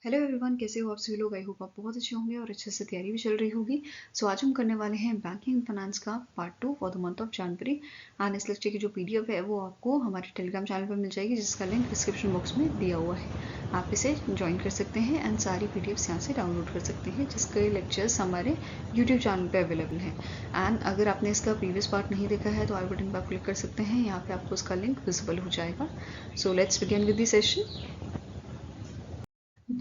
Hello everyone, कैसे हो आप सभी लोग। आई होप आप बहुत अच्छे होंगे और अच्छे से तैयारी भी चल रही होगी। सो आज हम करने वाले हैं बैंकिंग फाइनेंस का part 2 for the month of January. And इस लेक्चर की जो पीडीएफ है वो आपको हमारे टेलीग्राम चैनल पर मिल जाएगी, जिसका लिंक डिस्क्रिप्शन बॉक्स में दिया हुआ है। आप इसे ज्वाइन कर सकते हैं एंड सारी पीडीएफ्स यहाँ से डाउनलोड कर सकते हैं, जिसके लेक्चर्स हमारे यूट्यूब चैनल पर अवेलेबल हैं। एंड अगर आपने इसका प्रीवियस पार्ट नहीं देखा है तो आई बटन पर आप क्लिक कर सकते हैं, यहाँ पे आपको उसका लिंक विजिबल हो जाएगा। So let's begin with the session.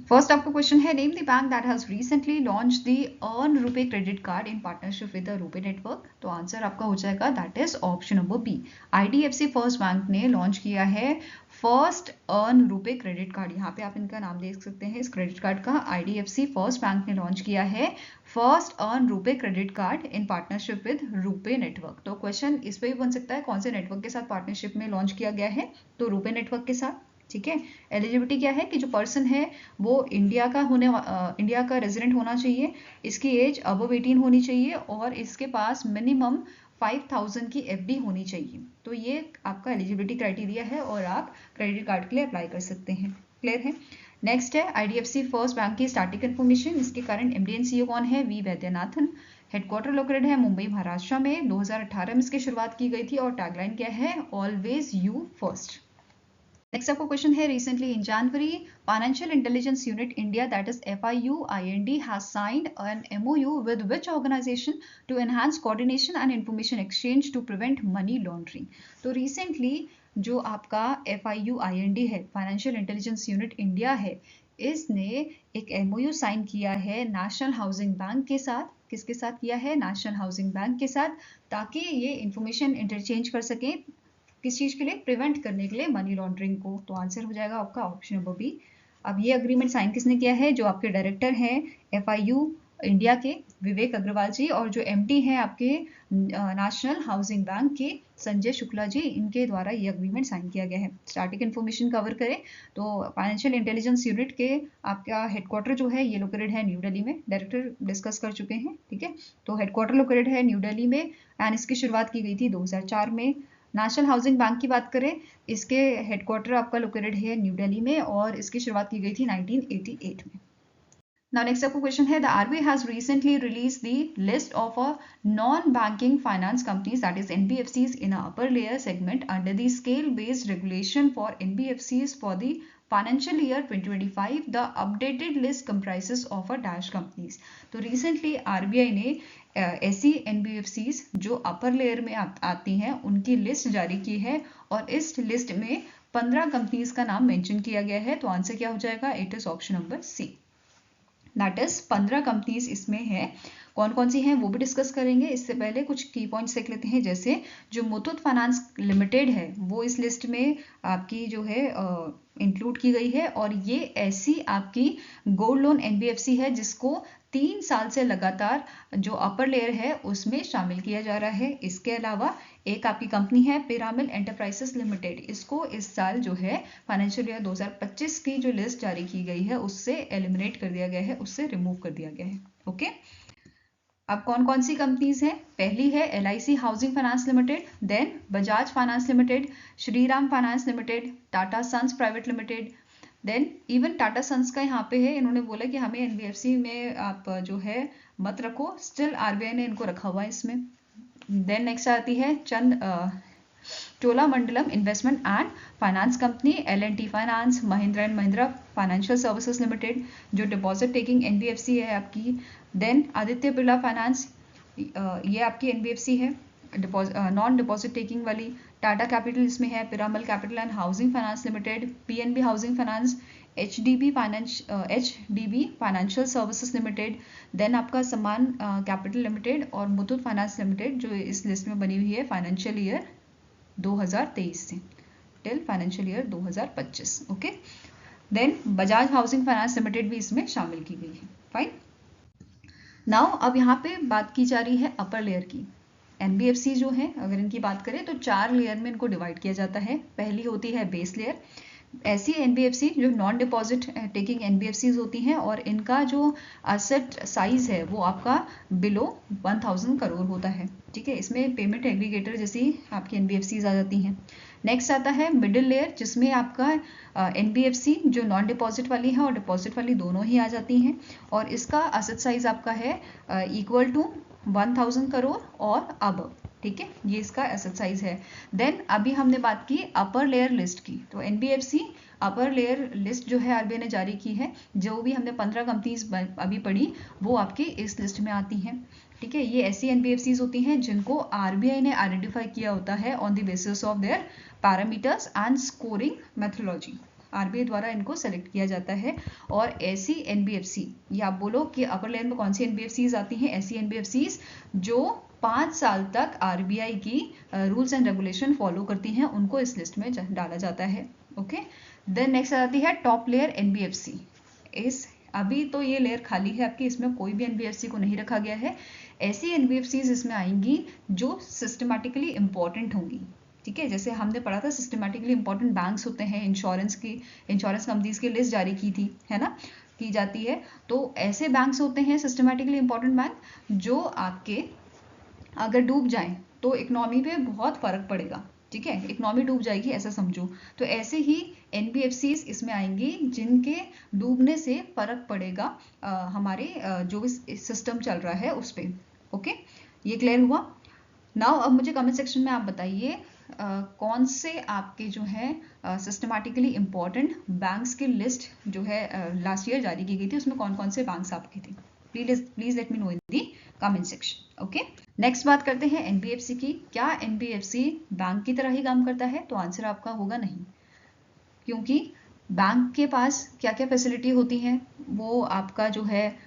First आपको क्वेश्चन है, name the bank that has recently launch the earn RuPay credit card in partnership with the RuPay network. तो आंसर आपका हो जाएगा that is option number B. IDFC first bank ने launch किया है first earn RuPay credit card. यहाँ पे आप इनका नाम देख सकते हैं इस क्रेडिट कार्ड का। आईडीएफसी फर्स्ट बैंक ने लॉन्च किया है first earn RuPay credit card in partnership with RuPay network. तो क्वेश्चन इस पे भी बन सकता है, कौन से नेटवर्क के साथ पार्टनरशिप में लॉन्च किया गया है, तो रुपे नेटवर्क के साथ। ठीक है, एलिजिबिलिटी क्या है कि जो पर्सन है वो इंडिया का रेजिडेंट होना चाहिए, इसकी एज अबव 18 होनी चाहिए और इसके पास मिनिमम 5000 की एफडी होनी चाहिए। तो ये आपका एलिजिबिलिटी क्राइटेरिया है और आप क्रेडिट कार्ड के लिए अप्लाई कर सकते हैं। क्लियर है। नेक्स्ट है आईडीएफसी फर्स्ट बैंक की स्टार्टिंग इन्फॉर्मेशन। इसके करंट एमडी एंड सीईओ कौन है, वी वैद्यनाथन। हेडक्वार्टर लोकेटेड है मुंबई महाराष्ट्र में। 2018 में इसकी शुरुआत की गई थी और टैगलाइन क्या है, ऑलवेज यू फर्स्ट। नेक्स्ट आपको क्वेश्चन है, recently in January financial intelligence unit India that is FIUIND has signed an MOU with which organisation to enhance coordination and information exchange to prevent money laundering. तो recently जो आपका FIUIND है, financial intelligence unit India है, इसने एक MOU sign किया है national housing bank के साथ। किसके साथ किया है, नेशनल हाउसिंग बैंक के साथ, ताकि ये इंफॉर्मेशन इंटरचेंज कर सकें किस चीज के लिए, प्रिवेंट करने के लिए मनी लॉन्ड्रिंग को। तो आंसर हो जाएगा आपका ऑप्शन नंबर बी। अब ये अग्रीमेंट साइन किसने किया है, जो आपके डायरेक्टर हैं FIU इंडिया के विवेक अग्रवाल जी, और जो MD हैं आपके नेशनल हाउसिंग बैंक के संजय शुक्ला जी, इनके द्वारा ये अग्रीमेंट साइन किया गया है। स्टार्टिंग इन्फॉर्मेशन कवर करें तो फाइनेंशियल इंटेलिजेंस यूनिट के आपका हेडक्वार्टर जो है ये लोकेटेड है न्यू दिल्ली में। डायरेक्टर डिस्कस कर चुके हैं, ठीक है। तो हेडक्वार्टर लोकेटेड है न्यू दिल्ली में एंड इसकी शुरुआत की गई थी 2004 में। नेशनल हाउसिंग बैंक की बात करें, इसके हेडक्वार्टर आपका लोकेटेड है न्यू दिल्ली में और इसकी शुरुआत की गई थी 1988 में। Now next आपको क्वेश्चन है, the RBI has recently released the list of non-banking finance companies that is NBFCs in a upper layer segment under the scale-based regulation for NBFCs for the financial year 2025. The updated list comprises of a dash companies. तो recently RBI ने ऐसी NBFCs जो upper layer में आती हैं उनकी list जारी की है और इस लिस्ट में 15 कंपनीज का नाम मेंशन किया गया है। तो आंसर क्या हो जाएगा, it is option number C. That is 15 companies इसमें है। कौन कौन सी हैं वो भी डिस्कस करेंगे। इससे पहले कुछ की पॉइंट्स देख लेते हैं, जैसे जो मुथूट फाइनेंस लिमिटेड है वो इस लिस्ट में आपकी जो है इंक्लूड की गई है और ये ऐसी आपकी गोल्ड लोन NBFC है जिसको 3 साल से लगातार जो अपर लेयर है उसमें शामिल किया जा रहा है। इसके अलावा एक आपकी कंपनी है पिरामिड एंटरप्राइजेस लिमिटेड, इसको इस साल जो है फाइनेंशियल ईयर 2025 की जो लिस्ट जारी की गई है उससे एलिमिनेट कर दिया गया है, उससे रिमूव कर दिया गया है। ओके, अब कौन कौन सी कंपनीज हैं, पहली है LIC housing finance limited, then Bajaj finance limited, Shriram finance limited, Tata Sons private limited. Then even Tata Sons का यहाँ पे है, इन्होंने बोला कि हमें NBFC में आप जो है मत रखो, स्टिल RBI ने इनको रखा हुआ है इसमें। देन नेक्स्ट आती है Cholamandalam investment and finance company, L&T finance, Mahindra and Mahindra financial services limited जो डिपॉजिट टेकिंग NBFC है आपकी। देन आदित्य बिरला फाइनेंस, ये आपकी NBFC है नॉन डिपॉजिट टेकिंग वाली। टाटा कैपिटल इसमें है, Piramal capital and housing finance limited, PNB housing finance, HDB financial services limited. Then आपका समान कैपिटल लिमिटेड और मुथूट फाइनेंस लिमिटेड जो इस लिस्ट में बनी हुई है फाइनेंशियल ईयर 2023 से till financial year 2025। Okay, then Bajaj housing finance limited भी इसमें शामिल की गई है। फाइन, नाउ अब यहाँ पे बात की जा रही है अपर लेयर की। NBFC जो है अगर इनकी बात करें तो 4 लेयर में इनको डिवाइड किया जाता है। पहली होती है बेस लेयर, ऐसी NBFC जो नॉन डिपॉजिट टेकिंग NBFCs होती हैं और इनका जो असेट साइज है वो आपका बिलो 1000 करोड़ होता है। ठीक है, इसमें पेमेंट एग्रीगेटर जैसी आपकी NBFCs आ जाती हैं। नेक्स्ट आता है मिडिल लेयर, जिसमें आपका NBFC जो नॉन डिपॉजिट वाली है और डिपॉजिट वाली दोनों ही आ जाती हैं, और इसका असेट साइज आपका है इक्वल टू 1000 करोड़ और अब, ठीक है, ये इसका एसेट साइज है। देन अभी हमने बात की अपर लेयर लिस्ट की, तो NBFC अपर लेयर लिस्ट जो है RBI ने जारी की है, जो भी हमने 15 कंपनीज अभी पढ़ी वो आपकी इस लिस्ट में आती हैं, ठीक है। ये ऐसी NBFCs होती हैं जिनको RBI ने आइडेंटिफाई किया होता है on the basis of their parameters and scoring methodology. RBI द्वारा इनको सेलेक्ट किया जाता है, और ऐसी NBFC, या आप बोलो कि अपर लेयर में कौन सी NBFCs आती हैं, ऐसी NBFCs जो 5 साल तक RBI की रूल्स एंड रेगुलेशन फॉलो करती हैं, उनको इस लिस्ट में डाला जाता है। ओके, देन नेक्स्ट आती है टॉप लेयर NBFC। इस अभी तो ये लेयर खाली है आपकी, इसमें कोई भी NBFC को नहीं रखा गया है। ऐसी NBFCs इसमें आएंगी जो सिस्टमैटिकली इंपॉर्टेंट होंगी, ठीक है। जैसे हमने पढ़ा था सिस्टमैटिकली इंपॉर्टेंट बैंक्स होते हैं, इंश्योरेंस कंपनीज की लिस्ट जारी की थी, है ना, की जाती है। तो ऐसे बैंक्स होते हैं सिस्टमैटिकली इंपॉर्टेंट बैंक, जो आपके अगर डूब जाएं तो इकोनॉमी पे बहुत फर्क पड़ेगा, ठीक है, इकोनॉमी डूब जाएगी ऐसा समझो। तो ऐसे ही NBFCs इसमें आएंगी जिनके डूबने से फर्क पड़ेगा हमारे जो भी सिस्टम चल रहा है उस पर। ओके, ये क्लियर हुआ। नाउ अब मुझे कमेंट सेक्शन में आप बताइए कौन से आपके जो है सिस्टमैटिकली इम्पॉर्टेंट बैंक्स की लिस्ट जो है लास्ट ईयर जारी की गई थी, उसमें कौन कौन से बैंक्स आपके थे। Please let me know in the comment section. Okay, next बात करते हैं NBFC की। क्या NBFC बैंक की तरह ही काम करता है? तो आंसर आपका होगा नहीं, क्योंकि बैंक के पास क्या क्या फैसिलिटी होती हैं, वो आपका जो है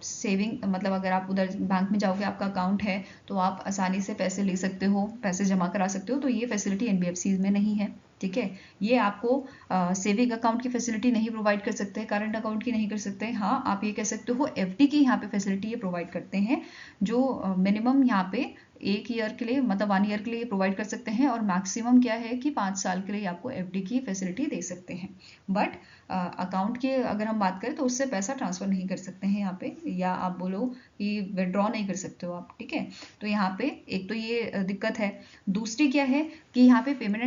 सेविंग, मतलब अगर आप उधर बैंक में जाओगे, आपका अकाउंट है, तो आप आसानी से पैसे ले सकते हो, पैसे जमा करा सकते हो, तो ये फैसिलिटी NBFC में नहीं है, ठीक है। ये आपको सेविंग अकाउंट की फैसिलिटी नहीं प्रोवाइड कर सकते, करंट अकाउंट की नहीं कर सकते। हाँ, आप ये कह सकते हो FD की यहाँ पे फैसिलिटी ये प्रोवाइड करते हैं, जो मिनिमम यहाँ पे 1 ईयर के लिए, मतलब 1 ईयर के लिए प्रोवाइड कर सकते हैं, और मैक्सिमम क्या है कि 5 साल के लिए आपको FD की फैसिलिटी दे सकते हैं। बट अकाउंट की अगर हम बात करें तो उससे पैसा ट्रांसफर नहीं कर सकते हैं यहाँ पे, या आप बोलो कि विड्रॉ नहीं कर सकते हो आप, ठीक है। तो यहाँ पे एक तो ये दिक्कत है। दूसरी क्या है कि यहाँ पे पेमेंट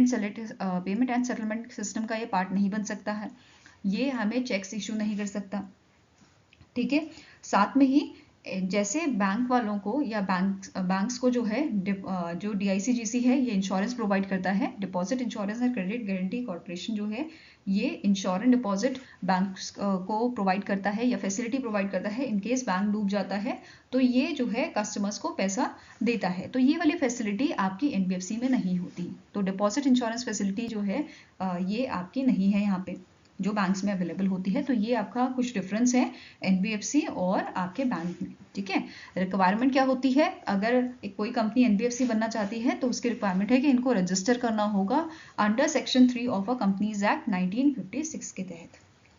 एंड सेटलमेंट सिस्टम का ये पार्ट नहीं बन सकता है, ये हमें चेक्स इशू नहीं कर सकता, ठीक है। साथ में ही जैसे बैंक वालों को या बैंक्स को जो है जो DICGC है, ये इंश्योरेंस प्रोवाइड करता है, deposit insurance and credit guarantee corporation जो है, ये इंश्योरेंस डिपॉजिट बैंक्स को प्रोवाइड करता है या फैसिलिटी प्रोवाइड करता है। इन केस बैंक डूब जाता है तो ये जो है कस्टमर्स को पैसा देता है, तो ये वाली फैसिलिटी आपकी NBFC में नहीं होती। तो डिपॉजिट इंश्योरेंस फैसिलिटी जो है ये आपकी नहीं है यहाँ पे, जो बैंक्स में अवेलेबल होती है। तो ये आपका कुछ डिफरेंस है NBFC और आपके बैंक में, ठीक है। रिक्वायरमेंट क्या होती है, अगर कोई कंपनी NBFC बनना चाहती है तो उसकी रिक्वायरमेंट है कि इनको रजिस्टर करना होगा under section 3 of a companies act 1956 के तहत।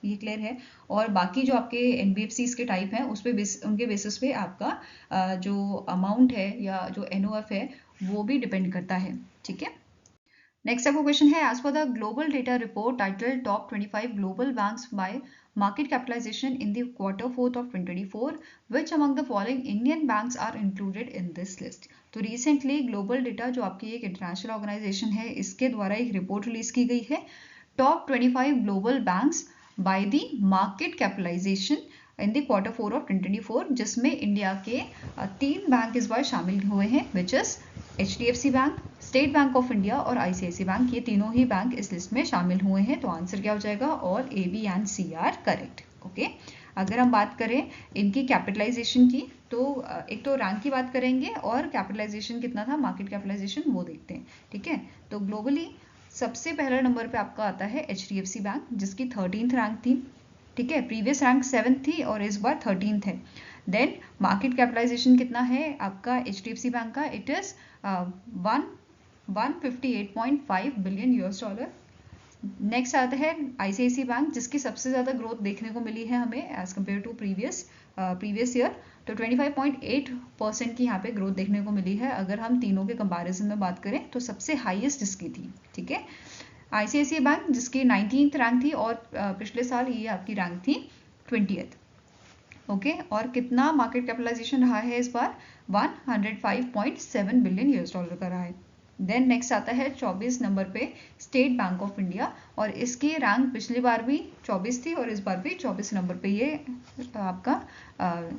ये क्लियर है। और बाकी जो आपके NBFCs के टाइप हैं उस पे उनके बेसिस पे आपका जो अमाउंट है या जो NOF है वो भी डिपेंड करता है, ठीक है। नेक्स्ट आपका क्वेश्चन है, as per the global data report title top 25 global banks by market capitalisation in the Q4 of 2024, which among the following Indian banks are included in this list? तो recently global data जो आपकी एक international organisation है, इसके द्वारा एक report release की गई है, top 25 global banks by the market capitalisation in the Q4 of 2024, जिसमें इंडिया के 3 बैंक इस बार शामिल हुए हैं, which is HDFC bank, state bank of India और ICICI बैंक। ये तीनों ही बैंक इस लिस्ट में शामिल हुए हैं। तो आंसर क्या हो जाएगा, और A, B and C are correct. Okay, अगर हम बात करें इनकी कैपिटलाइजेशन की, तो एक तो रैंक की बात करेंगे और कैपिटलाइजेशन कितना था, मार्केट कैपिटलाइजेशन, वो देखते हैं, ठीक है। तो ग्लोबली सबसे पहला नंबर पे आपका आता है HDFC बैंक, जिसकी 13th रैंक थी, ठीक है। प्रीवियस रैंक 7th थी और इस बार 13th है। देन मार्केट कैपिटलाइजेशन कितना है आपका HDFC बैंक का, इट इज 158.5 बिलियन $। नेक्स्ट आता है ICICI बैंक, जिसकी सबसे ज़्यादा ग्रोथ देखने को मिली है हमें as compare to previous year. तो 25.8% की यहाँ पे ग्रोथ देखने को मिली है। अगर हम तीनों के कंपैरिजन में बात करें तो सबसे हाईएस्ट इसकी थी, ठीक है। ICICI बैंक जिसकी 19th रैंक थी और पिछले साल ये आपकी रैंक थी 20th। ओके, और कितना मार्केट कैपिटलाइजेशन रहा है इस बार, 105.7 बिलियन $का रहा है। देन नेक्स्ट आता है 24 नंबर पे स्टेट बैंक ऑफ इंडिया, और इसकी रैंक पिछली बार भी 24 थी और इस बार भी 24 नंबर पे ये आपका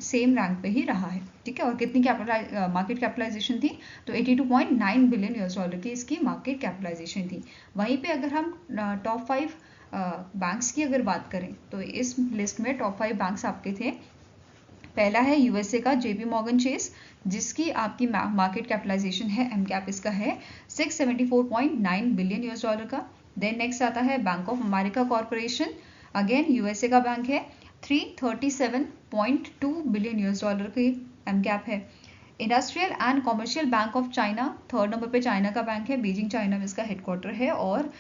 सेम रैंक पे ही रहा है, ठीक है। और कितनी मार्केट कैपिटलाइजेशन थी, तो 82.9 बिलियन यूएस डॉलर की इसकी मार्केट कैपिटलाइजेशन थी। वहीं पे अगर हम टॉप 5 बैंक्स की अगर बात करें, तो इस लिस्ट में टॉप 5 बैंक्स आपके थे। पहला है यूएसए का जेपी मॉर्गन चेस, जिसकी आपकी मार्केट कैपिटलाइजेशन है, एम कैप इसका है 674.9 बिलियन यूएस डॉलर का। देन नेक्स्ट आता है bank of America corporation, again USA का बैंक है, 337.2 बिलियन यूएस डॉलर की एम कैप है। Industrial and commercial bank of China, third number पे चाइना का बैंक है, बीजिंग चाइना में इसका हेडक्वार्टर है, और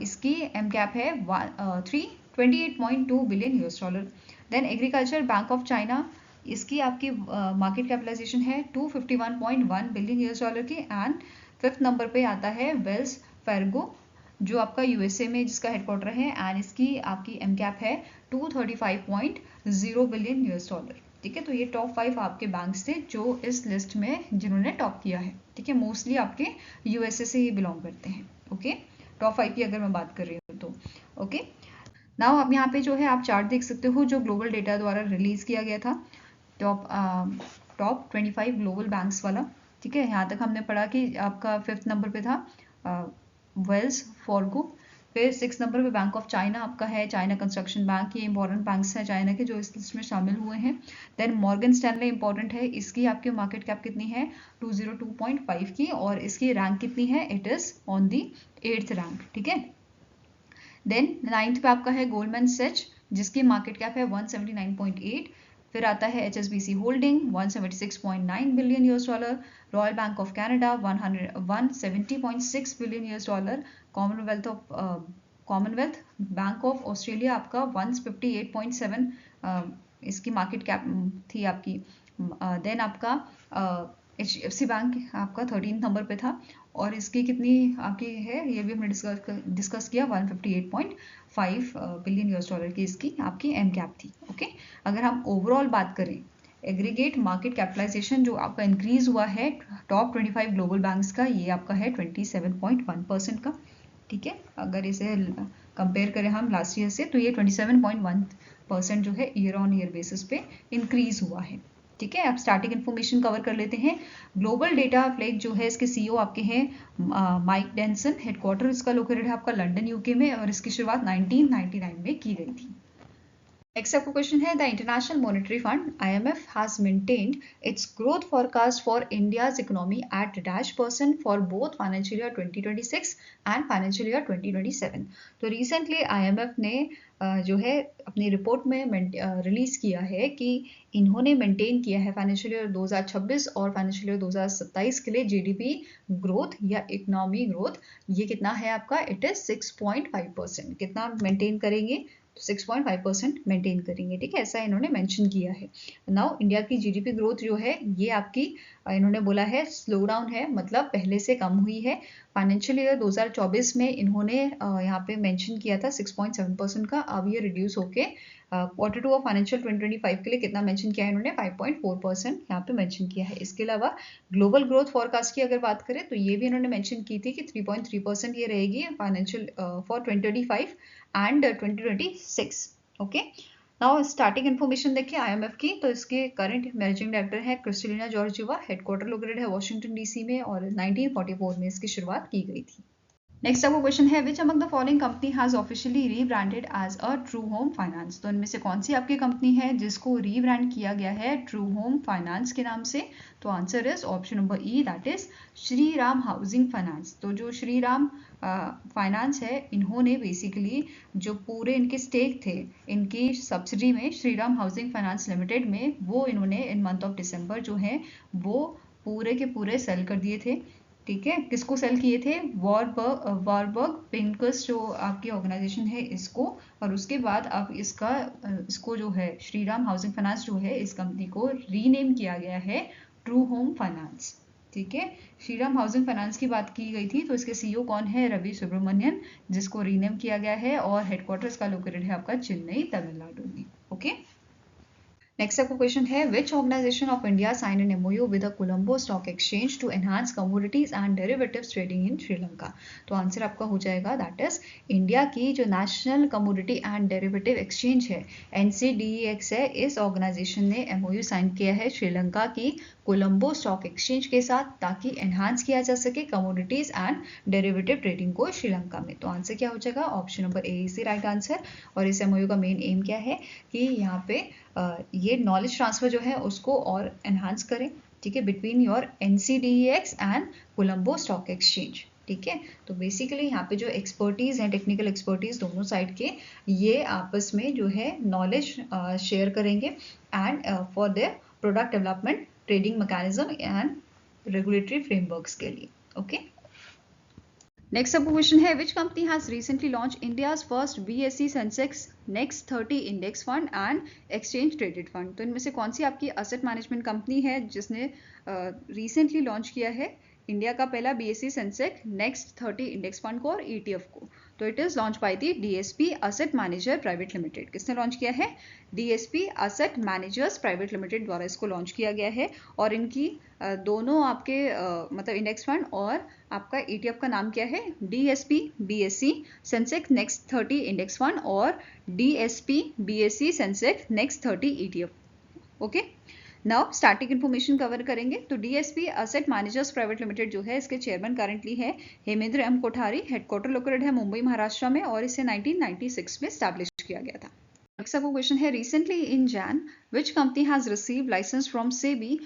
इसकी एम कैप है 328.2 billion US dollar. Then agriculture bank of China, इसकी आपकी मार्केट कैपिटलाइजेशन है 251.1 बिलियन यूएस डॉलर की। एंड फिफ्थ नंबर पे आता है वेल्स फार्गो, जो आपका यूएसए में जिसका हेडक्वार्टर है, एंड इसकी आपकी एम कैप है 235.0 बिलियन यूएस डॉलर, ठीक है। तो ये टॉप 5 आपके बैंक्स थे जो इस लिस्ट में जिन्होंने टॉप किया है, ठीक है। मोस्टली आपके यूएसए से ही बिलोंग करते हैं, ओके। टॉप 5 की अगर मैं बात कर रही हूँ तो, ओके। नाउ अब यहाँ पे जो है आप चार्ट देख सकते हो जो ग्लोबल डेटा द्वारा रिलीज किया गया था, टॉप 25 ग्लोबल बैंक्स वाला, ठीक है। यहाँ तक हमने पढ़ा कि आपका 5th नंबर पे था वेल्स फार्गो, फिर 6 नंबर पे बैंक ऑफ चाइना आपका है, चाइना कंस्ट्रक्शन बैंक, ये इंपॉर्टेंट बैंक्स हैं चाइना के जो इस लिस्ट में शामिल हुए हैं। देन मॉर्गन स्टैनले इंपॉर्टेंट है, इसकी आपकी मार्केट कैप कितनी है 202.5 की, और इसकी रैंक कितनी है, it is on the 8th rank, ठीक है। देन 9th पे आपका है गोल्डमैन सैच, जिसकी मार्केट कैप है 179.8। फिर आता है HSBC holding 176.9 billion US dollar, royal bank of Canada 170.6 billion US dollar, Commonwealth bank of Australia आपका 158.7 इसकी मार्केट कैप थी आपकी। देन आपका HDFC बैंक आपका 13th नंबर पे था, और इसकी कितनी आपकी है ये भी हमने डिस्कस किया, 158.5 बिलियन यूएस डॉलर की इसकी आपकी एम कैप थी, ओके। अगर हम ओवरऑल बात करें, एग्रीगेट मार्केट कैपिटलाइजेशन जो आपका इंक्रीज हुआ है टॉप 25 ग्लोबल बैंक्स का, ये आपका है 27.1% का, ठीक है। अगर इसे कंपेयर करें हम लास्ट ईयर से, तो ये 27.1% जो है ईयर ऑन ईयर बेसिस पे इंक्रीज हुआ है, ठीक है। अब स्टार्टिंग इन्फॉर्मेशन कवर कर लेते हैं। ग्लोबल डेटा फ्लेग जो है इसके सीईओ आपके हैं माइक डेंसन, हेडक्वार्टर इसका लोकेटेड है आपका लंदन यूके में, और इसकी शुरुआत 1999 में की गई थी। नेक्स्ट आपका क्वेश्चन है, the international monetary fund IMF has maintained it's growth forecast for India's economy eight -% for both financial year 2026 and financial year 2027। तो रिसेंटली IMF ने जो है अपनी रिपोर्ट में रिलीज किया है कि इन्होंने मेंटेन किया है फाइनेंशियल ईयर 2026 और फाइनेंशियल ईयर 2027 के लिए GDP ग्रोथ या इकोनॉमी ग्रोथ, ये कितना है आपका, इट इज 6.5%। कितना मेंटेन करेंगे, 6.5% मेंटेन करेंगे, ठीक है, ऐसा इन्होंने मेंशन किया है। नाउ इंडिया की GDP ग्रोथ जो है ये आपकी इन्होंने बोला है स्लो डाउन है, मतलब पहले से कम हुई है। फाइनेंशियल ईयर 2024 में इन्होंने यहाँ पे मेंशन किया था 6.7% का, अब ये रिड्यूस होके Q2 ऑफ फाइनेंशियल 2025 के लिए कितना मेंशन किया है इन्होंने, 5.4% यहाँ पे मेंशन किया है। इसके अलावा ग्लोबल ग्रोथ फॉरकास्ट की अगर बात करें तो ये भी इन्होंने मेंशन की थी कि 3.3% ये रहेगी financial for 2025 and 2026, okay. Now starting information देखिए IMF की, तो इसके करंट मैनेजिंग डायरेक्टर है क्रिस्टलिना जॉर्जिवा, हेडक्वार्टर लोकेटेड है वॉशिंगटन DC में, और 1944 में इसकी शुरुआत की गई थी। नेक्स्ट आपका क्वेश्चन है, which among the following company has officially rebranded as a true home finance. तो इनमें से कौन सी आपकी कंपनी है जिसको रीब्रांड किया गया है ट्रू होम फाइनेंस के नाम से, तो answer is option number E, that is Shriram housing finance. तो जो श्रीराम फाइनेंस है, इन्होंने बेसिकली जो पूरे इनके स्टेक थे इनकी सब्सिडी में श्रीराम हाउसिंग फाइनेंस लिमिटेड में, वो इन्होंने इन मंथ ऑफ दिसंबर जो है वो पूरे के पूरे सेल कर दिए थे, ठीक है। किसको सेल किए थे, वॉरबर्ग पिंकस जो आपकी ऑर्गेनाइजेशन है इसको, और उसके बाद अब इसको जो है श्रीराम हाउसिंग फाइनेंस जो है इस कंपनी को रीनेम किया गया है ट्रू होम फाइनेंस, ठीक है। श्रीराम हाउसिंग फाइनेंस की बात की गई थी, तो इसके CEO कौन है, रवि सुब्रमण्यन, जिसको रीनेम किया गया है, और हेडक्वार्टर इसका लोकेटेड है आपका चेन्नई तमिलनाडु में, ओके। नेक्स्ट आपका क्वेश्चन है which organisation of India sign an MOU with the Colombo stock exchange to enhance commodities and derivatives trading in Sri Lanka. तो आंसर आपका हो जाएगा दैट इज इंडिया की जो national commodity and derivative exchange है NCDEX है, इस ऑर्गेनाइजेशन ने एमओयू साइन किया है श्रीलंका की कोलंबो स्टॉक एक्सचेंज के साथ ताकि एनहांस किया जा सके कमोडिटीज एंड डेरिवेटिव ट्रेडिंग को श्रीलंका में। तो आंसर क्या हो जाएगा? Option number A is the right answer. और इस एमओयू का मेन एम क्या है कि यहाँ पे ये नॉलेज ट्रांसफर जो है उसको और एनहांस करें, ठीक है, between your NCDEX and Colombo stock exchange. ठीक है, तो बेसिकली यहाँ पे जो एक्सपर्टीज है, टेक्निकल एक्सपर्टीज दोनों साइड के, ये आपस में जो है नॉलेज शेयर करेंगे and for their product development, trading mechanism and regulatory frameworks के लिए। ओके, नेक्स्ट आपका क्वेश्चन है which company has recently launch India's first BSE Sensex next 30 index fund and exchange traded fund. तो इनमें से कौन सी आपकी असेट मैनेजमेंट कंपनी है जिसने रिसेंटली लॉन्च किया है इंडिया का पहला BSE Sensex next 30 index fund को और ETF को? तो it is launch by the DSP asset manager private limited. किसने लॉन्च किया है? DSP asset managers private limited द्वारा इसको लॉन्च किया गया है। और इनकी दोनों आपके मतलब इंडेक्स फंड और आपका ETF का नाम क्या है? DSP BSE Sensex next 30 index fund और DSP BSE Sensex next 30 ETF। Okay, now static information cover करेंगे। तो DSP asset managers private limited जो है इसके चेयरमैन करंटली है Hemendra M Kothari. Headquarter located है मुंबई महाराष्ट्र में और इसे 1996 में स्टैब्लिश किया गया था। नेक्स्ट आपका क्वेश्चन है recently in Jan which company has receive licence from SEBI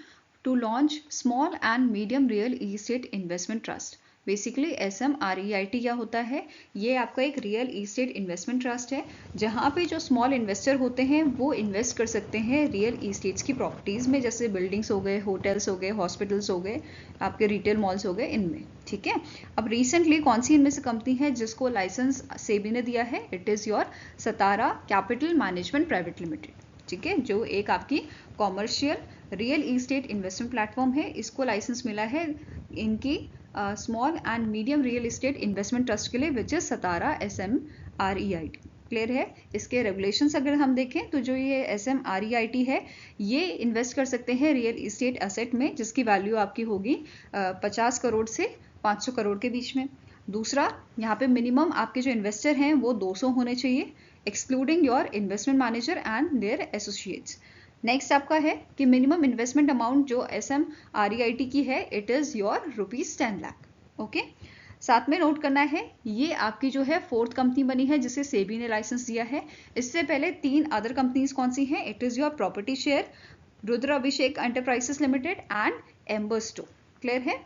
to launch small and medium real estate investment trust. Basically SMREIT क्या होता है? ये आपका एक रियल इस्टेट इन्वेस्टमेंट ट्रस्ट है जहाँ पे जो स्मॉल इन्वेस्टर होते हैं वो इन्वेस्ट कर सकते हैं रियल इस्टेट्स की प्रॉपर्टीज़ में, जैसे बिल्डिंग्स हो गए, होटल्स हो गए, हॉस्पिटल्स हो गए, आपके रिटेल मॉल्स हो गए, इनमें। ठीक है, अब रिसेंटली कौन सी इनमें से कंपनी है जिसको लाइसेंस SEBI ने दिया है? It is your Satara capital management private limited. ठीक है, जो एक आपकी commercial real estate investment platform है, इसको लाइसेंस मिला है इनकी small and medium real estate investment trust के लिए which is Satara SMREIT। Clear है? इसके रेगुलेशंस अगर हम देखें तो जो ये SMREIT है ये इन्वेस्ट कर सकते हैं रियल इस्टेट एसेट में जिसकी वैल्यू आपकी होगी 50 करोड़ से 500 करोड़ के बीच में। दूसरा, यहाँ पे मिनिमम आपके जो इन्वेस्टर हैं वो 200 होने चाहिए excluding your investment manager and their associates. Next आपका है कि मिनिमम इन्वेस्टमेंट अमाउंट जो SMREIT की है it is your ₹10 lakh. Okay, साथ में नोट करना है ये आपकी जो है फोर्थ कंपनी बनी है जिसे SEBI ने लाइसेंस दिया है। इससे पहले 3 अदर कंपनीज कौन सी हैं? It is your property share, Rudra Abhishek enterprises limited and एम्बर्स्टो। क्लियर है?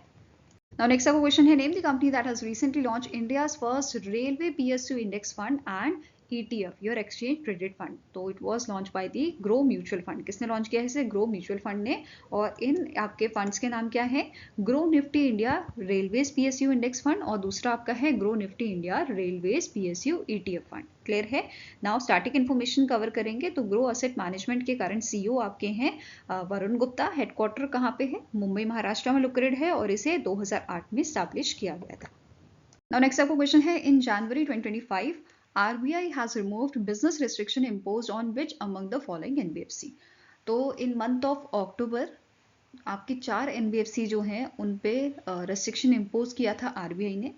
Now next आपका क्वेश्चन है name the company that has recently launch India's first railway PSU index fund and ETF your exchange traded fund. तो it was launch by the Groww mutual fund. किसने launch किया है इसे? Grow mutual fund ने। और इन आपके funds के नाम क्या है? Grow Nifty India railways PSU index fund और दूसरा आपका है grow Nifty India railways PSU ETF fund. Clear है? नाउ स्टैटिक इन्फॉर्मेशन कवर करेंगे। तो ग्रो असेट मैनेजमेंट के करंट CEO आपके हैं वरुण गुप्ता। हेडक्वार्टर कहाँ पे है? मुंबई महाराष्ट्र में लोकेटेड है और इसे 2008 में स्टैब्लिश किया गया था। नाउ नेक्स्ट आपका क्वेश्चन है in January 2025 RBI has removed business restriction imposed on which among the following NBFC। तो इन मंथ ऑफ अक्टूबर आपकी 4 NBFC जो हैं उन पे रेस्ट्रिक्शन इम्पोज किया था RBI ने,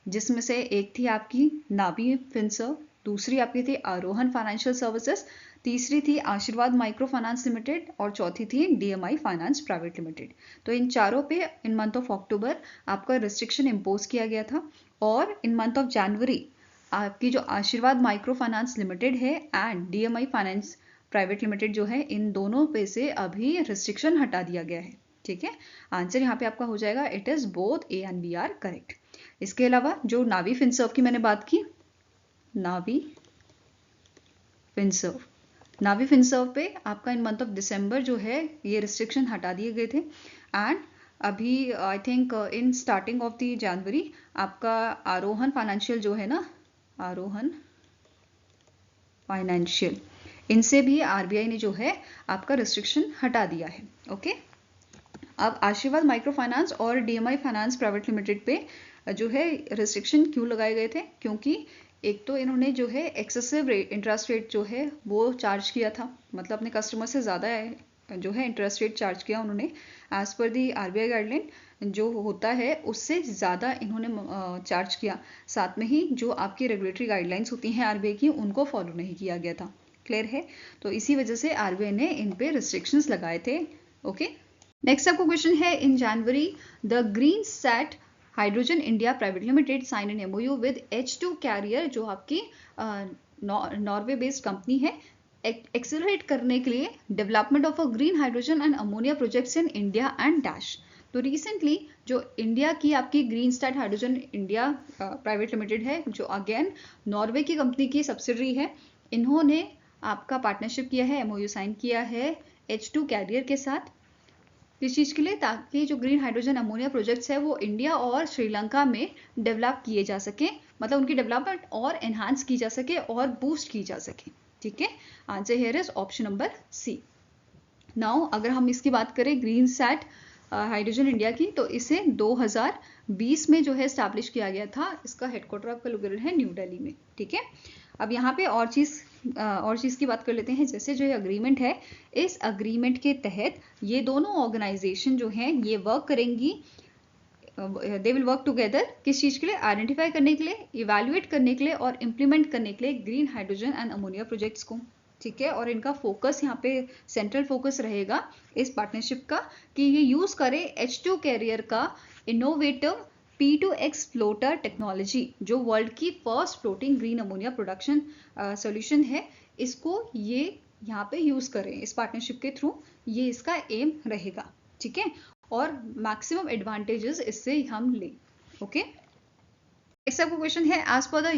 जिसमें से एक थी आपकी नावी फिनसर्व, दूसरी आपकी थी आरोहन फाइनेंशियल सर्विसेज, तीसरी थी आशीर्वाद माइक्रो फाइनेंस लिमिटेड और चौथी थी DMI फाइनेंस प्राइवेट लिमिटेड। तो इन चारों पे इन मंथ ऑफ अक्टूबर आपका रेस्ट्रिक्शन इम्पोज किया गया था। और इन मंथ ऑफ जनवरी आपकी जो आशीर्वाद माइक्रो फाइनेंस लिमिटेड है and DMI finance private limited जो है इन दोनों पे से अभी रिस्ट्रिक्शन हटा दिया गया है। ठीक है, आंसर यहाँ पे आपका हो जाएगा it is both A and B are correct. इसके अलावा जो नावी फिनसर्व की मैंने बात की, नावी फिनसर्व पे आपका इन मंथ ऑफ दिसंबर जो है ये रिस्ट्रिक्शन हटा दिए गए थे एंड अभी I think in starting of the January आपका आरोहन फाइनेंशियल जो है ना, आरोहन फाइनेंशियल, इनसे भी RBI ने जो है आपका रिस्ट्रिक्शन हटा दिया है। ओके, अब आशीर्वाद माइक्रो फाइनेंस और DMI फाइनेंस प्राइवेट लिमिटेड पे जो है रिस्ट्रिक्शन क्यों लगाए गए थे? क्योंकि एक तो इन्होंने जो है एक्सेसिव इंटरेस्ट रेट जो है वो चार्ज किया था, मतलब अपने कस्टमर से ज़्यादा जो है इंटरेस्ट रेट चार्ज किया उन्होंने एज पर दी आरबीआई गाइडलाइन जो होता है उससे ज़्यादा इन्होंने चार्ज किया। साथ में ही जो आपकी रेगुलेटरी गाइडलाइंस होती हैं आरबीआई की उनको फॉलो नहीं किया गया था। क्लियर है? तो इसी वजह से आरबीआई ने इन पे रिस्ट्रिक्शंस लगाए थे। ओके, नेक्स्ट आपको क्वेश्चन है, in January the Greenstat hydrogen India private limited sign an MOU with H2 carrier जो आपकी नॉर्वे बेस्ड कंपनी है एक्सेलरेट करने के लिए development of a green hydrogen and ammonia projects in India and dash. तो recently जो India की आपकी Greenstat hydrogen India private limited है जो अगेन नॉर्वे की कंपनी की सब्सिडरी है, इन्होंने आपका पार्टनरशिप किया है, एमओयू साइन किया है H2 कैरियर के साथ। इस चीज़ के लिए ताकि जो ग्रीन हाइड्रोजन अमोनिया प्रोजेक्ट्स है वो इंडिया और श्रीलंका में डेवलप किए जा सके, मतलब उनकी डेवलपमेंट और एनहांस की जा सके और बूस्ट की जा सके। ठीक है, answer here is option number C. Now अगर हम इसकी बात करें ग्रीन सैट हाइड्रोजन इंडिया की, तो इसे 2020 में जो है स्टैब्लिश किया गया था। इसका हेडक्वार्टर आपका लोकेटेड है न्यू दिल्ली में। ठीक है, अब यहाँ पे और चीज़ की बात कर लेते हैं। जैसे जो ये अग्रीमेंट है, इस अग्रीमेंट के तहत ये दोनों ऑर्गेनाइजेशन जो हैं ये वर्क करेंगी, दे विल वर्क टुगेदर किस चीज़ के लिए? आइडेंटिफाई करने के लिए, इवैल्यूएट करने के लिए और इम्प्लीमेंट करने के लिए green hydrogen and ammonia projects को। ठीक है, और इनका फोकस यहाँ पे सेंट्रल फोकस रहेगा इस पार्टनरशिप का कि ये यूज़ करें H2 कैरियर का इनोवेटिव P2X फ्लोटर टेक्नोलॉजी जो वर्ल्ड की first floating green ammonia production solution है, इसको ये यहाँ पे यूज़ करें इस पार्टनरशिप के थ्रू, ये इसका एम रहेगा। ठीक है, और मैक्सिमम एडवांटेजेस इससे हम लें। ओके, नेक्स्ट आपका क्वेश्चन है, as per the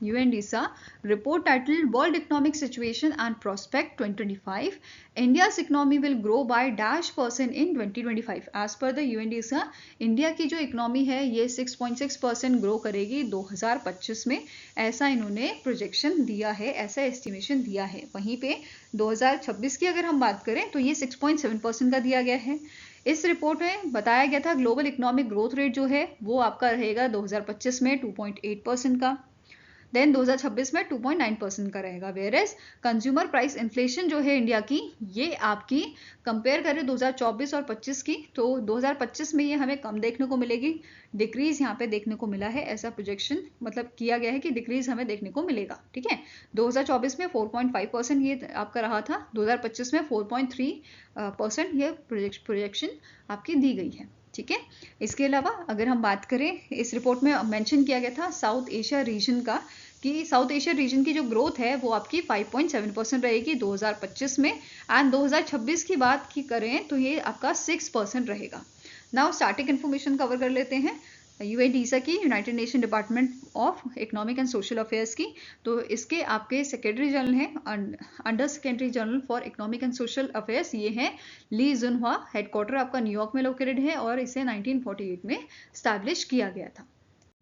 UNDESA report titled world economic situation and prospect 2025 India's economy will grow by -% in 2025। As per the UNDESA India की जो इकोनॉमी है ये 6.6% ग्रो करेगी 2025 में, ऐसा इन्होंने प्रोजेक्शन दिया है, ऐसा एस्टिमेशन दिया है। वहीं पे 2026 की अगर हम बात करें तो ये 6.7% का दिया गया है। इस रिपोर्ट में बताया गया था ग्लोबल इकोनॉमिक ग्रोथ रेट जो है वो आपका रहेगा 2025 में 2.8% का, देन 2026 में 2.9% का रहेगा। Whereas consumer price inflation जो है इंडिया की, ये आपकी कंपेयर करें 2024 और 25 की, तो 2025 में ये हमें कम देखने को मिलेगी, डिक्रीज यहाँ पे देखने को मिला है, ऐसा प्रोजेक्शन मतलब किया गया है कि डिक्रीज हमें देखने को मिलेगा। ठीक है, 2024 में 4.5% ये आपका रहा था, 2025 में 4.3% ये प्रोजेक्शन आपकी दी गई है। ठीक है, इसके अलावा अगर हम बात करें, इस रिपोर्ट में मेंशन किया गया था साउथ एशिया रीजन का, कि साउथ एशिया रीजन की जो ग्रोथ है वो आपकी 5.7% रहेगी 2025 में, एंड 2026 की बात की करें तो ये आपका 6% रहेगा। नाउ स्टार्टिंग इन्फॉर्मेशन कवर कर लेते हैं यूएनडीसा की, United nation department of economic and social affairs की। तो इसके आपके सेक्रेटरी जनरल हैं, under secretary general for economic and social affairs, ये हैं ली जुनहुआ। हेडक्वार्टर आपका न्यूयॉर्क में लोकेटेड है और इसे 1948 में स्टैब्लिश किया गया था।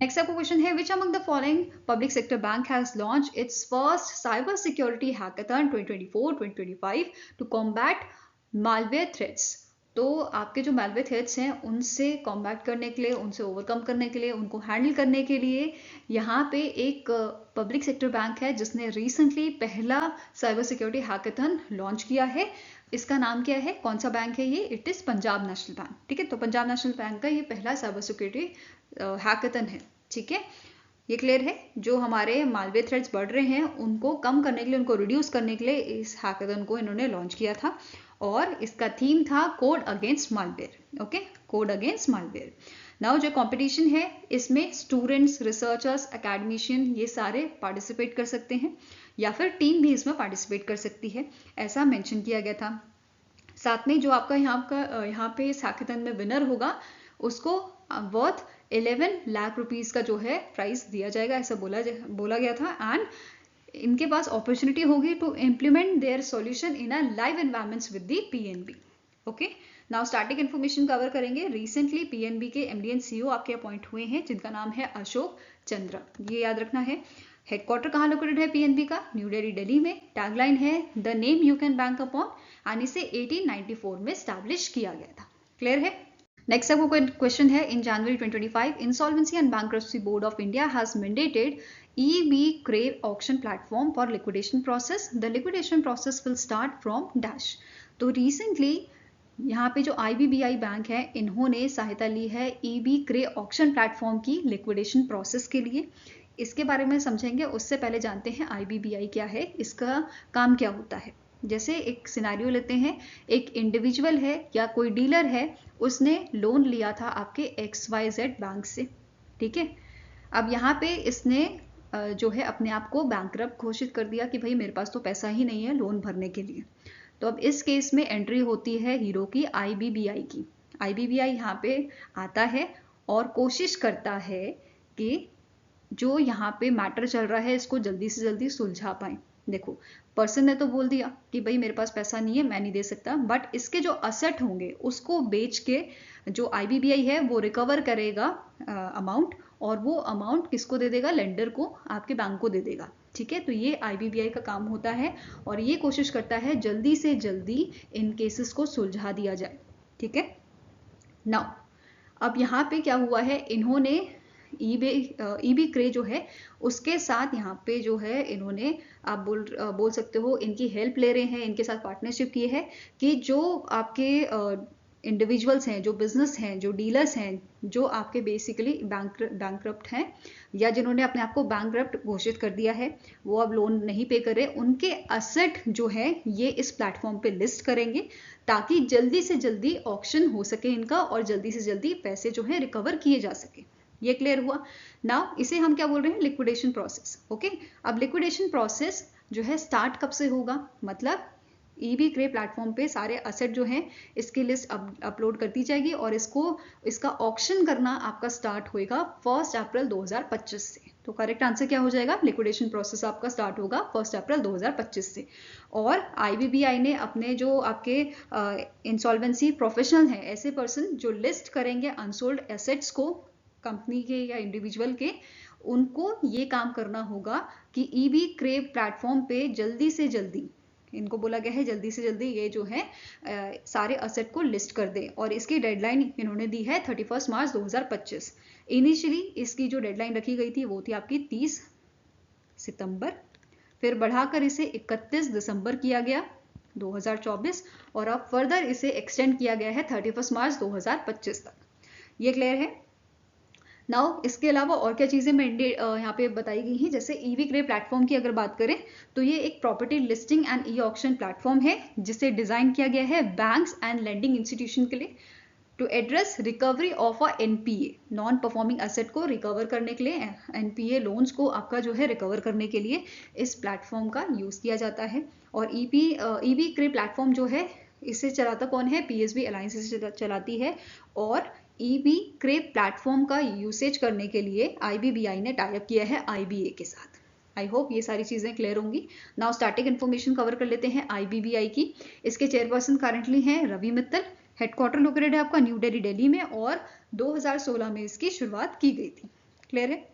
नेक्स्ट आपका क्वेश्चन है, which among the following public sector bank has launch its first cyber security hackathon 2024-2025 to combat malware threats. तो आपके जो मालवेयर थ्रेट्स हैं उनसे कॉम्बैट करने के लिए, उनसे ओवरकम करने के लिए, उनको हैंडल करने के लिए यहाँ पे एक पब्लिक सेक्टर बैंक है जिसने रिसेंटली पहला साइबर सिक्योरिटी हैकाथन लॉन्च किया है। इसका नाम क्या है, कौन सा बैंक है ये? It is Punjab national bank. ठीक है, तो पंजाब नेशनल बैंक का ये पहला साइबर सिक्योरिटी हैकाथन है। ठीक है, ये क्लियर है? जो हमारे मालवेयर थ्रेट्स बढ़ रहे हैं उनको कम करने के लिए, उनको रिड्यूस करने के लिए इस हैकाथन को इन्होंने लॉन्च किया था और इसका थीम था code against malware. Okay, code against malware. Now जो कंपटीशन है इसमें स्टूडेंट्स, रिसर्चर्स, एकेडमिशियन ये सारे पार्टिसिपेट कर सकते हैं या फिर टीम भी इसमें पार्टिसिपेट कर सकती है, ऐसा मेंशन किया गया था। साथ में जो आपका यहाँ पे इस हैकाथन में विनर होगा उसको वर्थ 11 लाख रुपीस का जो है प्राइस दिया जाएगा, ऐसा बोला गया था। एंड इनके पास अपॉर्चुनिटी होगी to implement their solution in a live environments with the PNB. Okay, now starting information cover करेंगे। रिसेंटली पीएनबी के एमडी एंड सीईओ आपके अपॉइंट हुए हैं जिनका नाम है अशोक चंद्र, ये याद रखना है। हेडक्वार्टर कहाँ लोकेटेड है पीएनबी का? न्यू दिल्ली, दिल्ली में। टैगलाइन है the name you can bank upon, and इसे 1894 में स्टैब्लिश किया गया था। क्लियर है? नेक्स्ट आपको क्वेश्चन है, in January 2025 insolvency and bankruptcy board of India has mandated e-B-Cray auction platform for liquidation process, the liquidation process will start from dash. तो recently यहाँ पे जो IBBI बैंक है इन्होंने सहायता ली है e-B-Cray ऑक्शन प्लेटफॉर्म की लिक्विडेशन प्रोसेस के लिए। इसके बारे में समझेंगे, उससे पहले जानते हैं IBBI क्या है, इसका काम क्या होता है। जैसे एक सिनेरियो लेते हैं, एक इंडिविजुअल है या कोई डीलर है, उसने लोन लिया था आपके XYZ बैंक से, ठीक है। अब यहाँ पे इसने जो है अपने आप को बैंकरप्ट घोषित कर दिया कि भाई मेरे पास तो पैसा ही नहीं है लोन भरने के लिए। तो अब इस केस में एंट्री होती है हीरो की IBBI की। IBBI यहाँ पे आता है और कोशिश करता है कि जो यहाँ पे मैटर चल रहा है इसको जल्दी से जल्दी सुलझा पाए। देखो, पर्सन ने तो बोल दिया कि भाई मेरे पास पैसा नहीं है, मैं नहीं दे सकता, बट इसके जो असेट होंगे उसको बेच के जो IBBI है वो रिकवर करेगा अमाउंट, और वो अमाउंट किसको दे देगा, लेंडर को, आपके बैंक को दे देगा, ठीक है। तो ये IBBI का काम होता है और ये कोशिश करता है जल्दी से जल्दी इन केसेस को सुलझा दिया जाए, ठीक है। नाउ अब यहाँ पे क्या हुआ है, इन्होंने e-B-Cray जो है उसके साथ यहाँ पे जो है इन्होंने, आप बोल सकते हो इनकी हेल्प ले रहे हैं, इनके साथ पार्टनरशिप की है कि जो आपके इंडिविजुअल्स हैं, जो बिजनेस हैं, जो डीलर्स हैं, जो आपके बेसिकली बैंकरप्ट हैं या जिन्होंने अपने आप को बैंकरप्ट घोषित कर दिया है, वो अब लोन नहीं पे कर रहे, उनके असेट जो है ये इस प्लेटफॉर्म पे लिस्ट करेंगे ताकि जल्दी से जल्दी ऑक्शन हो सके इनका और जल्दी से जल्दी पैसे जो है रिकवर किए जा सके। ये क्लियर हुआ। नाउ इसे हम क्या बोल रहे हैं, लिक्विडेशन प्रोसेस, ओके। अब लिक्विडेशन प्रोसेस जो है स्टार्ट कब से होगा, मतलब e-B-Cray प्लेटफॉर्म पे सारे असेट जो हैं इसकी लिस्ट अपलोड कर दी जाएगी और इसका ऑक्शन करना आपका स्टार्ट होएगा 1 अप्रैल 2025 से। तो करेक्ट आंसर क्या हो जाएगा, लिक्विडेशन प्रोसेस आपका स्टार्ट होगा 1 अप्रैल 2025 से। और IBBI ने अपने जो आपके इंसॉल्वेंसी प्रोफेशनल हैं, ऐसे पर्सन जो लिस्ट करेंगे अनसोल्ड एसेट्स को कंपनी के या इंडिविजुअल के, उनको ये काम करना होगा कि e-B-Cray प्लेटफॉर्म पे जल्दी से जल्दी, इनको बोला गया है जल्दी से जल्दी ये जो है सारे असेट को लिस्ट कर दे, और इसकी डेडलाइन इन्होंने दी है 31 मार्च 2025। इनिशियली इसकी जो डेडलाइन रखी गई थी वो थी आपकी 30 सितंबर, फिर बढ़ाकर इसे 31 दिसंबर किया गया 2024 और अब फर्दर इसे एक्सटेंड किया गया है 31 मार्च 2025 तक। ये क्लियर है। नाउ इसके अलावा और क्या चीज़ें यहाँ पे बताई गई हैं, जैसे e-B-Cray प्लेटफॉर्म की अगर बात करें तो ये एक प्रॉपर्टी लिस्टिंग एंड ई-ऑक्शन प्लेटफॉर्म है जिसे डिज़ाइन किया गया है बैंक्स एंड लेंडिंग इंस्टीट्यूशन के लिए to address recovery of a NPA, non performing asset को रिकवर करने के लिए, NPA लोन्स को आपका जो है रिकवर करने के लिए इस प्लेटफॉर्म का यूज़ किया जाता है। और e-B-Cray प्लेटफॉर्म जो है इसे चलाता कौन है, PSB अलायंस इसे चलाती है, और e-B-Cray प्लेटफॉर्म का यूसेज करने के लिए IBBI ने टाई अप किया है IBA के साथ। आई होप ये सारी चीज़ें क्लियर होंगी। नाउ स्टार्टिंग इन्फॉर्मेशन कवर कर लेते हैं IBBI की। इसके चेयरपर्सन करंटली हैं रवि मित्तल, हेडक्वार्टर लोकेटेड है आपका न्यू दिल्ली में, और 2016 में इसकी शुरुआत की गई थी। क्लियर है।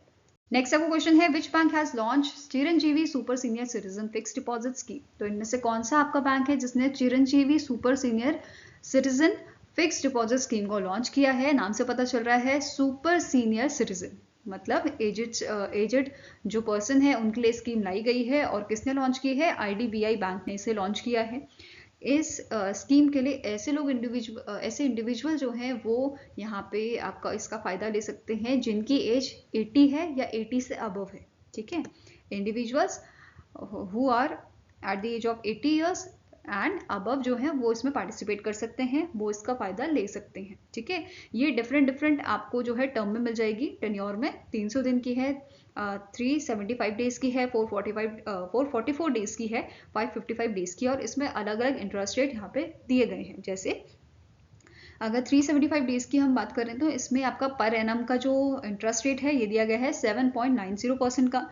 नेक्स्ट आपको क्वेश्चन है, which bank has launch Chiranjeevi super senior citizen fix deposit scheme. तो इनमें से कौन सा आपका बैंक है जिसने Chiranjeevi super senior citizen fix deposit scheme को लॉन्च किया है। नाम से पता चल रहा है सुपर सीनियर सिटीजन, मतलब एजेड जो पर्सन है उनके लिए स्कीम लाई गई है। और किसने लॉन्च की है, IDBI बैंक ने इसे लॉन्च किया है। इस स्कीम के लिए ऐसे इंडिविजुअल जो हैं वो यहाँ पे आपका इसका फ़ायदा ले सकते हैं जिनकी एज 80 है या 80 से अबव है, ठीक है। Individuals who are at the age of 80 years and above जो है वो इसमें पार्टिसिपेट कर सकते हैं, वो इसका फ़ायदा ले सकते हैं, ठीक है। ये डिफरेंट आपको जो है टर्म में मिल जाएगी। टेन्योर में 300 दिन की है, 375 डेज की है, 444 डेज की है, 555 डेज की, और इसमें अलग अलग इंटरेस्ट रेट यहाँ पे दिए गए हैं। जैसे अगर 375 डेज की हम बात करें तो इसमें आपका पर एनम का जो इंटरेस्ट रेट है ये दिया गया है 7.90% का,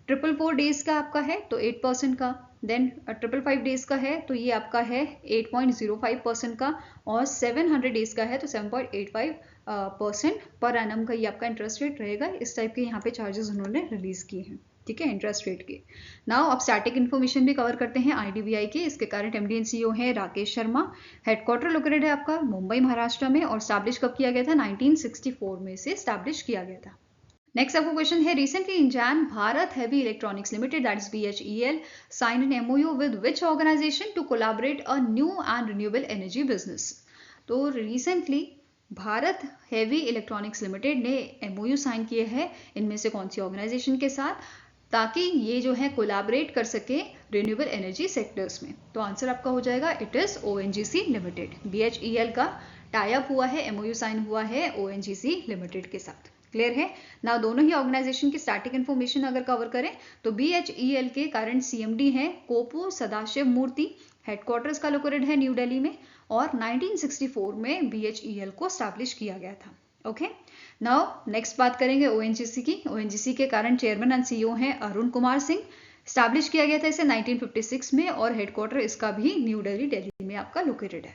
444 डेज का आपका है तो 8% का, देन 555 डेज का है तो ये आपका है 8.05% का, और 700 डेज का है तो 7.85% पर एनम का ये आपका इंटरेस्ट रेट रहेगा। इस टाइप के यहाँ पे चार्जेस उन्होंने रिलीज किए हैं, ठीक है, इंटरेस्ट रेट के। नाउ अब स्टैटिक इन्फॉर्मेशन भी कवर करते हैं IDBI की। इसके करंट MD एंड CEO है राकेश शर्मा। हेडक्वार्टर लोकेटेड है आपका मुंबई महाराष्ट्र में और स्टैब्लिश कब किया गया था? 1964 में से स्टैब्लिश किया गया था। नेक्स्ट आपको क्वेश्चन है, recently in Jan Bharat heavy electronics limited that is BHEL sign an MOU with which organisation to collaborate a new and renewable energy business. तो recently Bharat heavy electronics limited ने MOU साइन किए हैं, इनमें से कौन सी organisation के साथ, ताकि ये जो है कोलैबोरेट कर सके रिन्यूएबल एनर्जी सेक्टर्स में। तो आंसर आपका हो जाएगा it is ONGC limited. BHEL का टाई अप हुआ है, MOU साइन हुआ है ONGC लिमिटेड के साथ। क्लियर है ना? दोनों ही ऑर्गेनाइजेशन की स्टैटिक इन्फॉर्मेशन अगर कवर करें तो BHEL के करंट CMD हैं कोपू सदाशिव मूर्ति, हेडक्वार्टर्स का लोकेटेड है न्यू दिल्ली में और 1964 में BHEL को स्टैब्लिश किया गया था। ओके, नाउ नेक्स्ट बात करेंगे ONGC की। ONGC के करंट चेयरमैन एंड CEO हैं अरुण कुमार सिंह। स्टैब्लिश किया गया था इसे 1956 में और हेडक्वार्टर इसका भी न्यू दिल्ली में आपका लोकेटेड है।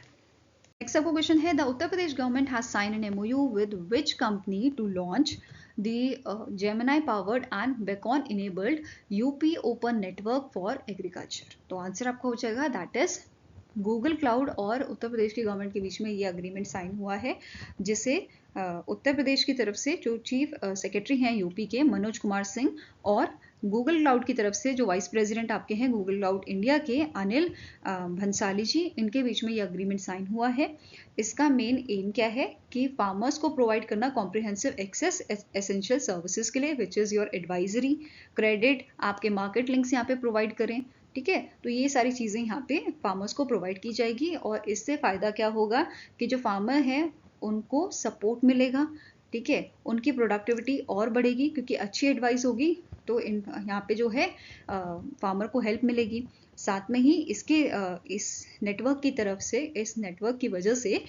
नेक्स्ट आपको क्वेश्चन है, the Uttar Pradesh government has sign an MOU with which company to launch the Gemini powered and beacon enabled UP open network for agriculture. तो आंसर आपका हो जाएगा दैट इज गूगल क्लाउड और उत्तर प्रदेश की गवर्नमेंट के बीच में ये अग्रीमेंट साइन हुआ है, जिसे उत्तर प्रदेश की तरफ से जो चीफ सेक्रेटरी हैं UP के मनोज कुमार सिंह और गूगल क्लाउड की तरफ से जो वाइस प्रेसिडेंट आपके हैं गूगल क्लाउड इंडिया के अनिल भंसाली जी, इनके बीच में ये अग्रीमेंट साइन हुआ है। इसका मेन एम क्या है कि फार्मर्स को प्रोवाइड करना कॉम्प्रिहेंसिव एक्सेस एसेंशियल सर्विसेज के लिए, which is your advisory, credit, आपके मार्केट लिंक्स यहाँ पे प्रोवाइड करें। ठीक है, तो ये सारी चीज़ें यहाँ पे फार्मर्स को प्रोवाइड की जाएगी और इससे फ़ायदा क्या होगा कि जो फार्मर हैं उनको सपोर्ट मिलेगा। ठीक है, उनकी प्रोडक्टिविटी और बढ़ेगी क्योंकि अच्छी एडवाइस होगी तो यहाँ पे जो है फार्मर को हेल्प मिलेगी। साथ में ही इसके इस नेटवर्क की तरफ से, इस नेटवर्क की वजह से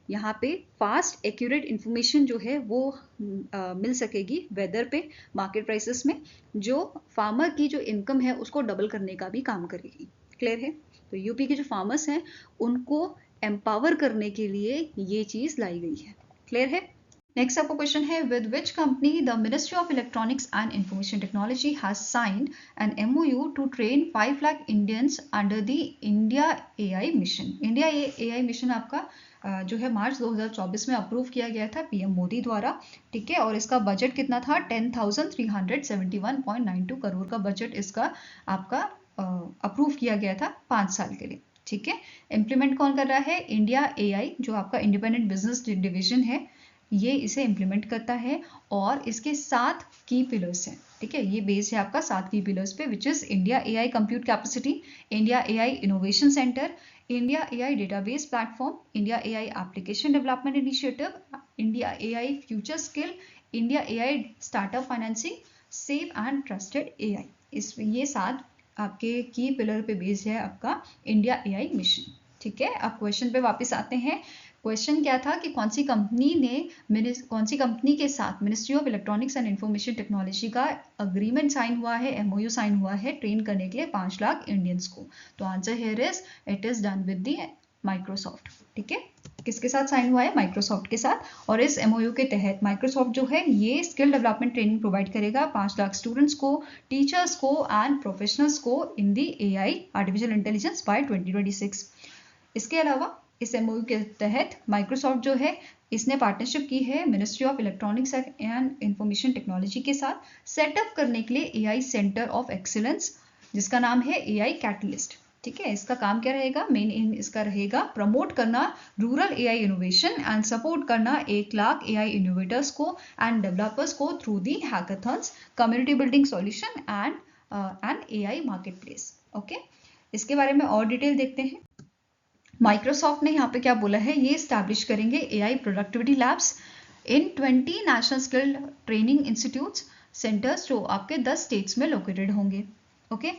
यहाँ पे फास्ट एक्यूरेट इन्फॉर्मेशन जो है वो मिल सकेगी वेदर पे, मार्केट प्राइसेस में, जो फार्मर की जो इनकम है उसको डबल करने का भी काम करेगी। क्लियर है? तो यूपी के जो फार्मर्स हैं उनको एम्पावर करने के लिए ये चीज़ लाई गई है। क्लियर है? नेक्स्ट आपको क्वेश्चन है, with which company the ministry of electronics and information technology has signed an MOU to train 5 lakh Indians under the India AI mission. India AI mission आपका जो है मार्च 2024 में अप्रूव किया गया था PM मोदी द्वारा। ठीक है, और इसका बजट कितना था? 10,371.92 करोड़ का बजट इसका आपका अप्रूव किया गया था 5 साल के लिए। ठीक है, इम्प्लीमेंट कौन कर रहा है? इंडिया AI जो आपका इंडिपेंडेंट बिजनेस डिवीजन है, ये इसे इम्प्लीमेंट करता है और इसके 7 की पिलर्स हैं। ठीक है, ये बेस है आपका 7 की पिलर्स पे, which is India AI compute capacity, India AI innovation centre, India AI database platform, India AI application development initiative, India AI future skill, India AI startup financing, safe and trusted AI। इस ये 7 आपके की pillar पे based है आपका India AI mission. ठीक है, अब क्वेश्चन पे वापस आते हैं। क्वेश्चन क्या था कि कौन सी कंपनी के साथ ministry of electronics and information technology का अग्रीमेंट साइन हुआ है, MOU साइन हुआ है ट्रेन करने के लिए 5 लाख इंडियंस को। तो answer here is it is done with the Microsoft. ठीक है, किसके साथ साइन हुआ है? माइक्रोसॉफ्ट के साथ। और इस MOU के तहत माइक्रोसॉफ्ट जो है ये स्किल डेवलपमेंट ट्रेनिंग प्रोवाइड करेगा 5 लाख स्टूडेंट्स को, टीचर्स को एंड प्रोफेशनल्स को इन दी AI आर्टिफिशियल इंटेलिजेंस बाय 2026। इसके अलावा इस MOU के तहत माइक्रोसॉफ्ट जो है इसने पार्टनरशिप की है ministry of electronics and information technology के साथ सेटअप करने के लिए AI सेंटर ऑफ एक्सीलेंस, जिसका नाम है AI कैटलिस्ट। ठीक है, इसका काम क्या रहेगा? मेन एम इसका रहेगा प्रमोट करना rural AI innovation and support करना 1 लाख AI इनोवेटर्स को एंड डेवलपर्स को through the hackathons, community building solution and AI market place. Okay, इसके बारे में और डिटेल देखते हैं। माइक्रोसॉफ्ट ने यहाँ पे क्या बोला है? ये स्टैब्लिश करेंगे AI प्रोडक्टिविटी लैब्स इन 20 national skill training institutes centres जो आपके 10 स्टेट्स में लोकेटेड होंगे। ओके,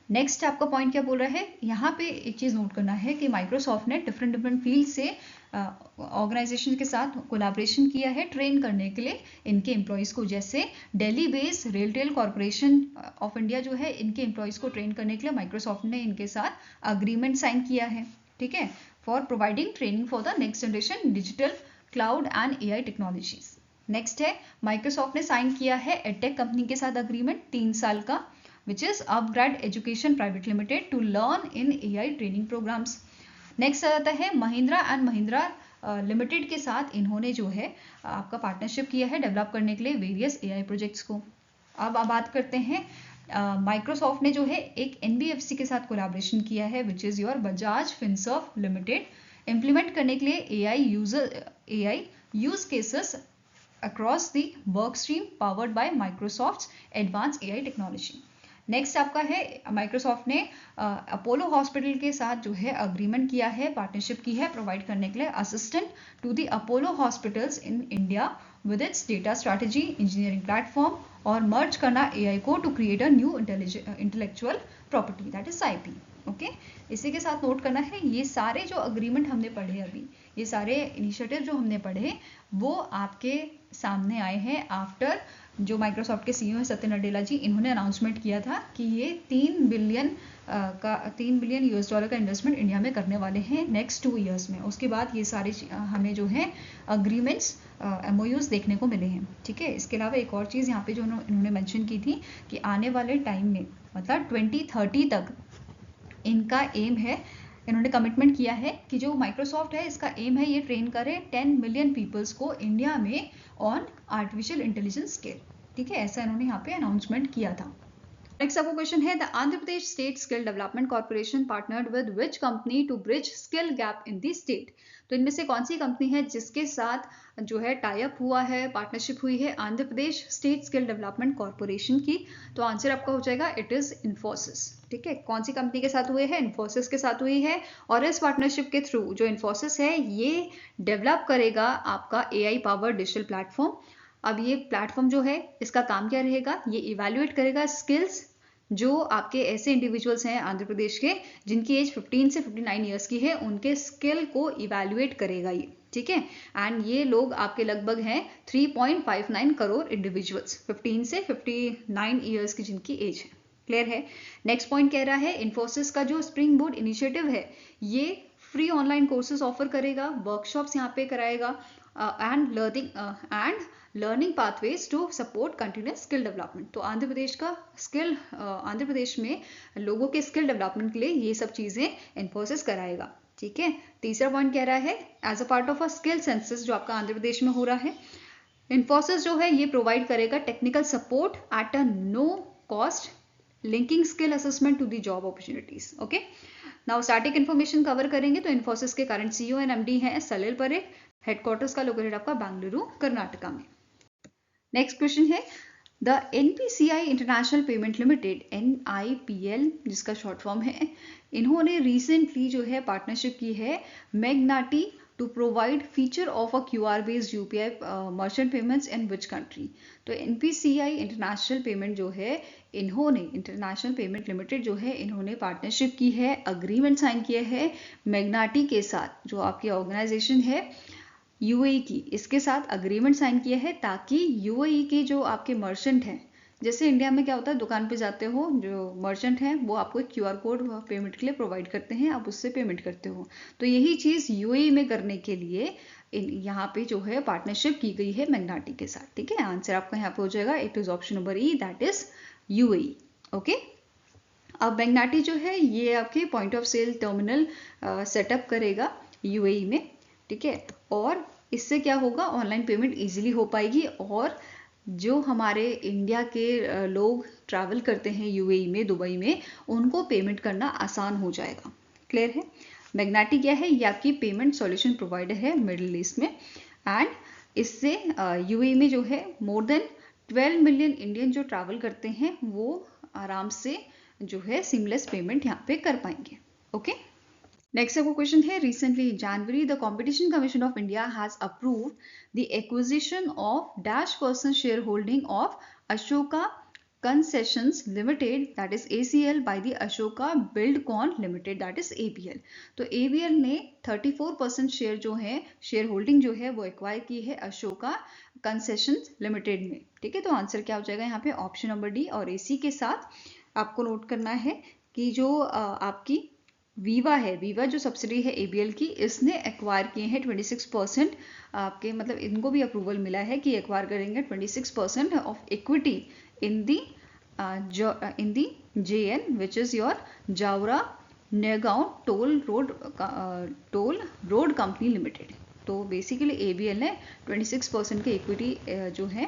नेक्स्ट आपका पॉइंट क्या बोल रहा है? यहाँ पे एक चीज़ नोट करना है कि माइक्रोसॉफ्ट ने डिफरेंट फील्ड से ऑर्गेनाइजेशन के साथ कोलैबोरेशन किया है ट्रेन करने के लिए इनके एम्प्लॉयज़ को। जैसे Delhi based RailTel corporation of India जो है, इनके एम्प्लॉयज़ को ट्रेन करने के लिए माइक्रोसॉफ्ट ने इनके साथ अग्रीमेंट साइन किया है। ठीक है, for providing training for the next generation digital cloud and AI technologies. Next है माइक्रोसॉफ्ट ने साइन किया है एडटेक कंपनी के साथ अग्रीमेंट 3 साल का which is Upgrad Education Private Limited, to learn in AI training programs. Next आ जाता है महिंद्रा एंड महिंद्रा लिमिटेड के साथ इन्होंने जो है आपका पार्टनरशिप किया है डेवलप करने के लिए वेरियस एआई प्रोजेक्ट्स को। अब बात करते हैं माइक्रोसॉफ्ट ने जो है एक एनबीएफसी के साथ कोलैबोरेशन किया है which is your Bajaj Finserv limited implement करने के लिए AI use cases across the work stream powered by Microsoft advance AI technology. Next आपका है माइक्रोसॉफ्ट ने अपोलो हॉस्पिटल के साथ जो है अग्रीमेंट किया है, पार्टनरशिप की है प्रोवाइड करने के लिए assistant to the Apollo hospitals in India with its data strategy engineering platform और मर्ज करना एआई को to create a new intellectual property that is IP. Okay, इसी के साथ नोट करना है ये सारे जो अग्रीमेंट हमने पढ़े अभी, ये सारे इनिशिएटिव जो हमने पढ़े वो आपके सामने आए हैं आफ्टर जो माइक्रोसॉफ्ट के सीईओ है सत्य नडेला जी, इन्होंने अनाउंसमेंट किया था कि ये 3 बिलियन यूएस डॉलर का इन्वेस्टमेंट इंडिया में करने वाले हैं नेक्स्ट 2 ईयर्स में। उसके बाद ये सारे हमें जो है अग्रीमेंट्स एमओयूज देखने को मिले हैं। ठीक है, इसके अलावा एक और चीज़ यहाँ पे जो इन्होंने मेंशन की थी कि आने वाले टाइम में मतलब 2030 तक इनका एम है, इन्होंने कमिटमेंट किया है कि जो माइक्रोसॉफ्ट है इसका एम है ये ट्रेन करे 10 मिलियन पीपल्स को इंडिया में ऑन आर्टिफिशियल इंटेलिजेंस स्किल। ठीक है, ऐसा इन्होंने यहाँ पे अनाउंसमेंट किया था। नेक्स्ट आपको क्वेश्चन है the Andhra Pradesh state skill development corporation partnered with which company to bridge skill gap in the state. तो इनमें से कौन सी कंपनी है जिसके साथ जो है टाई अप हुआ है, पार्टनरशिप हुई है Andhra Pradesh state skill development corporation की। तो आंसर आपका हो जाएगा इट इज इन्फोसिस। ठीक है, कौन सी कंपनी के साथ हुए हैं? इन्फोसिस के साथ हुई है और इस पार्टनरशिप के थ्रू जो इन्फोसिस है ये डेवलप करेगा आपका एआई पावर डिजिटल प्लेटफॉर्म। अब ये प्लेटफॉर्म जो है इसका काम क्या रहेगा, ये इवेल्युएट करेगा स्किल्स जो आपके ऐसे इंडिविजुअल्स हैं आंध्र प्रदेश के जिनकी एज 15 से 59 ईयर्स की है, उनके स्किल को इवेल्युएट करेगा ये। ठीक है, एंड ये लोग आपके लगभग हैं 3.59 करोड़ इंडिविजुअल्स 15 से 59 ईयर्स की जिनकी एज है। क्लियर है? नेक्स्ट पॉइंट कह रहा है इन्फोसिस का जो स्प्रिंग बोर्ड इनिशिएटिव है ये फ्री ऑनलाइन कोर्सेज ऑफर करेगा, वर्कशॉप्स यहाँ पे कराएगा and learning pathways to support continuous skill development. तो आंध्र प्रदेश में लोगों के स्किल डेवलपमेंट के लिए ये सब चीज़ें इन्फोसिस कराएगा। ठीक है, तीसरा पॉइंट कह रहा है as a part of a skill census जो आपका आंध्र प्रदेश में हो रहा है, इन्फोसिस जो है ये प्रोवाइड करेगा technical support at a no cost linking skill assessment to the job opportunities. Okay, now static information cover करेंगे। तो इन्फोसिस के करंट सीईओ एंड एमडी हैं सलिल परेख, हेडक्वार्टर्स का लोकेटेड आपका बेंगलुरु कर्नाटका में। नेक्स्ट क्वेश्चन है the NPCI international payment limited NIPL जिसका शॉर्ट फॉर्म है, इन्होंने रिसेंटली जो है पार्टनरशिप की है Magnati to provide feature of a QR based UPI merchant payments in which country. तो NPCI इंटरनेशनल पेमेंट जो है इन्होंने इंटरनेशनल पेमेंट लिमिटेड जो है इन्होंने पार्टनरशिप की है, अग्रीमेंट साइन किया है मैग्नाटी के साथ जो आपकी ऑर्गेनाइजेशन है UAE की, इसके साथ अग्रीमेंट साइन किया है ताकि UAE के जो आपके मर्चेंट हैं, जैसे इंडिया में क्या होता है दुकान पे जाते हो जो मर्चेंट हैं वो आपको एक QR कोड पेमेंट के लिए प्रोवाइड करते हैं, आप उससे पेमेंट करते हो। तो यही चीज़ UAE में करने के लिए यहाँ पे जो है पार्टनरशिप की गई है मैग्नाटी के साथ। ठीक है, आंसर आपका यहाँ पे हो जाएगा it is option number E that is UAE। Okay, अब मैग्नाटी जो है ये आपके point of sale terminal setup करेगा UAE में। ठीक है, और इससे क्या होगा ऑनलाइन पेमेंट इजीली हो पाएगी और जो हमारे इंडिया के लोग ट्रैवल करते हैं UAE में, दुबई में, उनको पेमेंट करना आसान हो जाएगा। क्लियर है? मैग्नाटी क्या है, ये आपकी पेमेंट सॉल्यूशन प्रोवाइडर है मिडिल ईस्ट में एंड इससे UAE में जो है मोर देन 12 मिलियन इंडियन जो ट्रैवल करते हैं वो आराम से जो है सीमलेस पेमेंट यहाँ पे कर पाएंगे। ओके, नेक्स्ट आपको क्वेश्चन है recently in January the competition commission of India has approved the acquisition of -% share holding of Ashoka concessions limited that is ACL by the Ashoka Buildcon limited that is ABL। तो ABL ने 34% share जो है share holding जो है वो acquire की है Ashoka concessions limited में। ठीक है, तो आंसर क्या हो जाएगा यहाँ पे ऑप्शन नंबर D। और AC के साथ आपको नोट करना है कि जो आपकी वीवा है, वीवा जो सब्सिडी है ABL की, इसने एक्वायर किए हैं 26% आपके, मतलब इनको भी अप्रूवल मिला है कि एक्वायर करेंगे 26% of equity in the in the JN, which is your Jaora Nayagaon Toll Road Company Limited. तो बेसिकली ABL ने 26% के इक्विटी जो है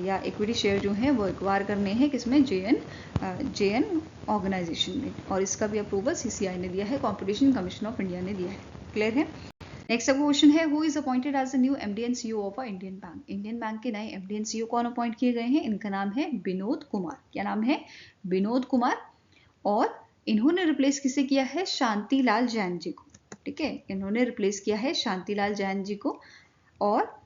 या इक्विटी शेयर जो है वो एक्वायर करने हैं किसमें, JN ऑर्गेनाइजेशन में, और इसका भी अप्रूवल CCI ने दिया है, कॉम्पिटिशन कमीशन ऑफ इंडिया ने दिया है। क्लियर है। नेक्स्ट आपका क्वेश्चन है, who is appointed as the new MD and CEO of Indian bank. Indian bank के नए MD and CEO कौन अपॉइंट किए गए हैं, इनका नाम है विनोद कुमार। क्या नाम है, विनोद कुमार। और इन्होंने रिप्लेस किसे किया है, शांतिलाल जैन जी को। ठीक है, इन्होंने रिप्लेस किया है शांतिलाल जैन जी को। और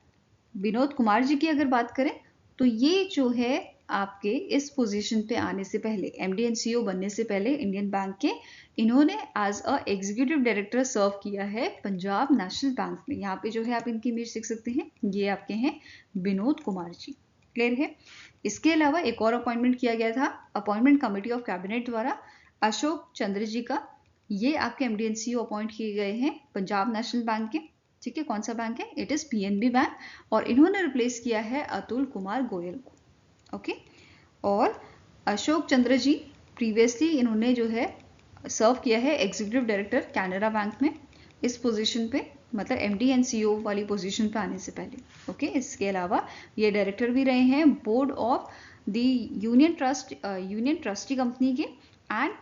विनोद कुमार जी की अगर बात करें तो ये जो है आपके इस पोजीशन पे आने से पहले, MD and CEO बनने से पहले इंडियन बैंक के, इन्होंने एज अ एग्जीक्यूटिव डायरेक्टर सर्व किया है पंजाब नेशनल बैंक में। यहाँ पे जो है आप इनकी इमेज देख सकते हैं, ये आपके हैं विनोद कुमार जी। क्लियर है। इसके अलावा एक और अपॉइंटमेंट किया गया था अपॉइंटमेंट कमेटी ऑफ कैबिनेट द्वारा, अशोक चंद्र जी का। ये आपके MD and CEO अपॉइंट किए गए हैं पंजाब नेशनल बैंक के। ठीक है, कौन सा बैंक है, इट इज PNB बैंक। और इन्होंने रिप्लेस किया है अतुल कुमार गोयल को। ओके। और अशोक चंद्र जी प्रीवियसली इन्होंने जो है सर्व किया है एग्जीक्यूटिव डायरेक्टर कैनरा बैंक में, इस पोजीशन पे, मतलब MD and CEO वाली पोजीशन पे आने से पहले। ओके। इसके अलावा ये डायरेक्टर भी रहे हैं board of the union trustee company के, and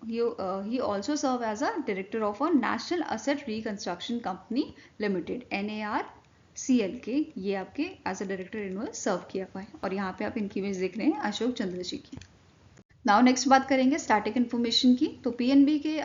he also serve as a director of a national asset reconstruction company limited NARCL के, ये आपके एज अ डायरेक्टर इन्होंने सर्व किया हुआ है। और यहाँ पे आप इनकी इमेज देख रहे हैं अशोक चंद्र जी की। नाउ नेक्स्ट बात करेंगे स्टैटिक इन्फॉर्मेशन की। तो PNB के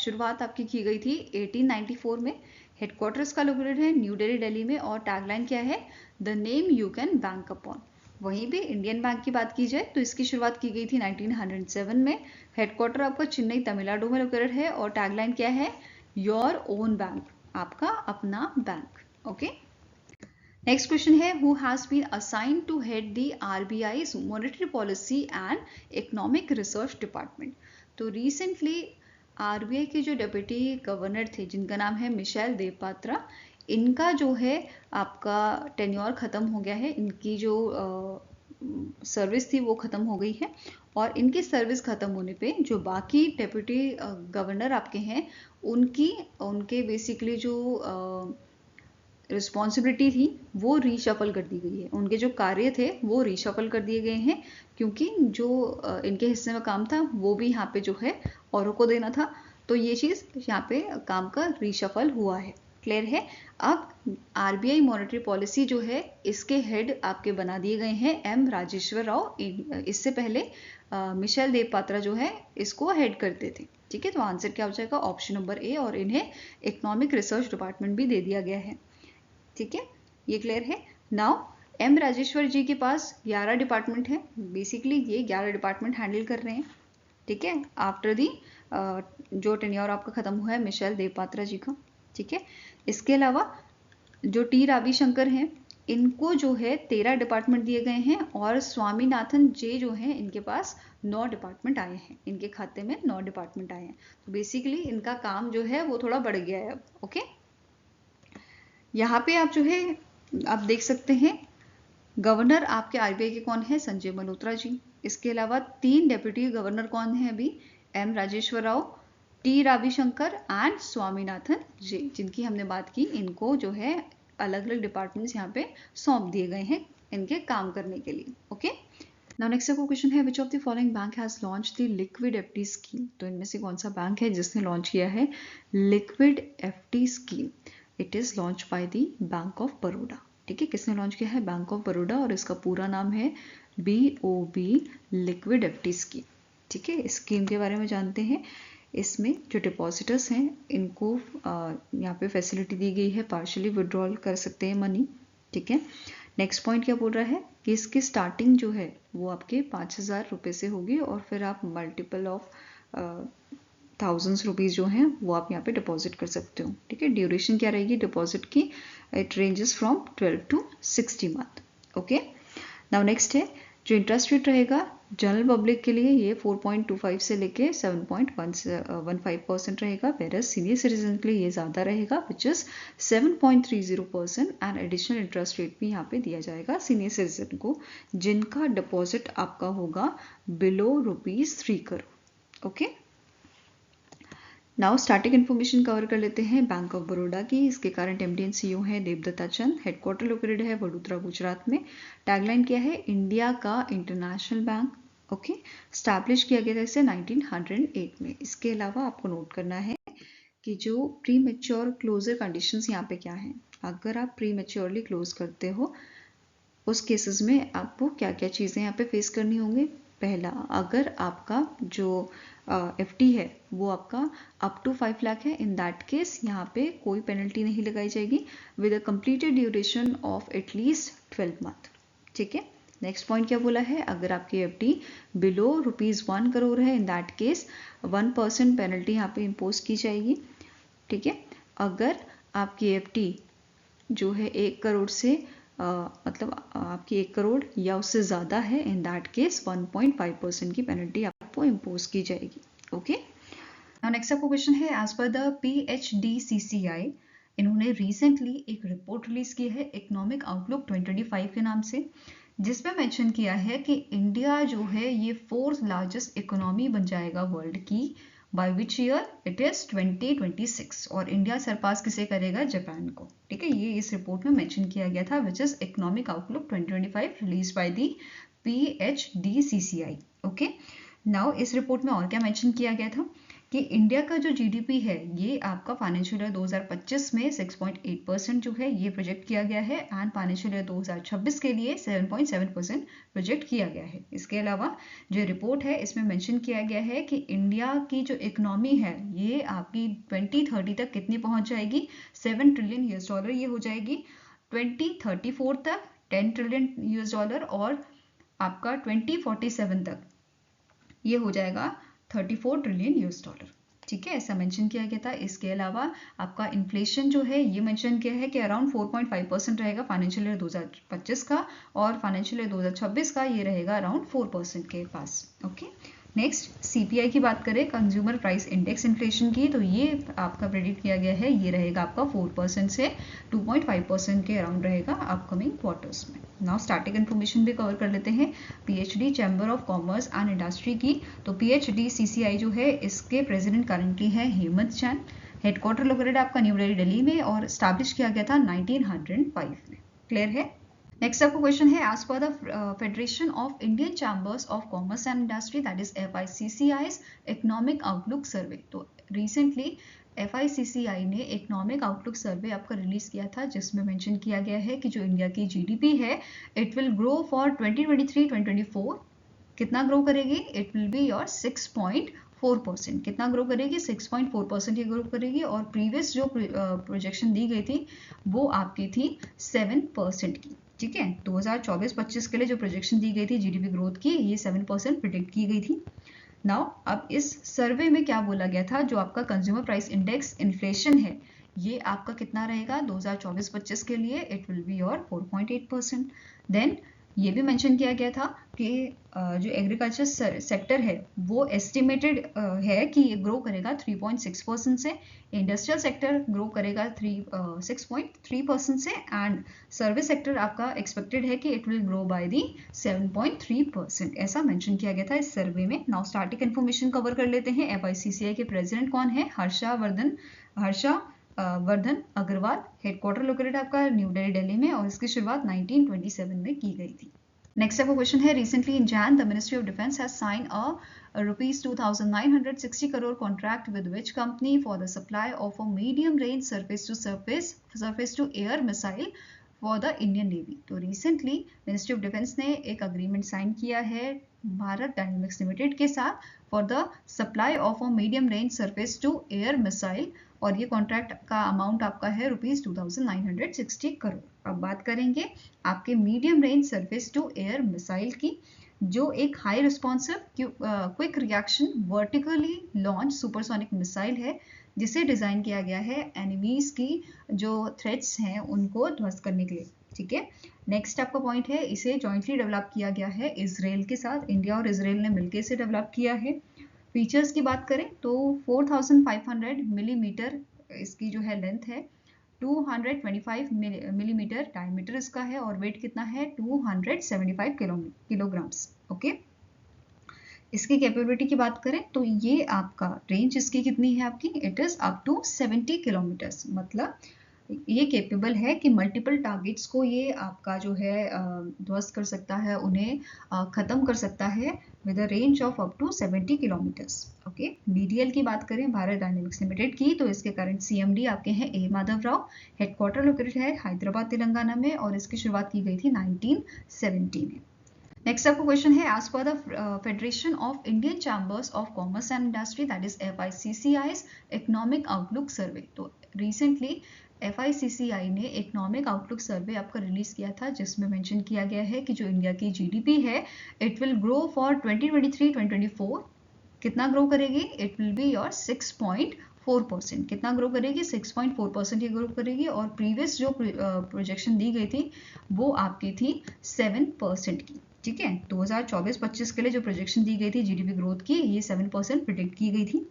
शुरुआत आपकी की गई थी 1894 में। हेडक्वार्टर्स का लोकेटेड है न्यू दिल्ली में, और टैगलाइन क्या है, the name you can bank upon. वहीं भी इंडियन बैंक की बात की जाए तो इसकी शुरुआत की गई थी 1907 में। हेडक्वार्टर आपका चेन्नई तमिलनाडु में लोकेटेड है, और टैगलाइन क्या है, योर ओन बैंक, आपका अपना बैंक। ओके। नेक्स्ट क्वेश्चन है, who has been assigned to head the RBI's monetary policy and economic research department. तो रिसेंटली RBI के जो डेप्यूटी गवर्नर थे, जिनका नाम है मिशेल देवपात्रा, इनका जो है आपका टेन्योर ख़त्म हो गया है। इनकी जो सर्विस थी वो ख़त्म हो गई है, और इनकी सर्विस ख़त्म होने पे जो बाकी डेप्यूटी गवर्नर आपके हैं, उनके बेसिकली जो रिस्पॉन्सिबिलिटी थी वो रीशफल कर दी गई है। उनके जो कार्य थे वो रीशफल कर दिए गए हैं, क्योंकि जो इनके हिस्से में काम था वो भी यहाँ पे जो है औरों को देना था। तो ये चीज़ यहाँ पे काम का रीशफल हुआ है। क्लियर है। अब RBI मॉनेटरी पॉलिसी जो है इसके हेड आपके बना दिए गए हैं M राजेश्वर राव। इससे पहले मिशेल देवपात्रा जो है इसको हेड करते थे। ठीक है, तो आंसर क्या हो जाएगा, ऑप्शन नंबर A। और इन्हें इकोनॉमिक रिसर्च डिपार्टमेंट भी दे दिया गया है। ठीक है, ये क्लियर है। नाउ M राजेश्वर जी के पास 11 डिपार्टमेंट है। बेसिकली ये 11 डिपार्टमेंट हैंडल कर रहे हैं। ठीक है, आफ्टर दी जो टेन्योर आपका खत्म हुआ है मिशेल देवपात्रा जी का। ठीक है, इसके अलावा जो T रविशंकर हैं, इनको जो है 13 डिपार्टमेंट दिए गए हैं, और स्वामीनाथन जे जो हैं इनके पास 9 डिपार्टमेंट आए हैं। इनके खाते में 9 डिपार्टमेंट आए हैं। तो बेसिकली इनका काम जो है वो थोड़ा बढ़ गया है अब। ओके, यहाँ पे आप जो है आप देख सकते हैं गवर्नर आपके RBI के कौन है, संजय मल्होत्रा जी। इसके अलावा 3 डेप्यूटी गवर्नर कौन है अभी, M Rajeshwar Rao, T Ravishankar and Swaminathan J, जिनकी हमने बात की। इनको जो है अलग अलग डिपार्टमेंट्स यहाँ पे सौंप दिए गए हैं इनके काम करने के लिए। ओके। नाउ नेक्स्ट आपको क्वेश्चन है, which of the following bank has launch the liquid FD scheme. तो इनमें से कौन सा बैंक है जिसने लॉन्च किया है liquid FD scheme. It is launch by the bank of Baroda. ठीक है, किसने लॉन्च किया है, बैंक ऑफ बड़ौदा, और इसका पूरा नाम है BOB लिक्विड FD स्कीम। ठीक है, इस स्कीम के बारे में जानते हैं। इसमें जो डिपॉजिटर्स हैं इनको यहाँ पे फैसिलिटी दी गई है, पार्शियली विड्रॉल कर सकते हैं मनी। ठीक है, नेक्स्ट पॉइंट क्या बोल रहा है कि इसकी स्टार्टिंग जो है वो आपके 5,000 रुपये से होगी, और फिर आप मल्टीपल ऑफ थाउजेंड्स रुपीज़ जो हैं वो आप यहाँ पे डिपॉजिट कर सकते हो। ठीक है, ड्यूरेशन क्या रहेगी डिपॉजिट की, it ranges from 12 to 60 month. Okay. Now next है जो इंटरेस्ट रेट रहेगा जनरल पब्लिक के लिए ये 4.25 से लेके 7.15% रहेगा, वेरस सीनियर सिटीजन के लिए ये ज़्यादा रहेगा which is 7.30% and additional interest rate भी यहाँ पे दिया जाएगा सीनियर सिटीजन को जिनका डिपॉजिट आपका होगा below ₹3 crore. Okay, now starting information cover कर लेते हैं बैंक ऑफ बड़ौदा की। इसके करंट एमडी एंड सीईओ है देवदत्ता चंद, हेडक्वार्टर लोकेटेड है वडोदरा गुजरात में। टैगलाइन क्या है, इंडिया का इंटरनेशनल बैंक। ओके, स्टैब्लिश किया गया था इसे 1908 में। इसके अलावा आपको नोट करना है कि जो प्री मेच्योर क्लोजर कंडीशंस यहाँ पे क्या है। अगर आप प्री मेच्योरली क्लोज करते हो उस केसेस में आपको क्या क्या चीज़ें यहाँ पे फेस करनी होंगी। पहला, अगर आपका जो एफडी है वो आपका अप टू 5 लाख है, इन दैट केस यहाँ पे कोई पेनल्टी नहीं लगाई जाएगी with a completed duration of at least 12 month. ठीक है, नेक्स्ट पॉइंट क्या बोला है, अगर आपकी एफडी बिलो ₹1 करोड़ है, इन दैट केस 1% पेनल्टी यहाँ पे इम्पोज की जाएगी। ठीक है, अगर आपकी एफडी जो है 1 करोड़ से मतलब आपकी 1 करोड़ या उससे ज़्यादा है, इन दैट केस 1.5% की पेनल्टी आपको इम्पोज की जाएगी। ओके, नाउ नेक्स्ट आपको क्वेश्चन है, एज पर द PHDCCI इन्होंने रिसेंटली एक रिपोर्ट रिलीज की है इकोनॉमिक आउटलुक 2025 के नाम से, जिसमें मेंशन किया है कि इंडिया जो है ये 4th लार्जेस्ट इकोनॉमी बन जाएगा वर्ल्ड की by which year, it is 2026, और इंडिया सरपास किसे करेगा, जापान को। ठीक है, ये इस रिपोर्ट में मेंशन किया गया था which is economic outlook 2025 release by the PHDCCI। Okay, now इस रिपोर्ट में और क्या मेंशन किया गया था कि इंडिया का जो जीडीपी है ये आपका फाइनेंशियल ईयर 2025 में 6.8% जो है ये प्रोजेक्ट किया गया है, एंड फाइनेंशियल ईयर 2026 के लिए 7.7% प्रोजेक्ट किया गया है। इसके अलावा जो रिपोर्ट है इसमें मेंशन किया गया है कि इंडिया की जो इकोनॉमी है ये आपकी 2030 तक कितनी पहुंच जाएगी, $7 ट्रिलियन ये हो जाएगी। 2034 तक $10 ट्रिलियन और आपका 2047 तक ये हो जाएगा $34 ट्रिलियन। ठीक है, ऐसा मेंशन किया गया था। इसके अलावा आपका इन्फ्लेशन जो है ये मेंशन किया है कि अराउंड 4.5% रहेगा फाइनेंशियल ईयर 2025 का, और फाइनेंशियल ईयर 2026 का ये रहेगा अराउंड 4% के पास। ओके, नेक्स्ट CPI की बात करें, कंज्यूमर प्राइस इंडेक्स इन्फ्लेशन की, तो ये आपका प्रेडिक्ट किया गया है ये रहेगा आपका 4% से 2.5% के अराउंड रहेगा अपकमिंग क्वार्टर्स में। नाउ स्टार्टिंग इन्फॉर्मेशन भी कवर कर लेते हैं PhD chamber of commerce and industry की। तो PHDCCI जो है इसके प्रेसिडेंट करंटली है हेमंत जैन, हेडक्वार्टर लोकेटेड आपका न्यू दिल्ली में, और स्टैब्लिश किया गया था 1905 में। क्लियर है। नेक्स्ट आपको क्वेश्चन है, as per the federation of Indian chambers of commerce and industry that is FICCI's economic outlook survey. तो रिसेंटली FICCI ने इकोनॉमिक आउटलुक सर्वे आपका रिलीज किया था जिसमें मेंशन किया गया है कि जो इंडिया की जीडीपी है इट विल ग्रो फॉर 2023-2024। कितना ग्रो करेगी, इट विल बी योर 6.4%। कितना ग्रो करेगी, 6.4% ये ग्रो करेगी, और प्रीवियस जो प्रोजेक्शन दी गई थी वो आपकी थी 7% की। ठीक है, 2024-25 के लिए जो प्रोजेक्शन दी गई थी जीडीपी ग्रोथ की ये 7% प्रिडिक्ट की गई थी। नाउ अब इस सर्वे में क्या बोला गया था, जो आपका कंज्यूमर प्राइस इंडेक्स इन्फ्लेशन है ये आपका कितना रहेगा 2024-25 के लिए, it will be your 4.8%। Then ये भी मेंशन किया गया था कि जो एग्रीकल्चर सेक्टर है वो एस्टिमेटेड है कि ये ग्रो करेगा 3.6% से, इंडस्ट्रियल सेक्टर ग्रो करेगा 6.3% से, एंड सर्विस सेक्टर आपका एक्सपेक्टेड है कि it will grow by the 7.3%। ऐसा मेंशन किया गया था इस सर्वे में। नाउ स्टार्टिंग इन्फॉर्मेशन कवर कर लेते हैं। FICCI के प्रेसिडेंट कौन है, हर्षवर्धन अग्रवाल, हेडक्वार्टर लोकेटेड आपका न्यू दिल्ली में, और इसकी शुरुआत 1927 में की गई थी। नेक्स्ट आपका क्वेश्चन है, recently in Jan the ministry of defence has sign a ₹2,960 crore contract with which company for the supply of a medium range surface to air missile for the Indian Navy। तो recently ministry of defence ने एक agreement sign किया है Bharat dynamics limited के साथ for the supply of a medium range surface to air missile, और ये contract का अमाउंट आपका है ₹2,960 करोड़। अब बात करेंगे आपके medium range surface to air missile की, जो एक high responsive quick reaction vertically launch supersonic missile है जिसे डिजाइन किया गया है एनिमीज की जो थ्रेट्स हैं उनको ध्वस्त करने के लिए। ठीक है। नेक्स्ट आपका पॉइंट है, इसे जॉइंटली डेवलप किया गया है इसराइल के साथ। इंडिया और इसराइल ने मिलकर इसे डेवलप किया है। फीचर्स की बात करें तो 4500 मिलीमीटर इसकी जो है लेंथ है, 225 मिलीमीटर डायमीटर इसका है, और वेट कितना है 275 किलोग्राम्स। ओके, इसकी कैपेबिलिटी की बात करें तो ये आपका रेंज इसकी कितनी है आपकी, it is up to 70 kilometres. मतलब ये केपेबल है कि मल्टीपल टारगेट्स को ये आपका जो है ध्वस्त कर सकता है, उन्हें खत्म कर सकता है with a range of up to 70 kilometres. Okay, BDL की बात करें भारत डायनेमिक्स लिमिटेड की, तो इसके करंट सीएमडी आपके हैं ए माधव राव। हेडक्वार्टर लोकेटेड है हैदराबाद तेलंगाना में, और इसकी शुरुआत की गई थी 1970 में। नेक्स्ट आपको क्वेश्चन है, as per the federation of Indian chambers of commerce and industry that is FICCI's economic outlook survey. तो रिसेंटली FICCI ने इकोनॉमिक आउटलुक सर्वे आपका रिलीज किया था, जिसमें मेंशन किया गया है कि जो इंडिया की जीडीपी है इट विल ग्रो फॉर 2023-2024। कितना ग्रो करेगी, इट विल बी योर 6.4%। कितना ग्रो करेगी, 6.4% ये ग्रो करेगी, और प्रीवियस जो प्रोजेक्शन दी गई थी वो आपकी थी 7% की। ठीक है, 2024-25 के लिए जो प्रोजेक्शन दी गई थी जीडीपी ग्रोथ की, ये 7% प्रिडिक्ट की गई थी।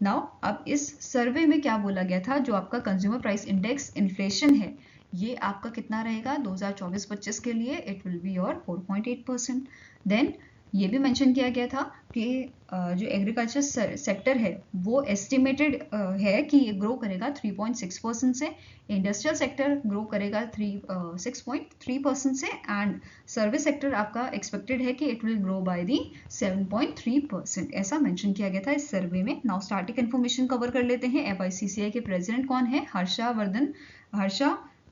नाउ अब इस सर्वे में क्या बोला गया था, जो आपका कंज्यूमर प्राइस इंडेक्स इन्फ्लेशन है ये आपका कितना रहेगा 2024-25 के लिए, it will be your 4.8%। Then ये भी मेंशन किया गया था कि जो एग्रीकल्चर सेक्टर है वो एस्टिमेटेड है कि ये ग्रो करेगा 3.6% से, इंडस्ट्रियल सेक्टर ग्रो करेगा 6.3% से, एंड सर्विस सेक्टर आपका एक्सपेक्टेड है कि it will grow by the 7.3%। ऐसा मेंशन किया गया था इस सर्वे में। नाउ स्टार्टिंग इन्फॉर्मेशन कवर कर लेते हैं। FICCI के प्रेसिडेंट कौन है, हर्षा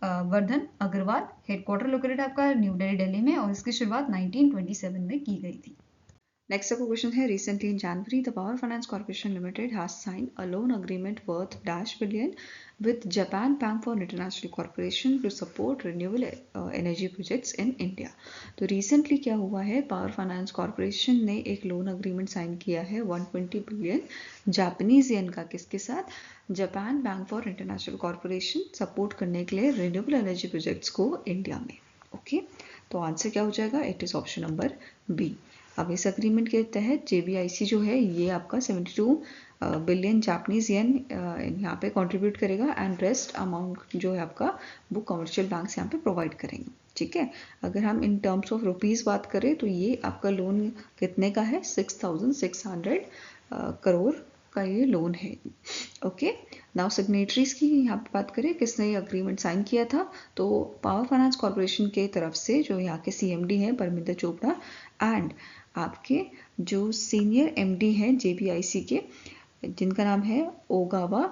वर्धन अग्रवाल। हेडक्वार्टर लोकेटेड आपका न्यू दिल्ली में, और इसकी शुरुआत 1927 में की गई थी। नेक्स्ट आपका क्वेश्चन है, recently in January the Power Finance Corporation Limited has sign a loan agreement worth $billion with Japan Bank for International Corporation to support renewable energy projects in India। तो रिसेंटली क्या हुआ है, power Finance corporation ने एक loan agreement sign किया है 120 billion Japanese yen का, किसके साथ, Japan Bank for International Corporation, support करने के लिए रिन्यूएबल एनर्जी प्रोजेक्ट्स को इंडिया में। ओके, तो आंसर क्या हो जाएगा, it is option number B. अब इस अग्रीमेंट के तहत JBIC जो है ये आपका 72 बिलियन जापानीज येन यहाँ पे कंट्रीब्यूट करेगा, एंड रेस्ट अमाउंट जो है आपका वो कमर्शियल बैंक्स यहाँ पे प्रोवाइड करेंगे। ठीक है, अगर हम इन टर्म्स ऑफ रुपीस बात करें तो ये आपका लोन कितने का है, 6,600 करोड़ का ये लोन है। ओके, नाउ सिग्नेटरीज की यहाँ पे बात करें, किसने ये अग्रीमेंट साइन किया था, तो पावर फाइनेंस कॉर्पोरेशन के तरफ से जो यहाँ के CMD हैं परमिंदर चोपड़ा, एंड आपके जो सीनियर MD हैं JBIC के, जिनका नाम है ओगावा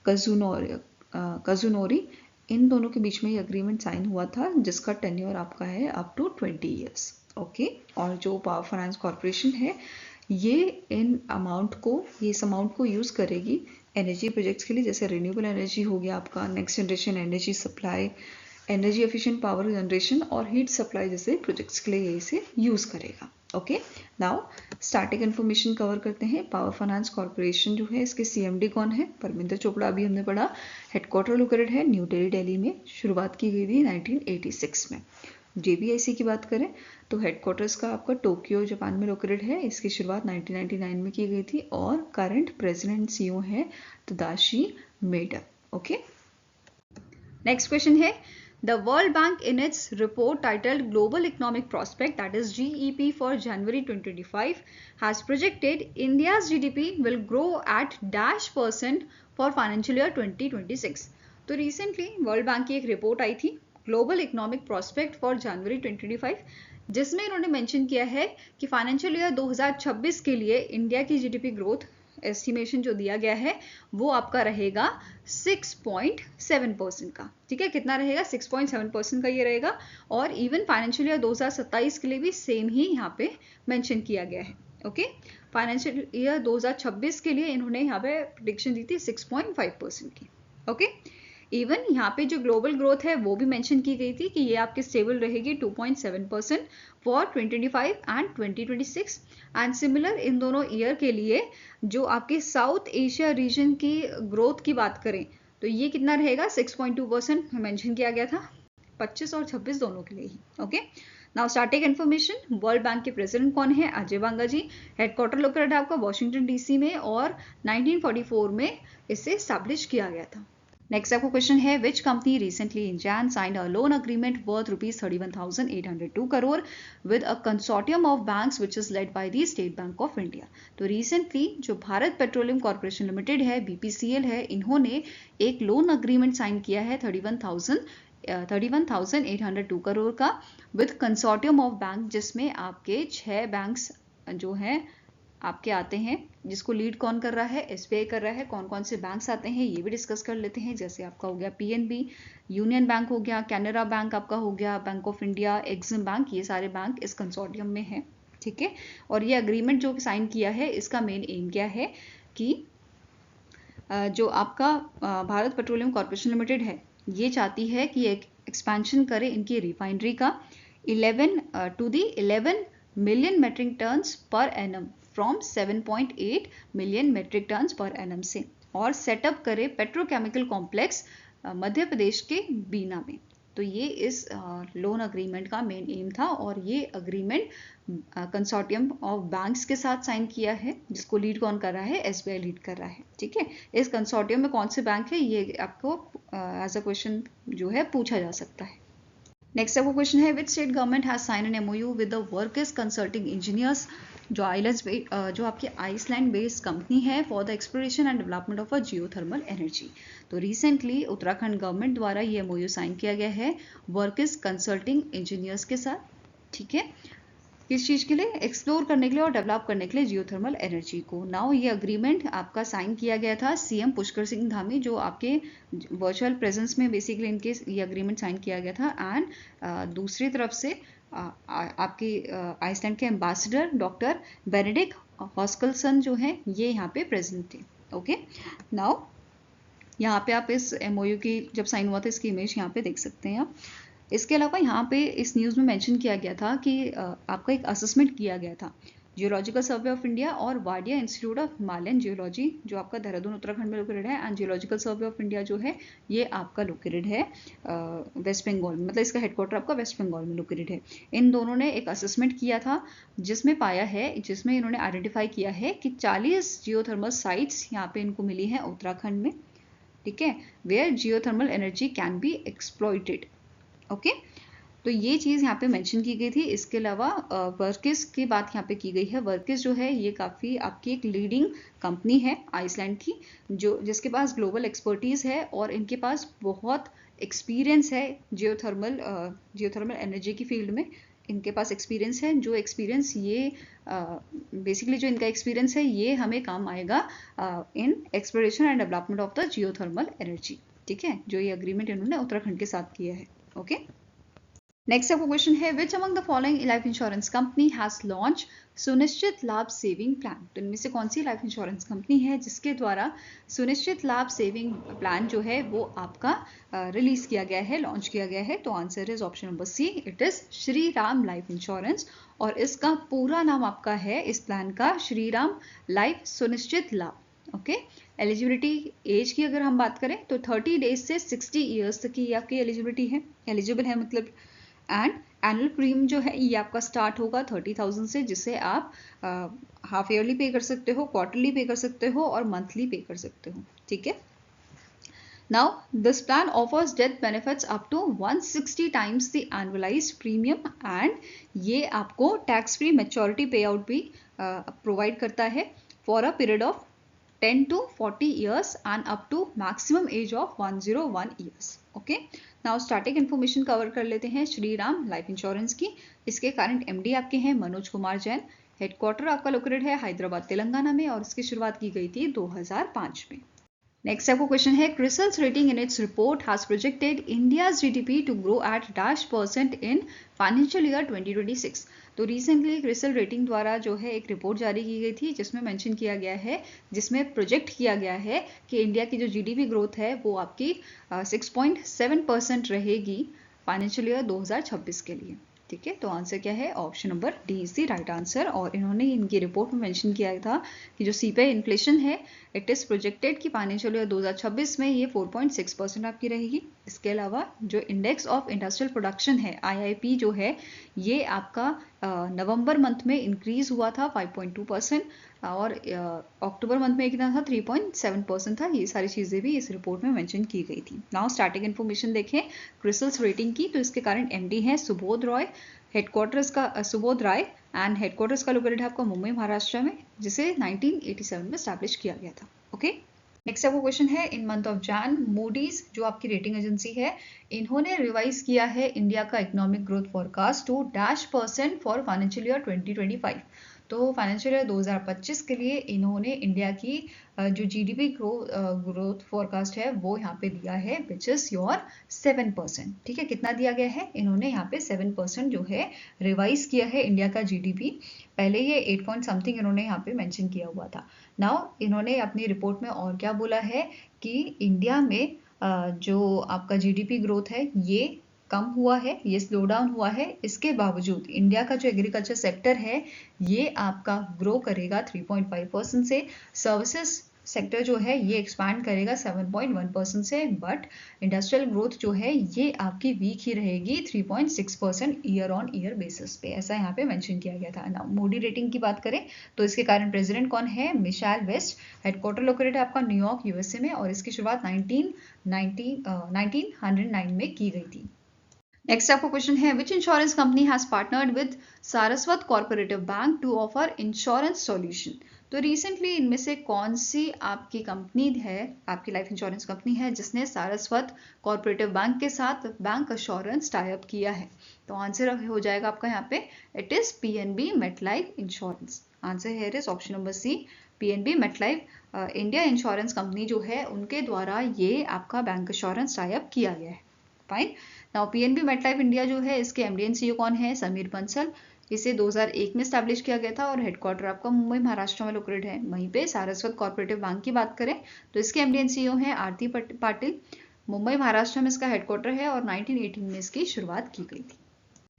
कजुनोरी, इन दोनों के बीच में ये अग्रीमेंट साइन हुआ था, जिसका टेन्योर आपका है अप टू 20 ईयर्स। ओके, और जो पावर फाइनेंस कॉर्पोरेशन है ये इस अमाउंट को यूज़ करेगी एनर्जी प्रोजेक्ट्स के लिए, जैसे रिन्यूएबल एनर्जी हो गया आपका, next generation energy supply, energy efficient power generation और हीट सप्लाई जैसे प्रोजेक्ट्स के लिए ये इसे यूज़ करेगा। Okay, now starting information cover करते हैं। पावर फाइनेंस कॉर्पोरेशन जो है इसके CMD कौन है, परमिंदर चोपड़ा, अभी हमने पढ़ा। हेडक्वार्टर लोकेटेड है न्यू दिल्ली में, शुरुआत की गई थी 1986 में। JBIC की बात करें तो हेडक्वार्टर्स का आपका टोक्यो जापान में लोकेटेड है, इसकी शुरुआत 1999 में की गई थी, और करंट प्रेसिडेंट CEO है तदाशी मेडा। ओके, नेक्स्ट क्वेश्चन है, The World Bank in its report titled Global Economic Prospect, that is GEP for January 2025, has projected India's GDP will grow at %, for financial year 2026। तो recently World Bank की एक report आई थी Global Economic Prospect for January 2025, जिसमें इन्होंने mention किया है कि financial year 2026 के लिए इंडिया की GDP ग्रोथ एस्टिमेशन जो दिया गया है वो आपका रहेगा 6.7% का। ठीक है, कितना रहेगा, 6.7% का ये रहेगा, और इवन फाइनेंशियल ईयर 2027 के लिए भी सेम ही यहाँ पे मेंशन किया गया है। ओके, फाइनेंशियल ईयर 2026 के लिए इन्होंने यहाँ पे प्रेडिक्शन दी थी 6.5% की। ओके, इवन यहाँ पे जो ग्लोबल ग्रोथ है वो भी मेंशन की गई थी कि ये आपकी स्टेबल रहेगी 2.7% for 2025 and 2026, and similar in दोनों ईयर के लिए जो आपके साउथ एशिया रीजन की ग्रोथ की बात करें तो ये कितना रहेगा, 6.2% मेंशन किया गया था। 25 और 26 दोनों के लिए ही। Okay, now starting information, world bank के प्रेसिडेंट कौन है? अजय बांगा जी। हेडक्वार्टर लोकेटेड है आपका वॉशिंगटन डीसी में और 1944 में इसे स्टैब्लिश किया गया था। नेक्स्ट आपको क्वेश्चन है, which company recently in Jain signed a loan agreement worth ₹31,802 crore with a consortium of banks which is led by the state bank of India. तो रिसेंटली जो भारत पेट्रोलियम कॉर्पोरेशन लिमिटेड है, BPCL है, इन्होंने एक लोन अग्रीमेंट साइन किया है 31,802 करोड़ का with consortium of bank, जिसमें आपके 6 बैंक्स जो हैं आपके आते हैं, जिसको लीड कौन कर रहा है? SBI कर रहा है। कौन कौन से बैंक्स आते हैं ये भी डिस्कस कर लेते हैं। जैसे आपका हो गया PNB, यूनियन बैंक हो गया, कैनरा बैंक आपका हो गया, bank of India, Exim bank, ये सारे बैंक इस कंसोर्टियम में हैं। ठीक है, और ये अग्रीमेंट जो साइन किया है इसका मेन एम क्या है कि जो आपका भारत पेट्रोलियम कॉर्पोरेशन लिमिटेड है, ये चाहती है कि एक एक्सपेंशन करे इनकी रिफाइनरी का 11 million metric tons per annum from 7.8 million metric tons per annum से, और सेटअप करे पेट्रोकेमिकल कॉम्प्लेक्स मध्य प्रदेश के बीना में। तो ये इस लोन अग्रीमेंट का मेन एम था, और ये अग्रीमेंट कंसोर्टियम ऑफ बैंक्स के साथ साइन किया है, जिसको लीड कौन कर रहा है? SBI लीड कर रहा है। ठीक है, इस कंसोर्टियम में कौन से बैंक है ये आपको एज अ क्वेश्चन जो है पूछा जा सकता है। नेक्स्ट आपको क्वेश्चन है, which state government has sign an MOU with the Workers Consulting Engineers, जो आपकी आइसलैंड बेस्ड कंपनी है, for the exploration and development of a geothermal energy. तो रिसेंटली उत्तराखंड गवर्नमेंट द्वारा ये MOU साइन किया गया है वर्कर्स कंसल्टिंग इंजीनियर्स के साथ। ठीक है, किस चीज़ के लिए? एक्सप्लोर करने के लिए और डेवलप करने के लिए जियोथर्मल एनर्जी को। नाउ ये अग्रीमेंट आपका साइन किया गया था CM पुष्कर सिंह धामी, जो आपके वर्चुअल प्रेजेंस में बेसिकली इनके ये अग्रीमेंट साइन किया गया था। एंड दूसरी तरफ से आपकी आइसलैंड के एम्बेसडर डॉक्टर बेनेडिक्ट हॉस्कलसन जो हैं, ये यहाँ पे प्रेजेंट थे। ओके, नाउ यहाँ पे आप इस MOU की जब साइन हुआ था इसकी इमेज यहाँ पे देख सकते हैं आप। इसके अलावा यहाँ पे इस न्यूज़ में मेंशन किया गया था कि आपका एक असेसमेंट किया गया था जियोलॉजिकल सर्वे ऑफ इंडिया और Wadia institute of Himalayan geology, जो आपका देहरादून उत्तराखंड में लोकेटेड है, and geological survey of India जो है ये आपका लोकेटेड है वेस्ट बंगाल में, मतलब इसका हेडक्वार्टर आपका वेस्ट बंगाल में लोकेटेड है। इन दोनों ने एक असेसमेंट किया था जिसमें इन्होंने आइडेंटिफाई किया है कि 40 जियोथर्मल साइट्स यहाँ पे इनको मिली हैं उत्तराखंड में। ठीक है, where geothermal energy can be exploited. Okay, तो ये चीज़ यहाँ पे मेंशन की गई थी। इसके अलावा वर्किस की बात यहाँ पे की गई है। वर्किस जो है ये काफ़ी आपकी एक लीडिंग कंपनी है आइसलैंड की, जिसके पास ग्लोबल एक्सपर्टीज़ है और इनके पास बहुत एक्सपीरियंस है जियोथर्मल एनर्जी की फील्ड में। इनके पास एक्सपीरियंस है, जो एक्सपीरियंस ये बेसिकली जो इनका एक्सपीरियंस है ये हमें काम आएगा in exploration and development of the geothermal energy. ठीक है, जो ये अग्रीमेंट इन्होंने उत्तराखंड के साथ किया है। ओके, नेक्स्ट आपको क्वेश्चन है, which among the following life insurance company has launch सुनिश्चित लाभ सेविंग प्लान। तो इनमें से कौन सी लाइफ इंश्योरेंस कंपनी है जिसके द्वारा सुनिश्चित लाभ सेविंग प्लान जो है वो आपका रिलीज किया गया है, लॉन्च किया गया है? तो answer is option number C, it is Shri Ram life insurance, और इसका पूरा नाम आपका है इस प्लान का श्री राम लाइफ सुनिश्चित लाभ। ओके, एलिजिबिलिटी एज की अगर हम बात करें तो 30 डेज से 60 ईयर्स तक की आपकी एलिजिबिलिटी है, एलिजिबल है मतलब। एंड एनुअल प्रीमियम जो है ये आपका स्टार्ट होगा 30,000 से, जिसे आप हाफ ईयरली पे कर सकते हो, क्वार्टरली पे कर सकते हो और मंथली पे कर सकते हो। ठीक है, now this plan offers death benefits up to 160 times the annualised premium, and ये आपको tax free maturity pay out भी प्रोवाइड करता है for a period of 10 to 40 years and up to maximum age of 101 years. Okay, now starting information cover कर लेते हैं Shri Ram life insurance की। इसके करंट MD आपके हैं मनोज कुमार जैन। हेडक्वार्टर आपका लोकेटेड है हैदराबाद तेलंगाना में, और इसकी शुरुआत की गई थी 2005 में। नेक्स्ट आपको क्वेश्चन है, CRISIL's rating in its report has projected India's GDP to grow at %% in financial year 2026। तो रिसेंटली क्रिसल रेटिंग द्वारा जो है एक रिपोर्ट जारी की गई थी जिसमें मेंशन किया गया है, जिसमें प्रोजेक्ट किया गया है कि इंडिया की जो GDP ग्रोथ है वो आपकी 6.7% रहेगी फाइनेंशियल ईयर 2026 के लिए। ठीक है, तो आंसर क्या है? Option number D is the right answer. और इन्होंने इनकी रिपोर्ट में मेंशन किया था कि जो सीपीआई इन्फ्लेशन है इट इज प्रोजेक्टेड कि फाइनेंशियल ईयर 2026 में ये 4.6% आपकी रहेगी। इसके अलावा जो इंडेक्स ऑफ इंडस्ट्रियल प्रोडक्शन है IIP जो है ये आपका नवंबर मंथ में इंक्रीज हुआ था 5.2% और अक्टूबर मंथ में कितना था? 3.7% था। ये सारी चीज़ें भी इस रिपोर्ट में मेंशन की गई थी। नाउ स्टार्टिंग इन्फॉर्मेशन देखें क्रिसल्स रेटिंग की, तो इसके कारण MD है सुबोध रॉय, हेडक्वार्टर्स का सुबोध राय एंड हेडक्वार्टर्स का लोकेटेड है आपका मुंबई महाराष्ट्र में, जिसे 1987 में स्टैब्लिश किया गया था। ओके, नेक्स्ट आपका क्वेश्चन है इन मंथ ऑफ जैन मूडीज जो आपकी रेटिंग एजेंसी है इन्होंने रिवाइज किया है इंडिया का economic growth forecast to -% for financial year 2025। तो फाइनेंशियल ईयर 2025 के लिए इन्होंने इंडिया की जो GDP ग्रोथ फॉरकास्ट है वो यहाँ पे दिया है विच इज योर 7%। ठीक है, कितना दिया गया है? इन्होंने यहाँ पे 7% जो है रिवाइज किया है इंडिया का GDP। पहले ये 8 पॉइंट समथिंग इन्होंने यहाँ पे मेंशन किया हुआ था। नाउ इन्होंने अपनी रिपोर्ट में और क्या बोला है कि इंडिया में जो आपका GDP ग्रोथ है ये कम हुआ है, ये स्लो डाउन हुआ है। इसके बावजूद इंडिया का जो एग्रीकल्चर सेक्टर है ये आपका ग्रो करेगा 3.5% से, सर्विसेज सेक्टर जो है ये एक्सपैंड करेगा 7.1% से, बट इंडस्ट्रियल ग्रोथ जो है ये आपकी वीक ही रहेगी 3.6% ईयर ऑन ईयर बेसिस पे, ऐसा यहाँ पे मेंशन किया गया था ना। मूडी रेटिंग की बात करें तो इसके कारण प्रेसिडेंट कौन है? मिशेल वेस्ट, हेडक्वार्टर लोकेटेड है आपका न्यूयॉर्क USA में और इसकी शुरुआत 1909 में की गई थी। नेक्स्ट आपका क्वेश्चन है which insurance company has partnered with Saraswat corporative bank to offer insurance solution. तो रिसेंटली इनमें से कौन सी आपकी कंपनी है, आपकी लाइफ इंश्योरेंस कंपनी है जिसने सारस्वत कॉर्पोरेटिव बैंक के साथ बैंक अश्योरेंस टाई अप किया है? तो आंसर हो जाएगा आपका यहाँ पे it is PNB MetLife insurance. Answer है is option number C, PNB MetLife India insurance company जो है उनके द्वारा ये आपका बैंक अश्योरेंस टाई अप किया गया है। Fine. Now PNB MetLife India जो है इसके MD एंड CEO कौन है? समीर बंसल। इसे 2001 में स्टैब्लिश किया गया था और हेडक्वार्टर आपका मुंबई महाराष्ट्र में लोकेटेड है। वहीं पे सारस्वत कॉर्पोरेटिव बैंक की बात करें तो इसके MD एंड CEO है आरती पाटिल, मुंबई महाराष्ट्र में इसका हेडक्वार्टर है और 1918 में इसकी शुरुआत की गई थी।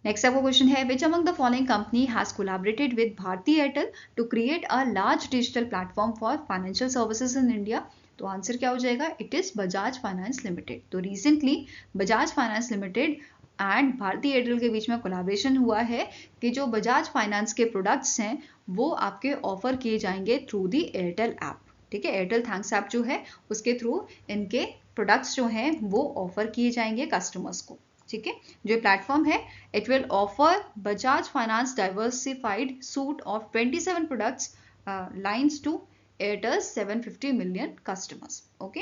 नेक्स्ट आपका क्वेश्चन है which among the following company has collaborated with Bharti Airtel to create a large digital platform for financial services in India? तो आंसर क्या हो जाएगा? It is Bajaj finance Limited. तो recently Bajaj finance Limited and Bharti Airtel के बीच में collaboration हुआ है कि जो बजाज फाइनेंस के प्रोडक्ट्स हैं वो आपके ऑफर किए जाएंगे थ्रू दी एयरटेल ऐप। ठीक है, एयरटेल थैंक्स ऐप जो है उसके थ्रू इनके प्रोडक्ट्स जो हैं वो ऑफर किए जाएंगे कस्टमर्स को। ठीक है, जो प्लेटफॉर्म है it will offer Bajaj finance diversified suite of 27 products lines to Airtel 750 million customers. Okay,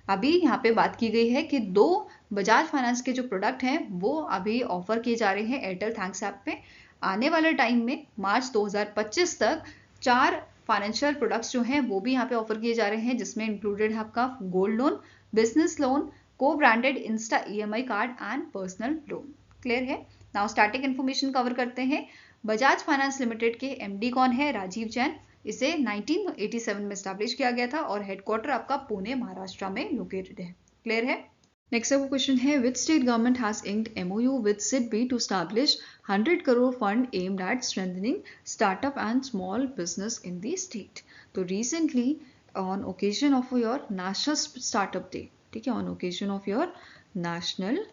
अभी यहाँ पे बात की गई है कि 2 बजाज फाइनेंस के जो प्रोडक्ट हैं वो अभी ऑफर किए जा रहे हैं एयरटेल थैंक्स ऐप पे। आने वाले टाइम में मार्च 2025 तक 4 फाइनेंशियल प्रोडक्ट्स जो हैं वो भी यहाँ पे ऑफर किए जा रहे हैं, जिसमें इंक्लूडेड है आपका गोल्ड लोन, बिजनेस लोन, को branded Insta EMI card and personal loan. Clear है? नाउ स्टार्टिंग इन्फॉर्मेशन कवर करते हैं। बजाज फाइनेंस लिमिटेड के MD कौन है? राजीव जैन। इसे 1987 में स्टैब्लिश किया गया था और हेडक्वार्टर आपका पुणे महाराष्ट्र में लोकेटेड है। क्लियर है? नेक्स्ट आपका क्वेश्चन है which state government has inked MOU with SIDBI to establish 100 crore fund aimed at strengthening startup and small business in the state. तो recently on occasion of your national startup day, ठीक है, on occasion of your national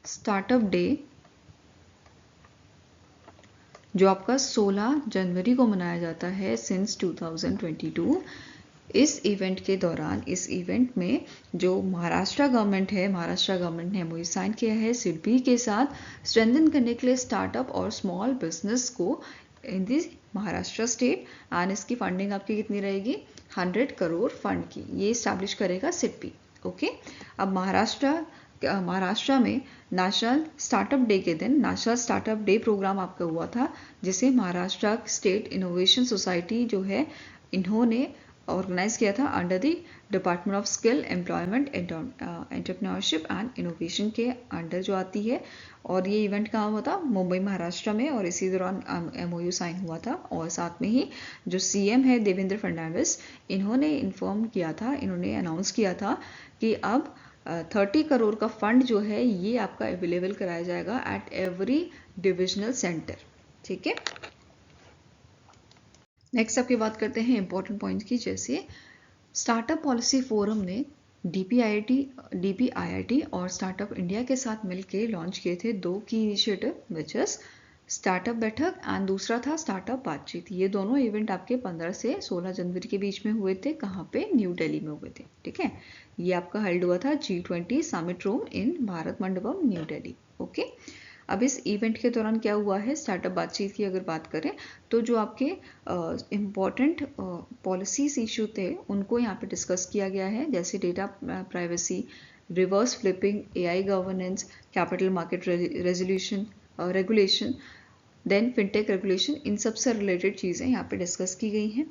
startup day जो आपका 16 जनवरी को मनाया जाता है since 2022, इस इवेंट के दौरान, इस इवेंट में जो महाराष्ट्र गवर्नमेंट है, महाराष्ट्र गवर्नमेंट ने MOU साइन किया है SIDBI के साथ स्ट्रेंथन करने के लिए स्टार्टअप और स्मॉल बिजनेस को इन दी महाराष्ट्र स्टेट। एंड इसकी फंडिंग आपकी कितनी रहेगी? 100 करोड़ फंड की, ये स्टैब्लिश करेगा SIDBI। ओके, अब महाराष्ट्र में नेशनल स्टार्टअप डे के दिन नेशनल स्टार्टअप डे प्रोग्राम आपका हुआ था, जिसे महाराष्ट्र स्टेट इनोवेशन सोसाइटी जो है इन्होंने ऑर्गेनाइज किया था under the department of skill employment entrepreneurship and innovation के अंडर जो आती है। और ये इवेंट कहाँ हुआ था? मुंबई महाराष्ट्र में, और इसी दौरान MOU साइन हुआ था। और साथ में ही जो CM है देवेंद्र फडणवीस, इन्होंने इन्फॉर्म किया था, इन्होंने अनाउंस किया था कि अब 30 करोड़ का फंड जो है ये आपका अवेलेबल कराया जाएगा एट एवरी डिविजनल सेंटर। ठीक है, नेक्स्ट आपकी बात करते हैं इंपॉर्टेंट पॉइंट्स की, जैसे स्टार्टअप पॉलिसी फोरम ने डीपीआईआईटी और स्टार्टअप इंडिया के साथ मिलकर लॉन्च किए थे 2 की इनिशिएटिव विच इज स्टार्टअप बैठक एंड दूसरा था स्टार्टअप बातचीत। ये दोनों इवेंट आपके 15 से 16 जनवरी के बीच में हुए थे। कहाँ पे? न्यू दिल्ली में हुए थे। ठीक है, ये आपका हेल्ड हुआ था G20 summit room in Bharat Mandapam, new Delhi. Okay, अब इस इवेंट के दौरान क्या हुआ है, स्टार्टअप बातचीत की अगर बात करें तो जो आपके इम्पॉर्टेंट पॉलिसीज इशू थे उनको यहाँ पे डिस्कस किया गया है, जैसे data privacy, reverse flipping, AI governance, capital market regulation, then fintech regulation, इन सब से रिलेटेड चीज़ें यहाँ पे डिस्कस की गई हैं।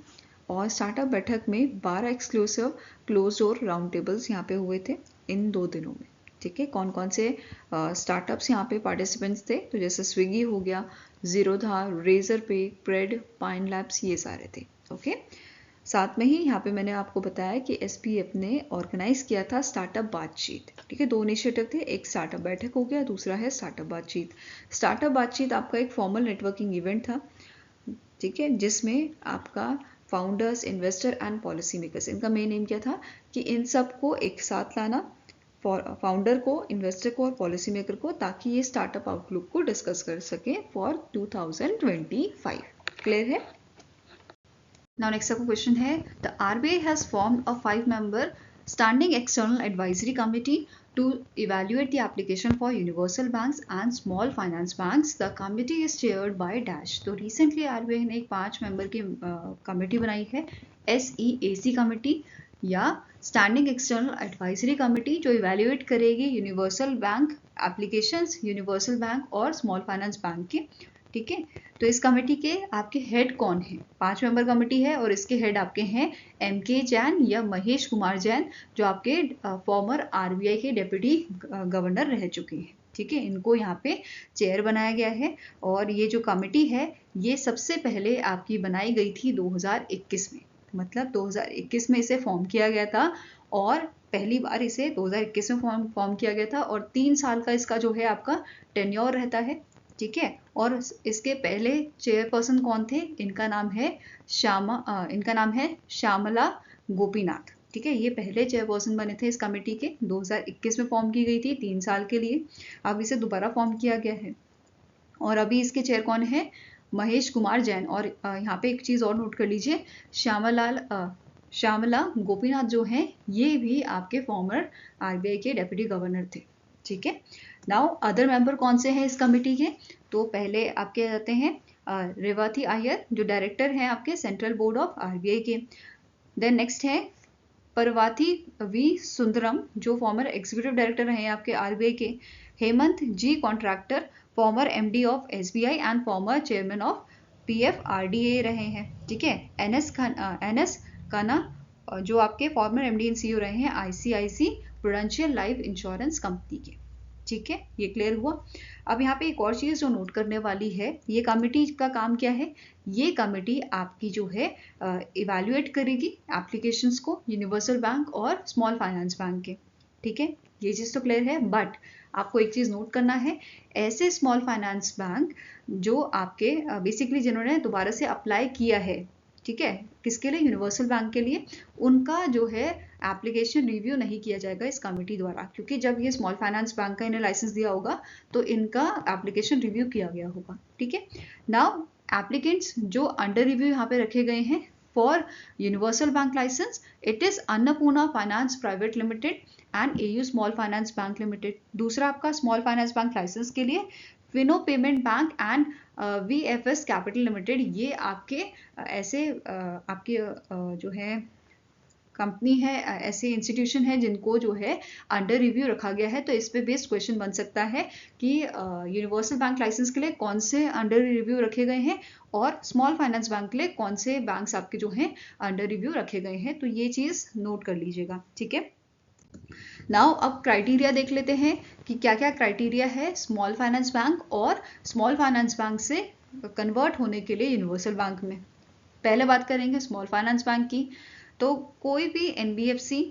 और स्टार्टअप बैठक में 12 exclusive close door round tables यहाँ पे हुए थे इन 2 दिनों में। ठीक है, कौन कौन से स्टार्टअप्स यहाँ पे पार्टिसिपेंट्स थे, तो जैसे स्विगी हो गया, जीरोधा, रेजर पे, प्रेड, पाइन लैब्स, ये सारे थे। ओके, साथ में ही यहाँ पे मैंने आपको बताया कि एसपीएफ ने ऑर्गेनाइज किया था स्टार्टअप बातचीत। ठीक है, 2 इनिशिएटिव थे, एक स्टार्टअप बैठक हो गया, दूसरा है स्टार्टअप बातचीत। स्टार्टअप बातचीत आपका एक फॉर्मल नेटवर्किंग इवेंट था। ठीक है, जिसमें आपका founders, investor and policy makers, इनका मेन एम क्या था कि इन सबको एक साथ लाना, फाउंडर को, इन्वेस्टर को और पॉलिसी मेकर को, ताकि ये स्टार्टअप आउटलुक को डिस्कस कर सके फॉर 2025। क्लियर है? Now next आपका क्वेश्चन है, the RBI has formed a 5-member standing external advisory committee to evaluate the application for universal banks and small finance banks. The committee is chaired by dash. तो recently RBI ने एक 5 member की committee बनाई है, SEAC committee या standing external advisory committee, जो evaluate करेगी universal bank applications, universal bank और स्मॉल फाइनेंस बैंक के। ठीक है, तो इस कमेटी के आपके हेड कौन है? 5 मेंबर कमेटी है और इसके हेड आपके हैं MK जैन या महेश कुमार जैन, जो आपके फॉर्मर RBI के डेप्यूटी गवर्नर रह चुके हैं। ठीक है, इनको यहाँ पे चेयर बनाया गया है और ये जो कमेटी है ये सबसे पहले आपकी बनाई गई थी 2021 में, मतलब 2021 में इसे फॉर्म किया गया था और पहली बार इसे 2021 में फॉर्म किया गया था और 3 साल का इसका जो है आपका टेन्योर रहता है। ठीक है, और इसके पहले चेयरपर्सन कौन थे? इनका नाम है श्यामला गोपीनाथ। ठीक है, ये पहले चेयरपर्सन बने थे इस कमेटी के, 2021 में फॉर्म की गई थी 3 साल के लिए। अब इसे दोबारा फॉर्म किया गया है और अभी इसके चेयर कौन है? महेश कुमार जैन। और यहाँ पे एक चीज़ और नोट कर लीजिए, श्यामला गोपीनाथ जो हैं ये भी आपके फॉर्मर RBI के डेप्यूटी गवर्नर थे। ठीक है, नाउ अदर मेंबर कौन से हैं इस कमेटी के? तो पहले आपके आते हैं रेवती अय्यर, जो डायरेक्टर हैं आपके सेंट्रल बोर्ड ऑफ RBI के। देन नेक्स्ट है परवाती V सुंदरम, जो फॉर्मर एग्जीक्यूटिव डायरेक्टर रहे हैं आपके RBI के। Hemant G contractor, farmer MD of SBI and former chairman of PFRDA रहे हैं। ठीक है, NS खन्ना, जो आपके फॉर्मर MD एंड CEO रहे हैं ICICI prudential life insurance company के। ठीक है, ये क्लियर हुआ। अब यहाँ पे एक और चीज़ जो नोट करने वाली है, ये कमेटी का काम क्या है? ये कमेटी आपकी जो है इवैल्यूएट करेगी एप्लीकेशंस को यूनिवर्सल बैंक और स्मॉल फाइनेंस बैंक के। ठीक है, ये चीज़ तो क्लियर है, बट आपको एक चीज़ नोट करना है, ऐसे स्मॉल फाइनेंस बैंक जो आपके बेसिकली जिन्होंने दोबारा से अप्लाई किया है, ठीक है, किसके लिए? यूनिवर्सल बैंक के लिए, उनका जो है एप्लीकेशन रिव्यू नहीं किया जाएगा इस कमेटी द्वारा, क्योंकि जब ये स्मॉल फाइनेंस बैंक का इन्हें लाइसेंस दिया होगा तो इनका एप्लीकेशन रिव्यू किया गया होगा। ठीक है, नाउ एप्लीकेंट्स जो अंडर रिव्यू यहाँ पे रखे गए हैं for universal bank licence, it is Annapurna finance private limited and AU small finance bank limited. दूसरा आपका स्मॉल फाइनेंस बैंक लाइसेंस के लिए Fino payment bank and VFS capital limited, ये आपके ऐसे आपके जो है कंपनी है, ऐसे इंस्टीट्यूशन है जिनको जो है अंडर रिव्यू रखा गया है। तो इस पे बेस्ड क्वेश्चन बन सकता है कि यूनिवर्सल बैंक लाइसेंस के लिए कौन से अंडर रिव्यू रखे गए हैं और स्मॉल फाइनेंस बैंक के लिए कौन से बैंक्स आपके जो हैं अंडर रिव्यू रखे गए हैं। तो ये चीज़ नोट कर लीजिएगा। ठीक है, नाउ अब क्राइटेरिया देख लेते हैं कि क्या क्या क्राइटेरिया है स्मॉल फाइनेंस बैंक और स्मॉल फाइनेंस बैंक से कन्वर्ट होने के लिए यूनिवर्सल बैंक में। पहले बात करेंगे स्मॉल फाइनेंस बैंक की, तो कोई भी NBFC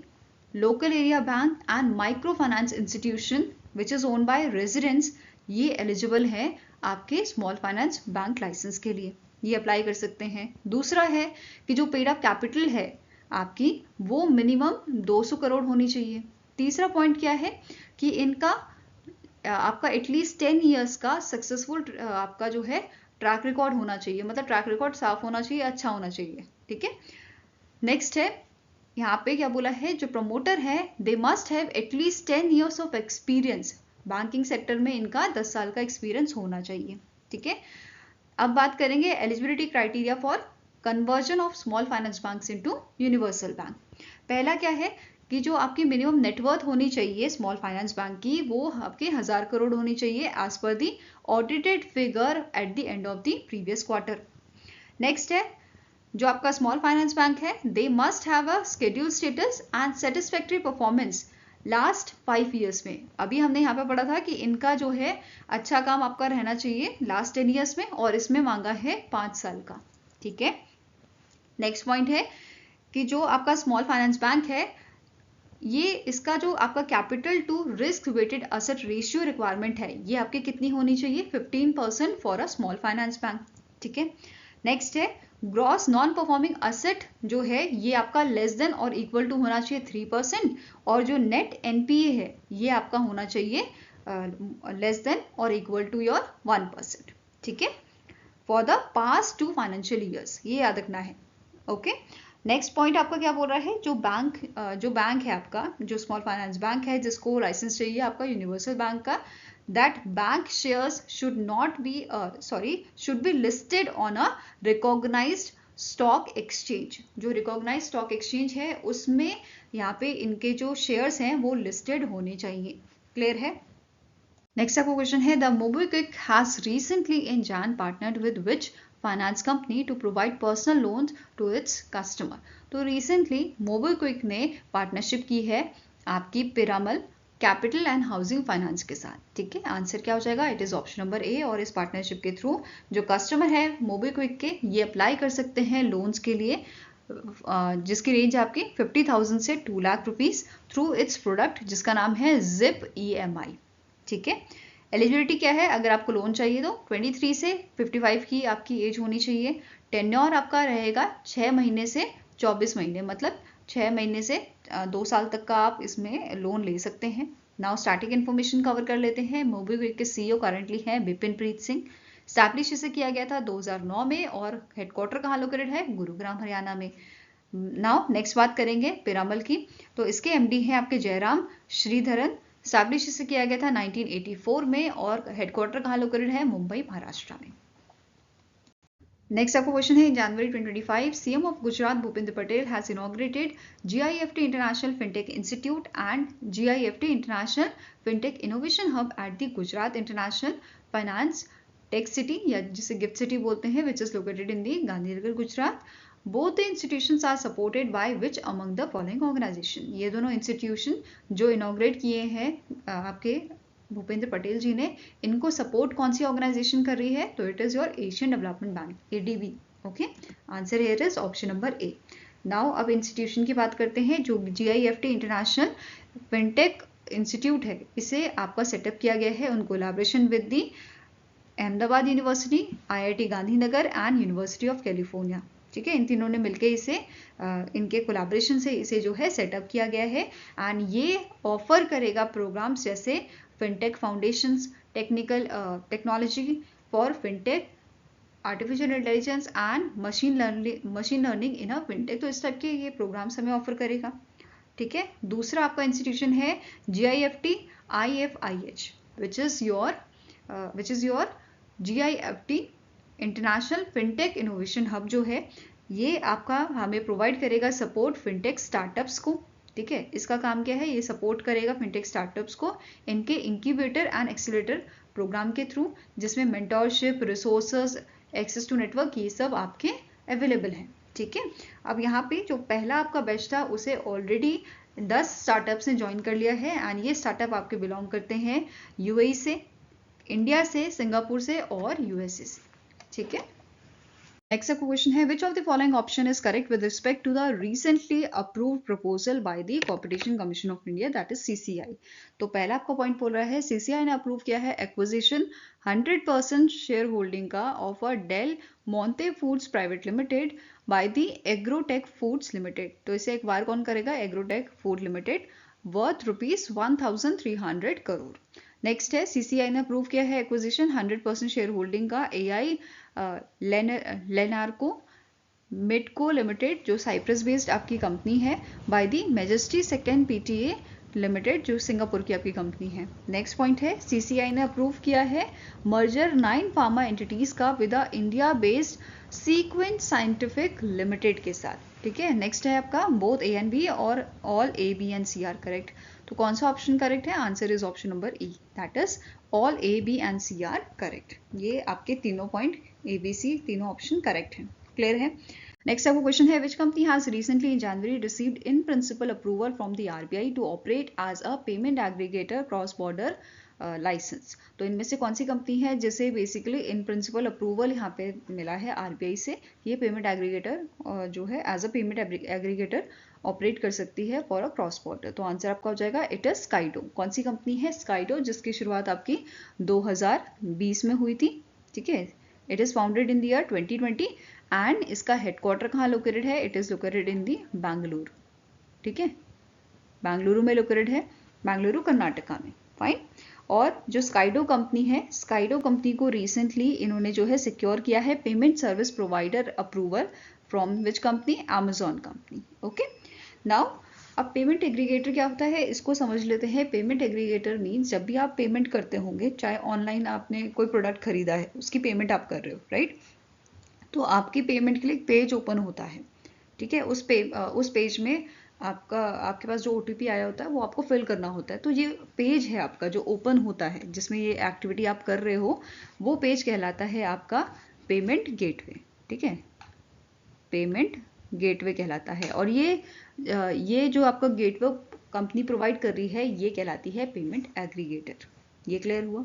local area bank and micro finance institution which is owned by residents, ये एलिजिबल है आपके स्मॉल फाइनेंस बैंक लाइसेंस के लिए, ये अप्लाई कर सकते हैं। दूसरा है कि जो पेड अप कैपिटल है आपकी वो मिनिमम 200 करोड़ होनी चाहिए। तीसरा पॉइंट क्या है कि इनका आपका एटलीस्ट 10 ईयर्स का सक्सेसफुल आपका जो है ट्रैक रिकॉर्ड होना चाहिए, मतलब ट्रैक रिकॉर्ड साफ होना चाहिए, अच्छा होना चाहिए, ठीक है। नेक्स्ट है यहाँ पे क्या बोला है, जो प्रमोटर है they must have at least 10 years of experience, banking sector में इनका 10 साल का एक्सपीरियंस होना चाहिए, ठीक है। अब बात करेंगे eligibility criteria for conversion of small finance banks into universal bank. पहला क्या है कि जो आपकी मिनिमम नेटवर्थ होनी चाहिए स्मॉल फाइनेंस बैंक की वो आपके 1000 करोड़ होनी चाहिए as per the audited figure at the end of the previous quarter. Next है जो आपका स्मॉल फाइनेंस बैंक है they must have a schedule status and satisfactory performance last 5 years में। अभी हमने यहाँ पे पढ़ा था कि इनका जो है अच्छा काम आपका रहना चाहिए लास्ट 10 ईयर्स में, और इसमें मांगा है 5 साल का, ठीक है। नेक्स्ट पॉइंट है कि जो आपका स्मॉल फाइनेंस बैंक है ये इसका जो आपका capital to risk weighted asset ratio requirement है ये आपके कितनी होनी चाहिए, 15% for a small finance bank, ठीक है। नेक्स्ट है ग्रॉस नॉन परफॉर्मिंग असेट जो है ये आपका लेस देन और इक्वल टू होना चाहिए 3%, और जो नेट एनपीए है ये आपका होना चाहिए लेस देन और इक्वल टू योर 1%, ठीक है, for the past 2 financial years, ये याद रखना है, ओके। नेक्स्ट पॉइंट आपका क्या बोल रहा है, जो बैंक है आपका, जो स्मॉल फाइनेंस बैंक है जिसको लाइसेंस चाहिए आपका यूनिवर्सल बैंक का, that bank shares should be listed on a recognised stock exchange. जो रिकॉग्नाइज्ड स्टॉक एक्सचेंज है उसमें यहाँ पे इनके जो शेयर्स हैं वो लिस्टेड होने चाहिए, क्लियर है। नेक्स्ट आपका क्वेश्चन है the MobiKwik has recently in Jan partnered with which finance company to provide personal loans to its customer. तो रिसेंटली मोबीक्विक ने पार्टनरशिप की है आपकी Piramal capital and housing finance के साथ, ठीक है। आंसर क्या हो जाएगा, it is option number A. और इस पार्टनरशिप के थ्रू जो कस्टमर है मोबीक्विक के ये अप्लाई कर सकते हैं लोन्स के लिए जिसकी रेंज आपकी 50,000 से 2 lakh rupees through it's product जिसका नाम है जिप EMI, ठीक है। एलिजिबिलिटी क्या है, अगर आपको लोन चाहिए तो 23 से 55 की आपकी एज होनी चाहिए। टेन्योर आपका रहेगा 6 महीने से 24 महीने, मतलब 6 महीने से 2 साल तक का आप इसमें लोन ले सकते हैं। नाउ स्टार्टिंग इन्फॉर्मेशन कवर कर लेते हैं। मोबीक्विक के CEO करंटली हैं बिपिन प्रीत सिंह। स्टैब्लिश इसे किया गया था 2009 में और हेडक्वार्टर कहाँ लोकेटेड है, गुरुग्राम हरियाणा में। नाउ नेक्स्ट बात करेंगे पिरामल की, तो इसके MD हैं आपके जयराम श्रीधरन। स्टैब्लिश इसे किया गया था 1984 में और हेडक्वार्टर कहाँ लोकेटेड है, मुंबई महाराष्ट्र में। नेक्स्ट आपका क्वेश्चन है in January 2025 CM of Gujarat Bhupendra Patel has inaugurated GIFT international fintech institute and GIFT international fintech innovation hub at the Gujarat international finance tech city, या जिसे गिफ्ट सिटी बोलते हैं, which is located in the Gandhinagar Gujarat. Both the institutions are supported by which among the following organisation. ये दोनों institution जो inaugurate किए हैं आपके भूपेंद्र पटेल जी ने, इनको सपोर्ट कौन सी ऑर्गेनाइजेशन कर रही है, तो it is your Asian development bank ADB, okay. Answer here is option number A। Now अब इंस्टीट्यूशन की बात करते हैं। जो GIFT इंटरनेशनल फिनटेक इंस्टीट्यूट है इसे आपका सेटअप किया गया है उन collaboration with the Ahmedabad university, IIT Gandhinagar and university of California, ठीक है। इन तीनों ने मिलकर इसे इनके कोलैबोरेशन से इसे जो है सेटअप किया गया है एंड ये ऑफर करेगा प्रोग्राम्स जैसे fintech foundations, technology for fintech, artificial intelligence and machine learning in a fintech. तो इस टाइप के ये प्रोग्राम्स हमें ऑफर करेगा, ठीक है। दूसरा आपका इंस्टीट्यूशन है GIFT IFIH which is your GIFT international fintech innovation hub जो है ये आपका हमें प्रोवाइड करेगा सपोर्ट फिनटेक स्टार्टअप्स को, ठीक है। इसका काम क्या है, ये सपोर्ट करेगा फिनटेक स्टार्टअप्स को इनके इंक्यूबेटर एंड एक्सीलरेटर प्रोग्राम के थ्रू, जिसमें mentorship, resources, access to network ये सब आपके अवेलेबल हैं, ठीक है। अब यहाँ पे जो पहला आपका बैच था उसे ऑलरेडी 10 स्टार्टअप्स ने ज्वाइन कर लिया है एंड ये स्टार्टअप आपके बिलोंग करते हैं UAE से, इंडिया से, सिंगापुर से और USA से, ठीक है। नेक्स्ट आपका क्वेश्चन है which of the following option is correct with respect to the recently approved proposal by the competition commission of India that is CCI. तो पहला आपका पॉइंट बोल रहा है सीसीआई ने अप्रूव किया है एक्विजिशन 100% शेयर होल्डिंग का of a Del Monte Foods private limited by the Agrotech Foods limited. तो इसे एक बार कौन करेगा, Agrotech food limited, worth ₹1300 crore. Next है सीसीआई ने अप्रूव किया है एक्विजिशन 100% शेयर होल्डिंग का एआई लेनार्को मिडको लिमिटेड जो साइप्रस बेस्ड आपकी कंपनी है by the Majesty second PTA limited जो सिंगापुर की आपकी कंपनी है। नेक्स्ट पॉइंट है सीसीआई ने अप्रूव किया है मर्जर 9 फार्मा एंटिटीज का with India based Sequent Scientific limited के साथ। ठीक है, नेक्स्ट है आपका बोथ ए एंड बी और all A B and C are correct. तो कौन सा ऑप्शन करेक्ट है, answer is option number E, that is all A B and C are correct. ये आपके तीनों पॉइंट ए बी सी तीनों option correct है। क्लियर है। नेक्स्ट आपको क्वेश्चन है which company has recently in January received in principal approval from the RBI to operate as a payment aggregator cross border licence. तो इनमें से कौन सी कंपनी है जिसे बेसिकली इन प्रिंसिपल अप्रूवल यहाँ पे मिला है आरबीआई से, ये पेमेंट एग्रीगेटर जो है as a payment aggregator operate कर सकती है फॉर अ क्रॉस बॉर्डर। तो आंसर आपका हो जाएगा इट इज स्काइडो। कौन सी कंपनी है, स्काइडो, जिसकी शुरुआत आपकी 2020 में हुई थी। ठीक है, it is founded in the year 2020 and इसका हेडक्वार्टर कहाँ लोकेटेड है, इट इज लोकेटेड इन दी बैंगलोर। ठीक है, बेंगलुरु में लोकेटेड है, बेंगलुरु कर्नाटका में। फाइन। और जो स्काइडो कंपनी है, स्काइडो कंपनी को रिसेंटली इन्होंने जो है सिक्योर किया है payment service provider approval from which company, Amazon company. Okay, now अब पेमेंट एग्रीगेटर क्या होता है इसको समझ लेते हैं। पेमेंट एग्रीगेटर मीन्स जब भी आप पेमेंट करते होंगे, चाहे ऑनलाइन आपने कोई प्रोडक्ट खरीदा है उसकी पेमेंट आप कर रहे हो, राइट, तो आपकी पेमेंट के लिए एक पेज ओपन होता है। ठीक है, उस पेज में आपके पास जो ओटीपी आया होता है वो आपको फिल करना होता है। तो ये पेज है आपका जो ओपन होता है जिसमें ये एक्टिविटी आप कर रहे हो, वो पेज कहलाता है आपका पेमेंट गेटवे। ठीक है, पेमेंट गेटवे कहलाता है। और ये जो आपका गेटवे कंपनी प्रोवाइड कर रही है ये कहलाती है पेमेंट एग्रीगेटर। ये क्लियर हुआ।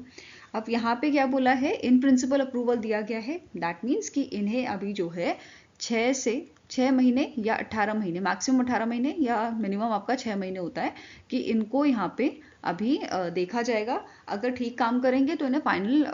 अब यहाँ पे क्या बोला है, इन प्रिंसिपल अप्रूवल दिया गया है, दैट मीन्स कि इन्हें अभी जो है 6 महीने या 18 महीने, मैक्सिमम 18 महीने या मिनिमम आपका 6 महीने होता है कि इनको यहाँ पे अभी देखा जाएगा। अगर ठीक काम करेंगे तो इन्हें फाइनल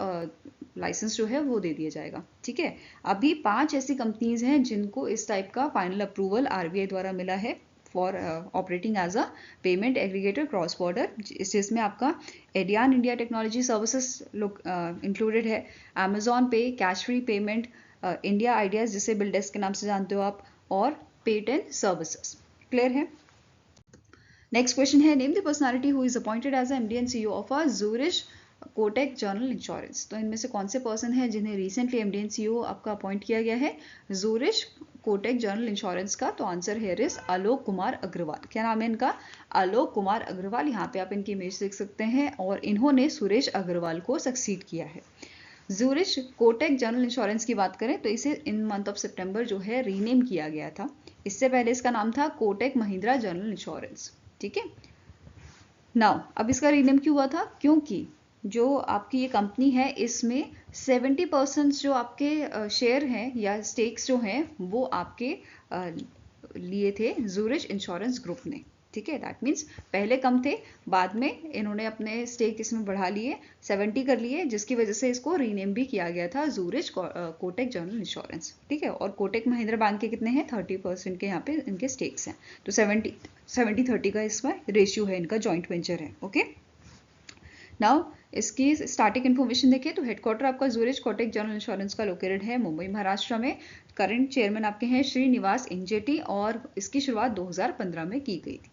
लाइसेंस जो है वो दे दिया जाएगा। ठीक है, अभी 5 ऐसी कंपनीज हैं जिनको इस टाइप का फाइनल अप्रूवल आरबीआई द्वारा मिला है for operating as a payment aggregator cross border, जिसमें आपका Adyen India technology services included है, Amazon Pay, Cashfree payment, India ideas जिसे बिल्डेस्क के नाम से जानते हो आप, और पेटेंट सर्विसेज। क्लियर है। नेक्स्ट क्वेश्चन है name the personality who is appointed as MD and CEO of a Zurich Kotak general insurance. तो इनमें से कौन से पर्सन है जिन्हें रिसेंटली एमडी एंड सीईओ आपका अपॉइंट किया गया है ज़ूरिश कोटेक जनरल इंश्योरेंस का। तो answer here is Alok Kumar Agarwal. क्या नाम है इनका, आलोक कुमार अग्रवाल। यहाँ पे आप इनकी इमेज देख सकते हैं और इन्होंने सुरेश अग्रवाल को सक्सीड किया है। ज़ूरिश कोटेक जनरल इंश्योरेंस की बात करें तो इसे इन मंथ ऑफ सितंबर जो है रीनेम किया गया था। इससे पहले इसका नाम था कोटेक महिंद्रा जनरल इंश्योरेंस। ठीक है, नाउ अब इसका रीनेम क्यों हुआ था, क्योंकि जो आपकी ये कंपनी है इसमें 70% जो आपके शेयर हैं या स्टेक्स जो हैं वो आपके लिए थे ज़ूरिश इंश्योरेंस ग्रुप ने। ठीक है, दैट मीन्स पहले कम थे, बाद में इन्होंने अपने स्टेक इसमें बढ़ा लिए, 70 कर लिए, जिसकी वजह से इसको रीनेम भी किया गया था ज़ूरिश कोटेक जनरल इंश्योरेंस। ठीक है, और कोटेक महिंद्रा बैंक के कितने हैं, 30% के यहाँ पे इनके स्टेक्स हैं। तो 70-30 का इसमें रेशियो है, इनका जॉइंट वेंचर है। ओके, नाउ इसकी स्टार्टिंग इन्फॉर्मेशन देखिए तो हेडक्वार्टर आपका ज़ूरिश कोटेक जनरल इंश्योरेंस का लोकेटेड है मुंबई महाराष्ट्र में। करंट चेयरमैन आपके हैं श्रीनिवास इंजेटी और इसकी शुरुआत 2015 में की गई थी।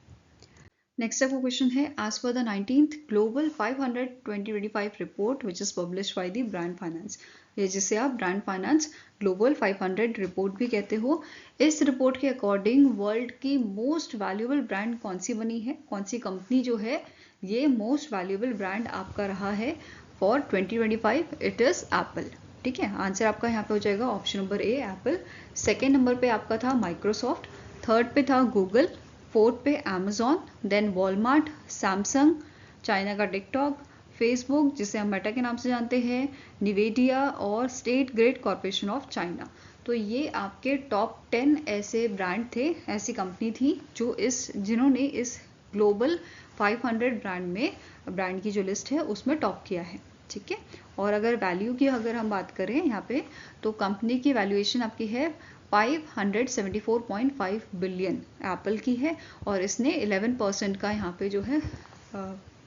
नेक्स्ट आपका क्वेश्चन है as per the 19th global 500 2025 report which is published by the Brand Finance, ये जिसे आप ब्रांड फाइनेंस ग्लोबल 500 रिपोर्ट भी कहते हो। इस रिपोर्ट के अकॉर्डिंग वर्ल्ड की मोस्ट वैल्यूएबल ब्रांड कौन सी बनी है, कौन सी कंपनी जो है ये मोस्ट वैल्यूएबल ब्रांड आपका रहा है फॉर 2025, इट इज एप्पल। ठीक है, आंसर आपका यहाँ पे हो जाएगा option number A Apple. Second number पे आपका था माइक्रोसॉफ्ट, थर्ड पे था गूगल, फोर्थ पे Amazon, then Walmart, Samsung, China का टिकटॉक, फेसबुक जिसे हम मेटा के नाम से जानते हैं, निवेडिया और state grid corporation of China. तो तो ये आपके टॉप 10 ऐसे ब्रांड थे, ऐसी कंपनी थी जो जिन्होंने इस ग्लोबल 500 ब्रांड की जो लिस्ट है उसमें टॉप किया है, ठीक है। और अगर वैल्यू की अगर हम बात करें यहाँ पे, तो कंपनी की वैल्यूएशन आपकी है 574.5 बिलियन एप्पल की है, और इसने 11% का यहाँ पे जो है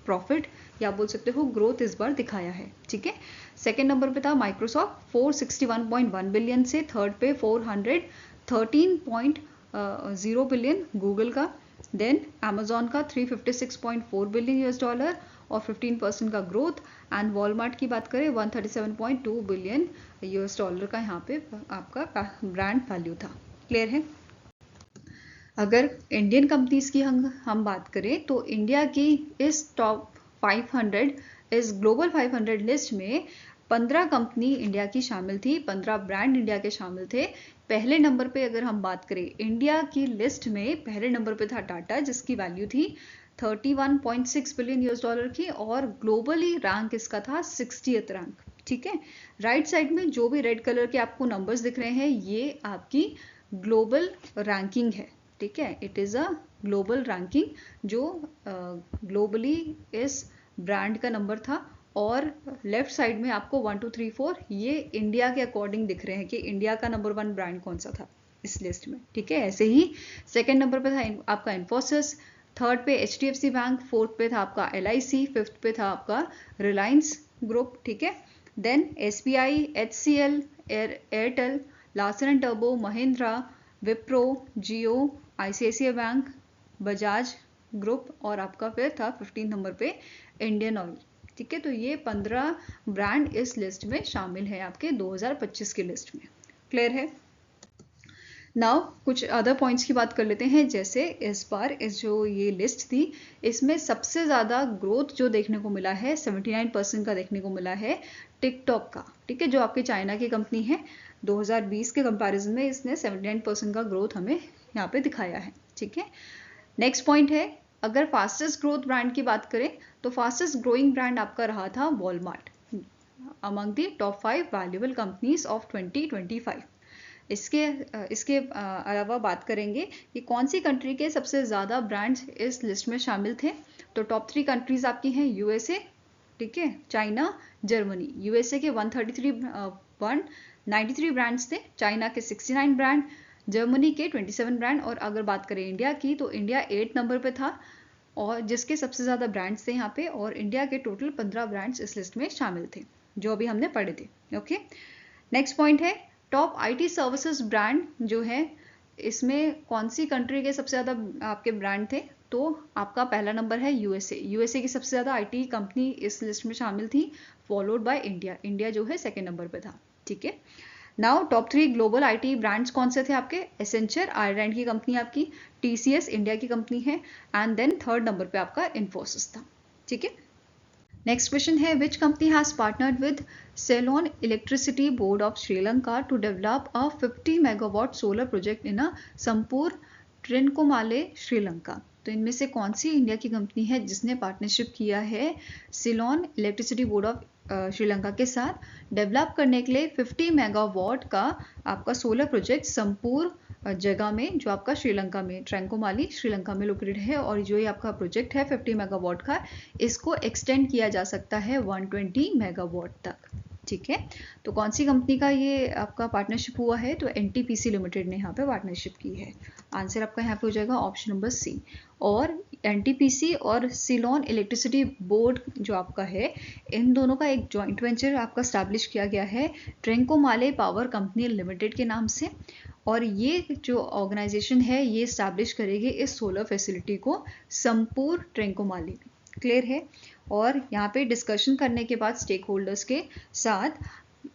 प्रॉफिट या बोल सकते हो ग्रोथ इस बार दिखाया है, ठीक है। सेकेंड नंबर पे था माइक्रोसॉफ्ट 461.1 बिलियन से, थर्ड पे 413.0 बिलियन गूगल का, देन अमेजॉन का 356.4 बिलियन यूएस डॉलर और 15% का ग्रोथ, एंड वॉलमार्ट की बात करें 137.2 बिलियन यूएस डॉलर का यहाँ पे आपका ब्रांड वैल्यू था। क्लियर है। अगर इंडियन कंपनीज की हम बात करें तो इंडिया की इस टॉप 500 इस ग्लोबल 500 लिस्ट में 15 कंपनी इंडिया की शामिल थी, 15 ब्रांड इंडिया के शामिल थे। पहले नंबर पे अगर हम बात करें इंडिया की लिस्ट में, पहले नंबर पे था टाटा जिसकी वैल्यू थी 31.6 बिलियन यूएस डॉलर की, और ग्लोबली रैंक इसका था 60th रैंक, ठीक है। राइट साइड में जो भी रेड कलर के आपको नंबर्स दिख रहे हैं ये आपकी ग्लोबल रैंकिंग है, ठीक है। It is a global ranking जो ग्लोबली इस ब्रांड का नंबर था, और लेफ्ट साइड में आपको 1 2 3 4 ये इंडिया के अकॉर्डिंग दिख रहे हैं कि इंडिया का नंबर 1 ब्रांड कौन सा था इस लिस्ट में, ठीक है। ऐसे ही सेकेंड नंबर पे था आपका इन्फोसिस, थर्ड पे HDFC बैंक, फोर्थ पे था आपका LIC, फिफ्थ पे था आपका रिलायंस ग्रुप, ठीक है। Then SBI, HCL, Airtel, Larsen and Turbo, Mahindra, Wipro, Jio, ICICI bank, Bajaj group, और आपका फिर था 15 नंबर पे इंडियन ऑयल, ठीक है। तो ये 15 ब्रांड इस लिस्ट में शामिल है आपके 2025 की लिस्ट में। क्लियर है। नाउ कुछ अदर पॉइंट्स की बात कर लेते हैं, जैसे इस बार इस जो ये लिस्ट थी इसमें सबसे ज़्यादा ग्रोथ जो देखने को मिला है 79% का देखने को मिला है टिकटॉक का, ठीक है, जो आपकी चाइना की कंपनी है। 2020 के कंपैरिजन में इसने 79% का ग्रोथ हमें यहाँ पे दिखाया है, ठीक है। नेक्स्ट पॉइंट है, अगर फास्टेस्ट ग्रोथ ब्रांड की बात करें तो फास्टेस्ट ग्रोइंग ब्रांड आपका रहा था Walmart among the top 5 valuable companies of 2025। इसके अलावा बात करेंगे कि कौन सी कंट्री के सबसे ज़्यादा ब्रांड्स इस लिस्ट में शामिल थे, तो टॉप 3 कंट्रीज आपकी हैं USA, ठीक है, चाइना, जर्मनी। USA के 193 ब्रांड्स थे, चाइना के 69 ब्रांड, जर्मनी के 27 ब्रांड, और अगर बात करें इंडिया की तो इंडिया 8 नंबर पे था, और जिसके सबसे ज़्यादा ब्रांड्स थे यहाँ पे, और इंडिया के टोटल 15 ब्रांड्स इस लिस्ट में शामिल थे जो अभी हमने पढ़े थे, ओके। नेक्स्ट पॉइंट है टॉप IT सर्विसेज ब्रांड जो है, इसमें कौन सी कंट्री के सबसे ज़्यादा आपके ब्रांड थे, तो आपका पहला नंबर है USA की सबसे ज़्यादा IT कंपनी इस लिस्ट में शामिल थी, फॉलोड बाय इंडिया जो है सेकेंड नंबर पे था, ठीक है। Now top 3 global IT brands कौन से थे आपके, एसेंचर आयरलैंड की कंपनी आपकी, TCS इंडिया की कंपनी है, एंड देन थर्ड नंबर पे आपका इन्फोसिस था, ठीक है। नेक्स्ट क्वेश्चन है, which company has partnered with Ceylon electricity board of Sri Lanka to develop a 50 megawatt solar project in a Sampur Trincomalee Sri Lanka. तो इनमें से कौन सी इंडिया की कंपनी है जिसने पार्टनरशिप किया है Ceylon electricity board of Sri Lanka के साथ डेवलप करने के लिए 50 मेगावाट का आपका सोलर प्रोजेक्ट संपूर जगह में, जो आपका श्रीलंका में ट्रैंकोमाली श्रीलंका में लोकेटेड है, और जो ये आपका प्रोजेक्ट है 50 मेगावाट का, इसको एक्सटेंड किया जा सकता है 120 मेगावाट तक, ठीक है। तो कौन सी कंपनी का ये आपका पार्टनरशिप हुआ है, तो NTPC लिमिटेड ने यहाँ पे पार्टनरशिप की है। आंसर आपका यहाँ पे हो जाएगा ऑप्शन नंबर C। और NTPC और सिलोन इलेक्ट्रिसिटी बोर्ड जो आपका है, इन दोनों का एक जॉइंट वेंचर आपका स्टैब्लिश किया गया है ट्रैंकोमाले पावर कंपनी लिमिटेड के नाम से, और ये जो ऑर्गेनाइजेशन है ये स्टैब्लिश करेगी इस सोलर फैसिलिटी को संपूर ट्रैंकोमाली में। क्लियर है। और यहाँ पे डिस्कशन करने के बाद स्टेक होल्डर्स के साथ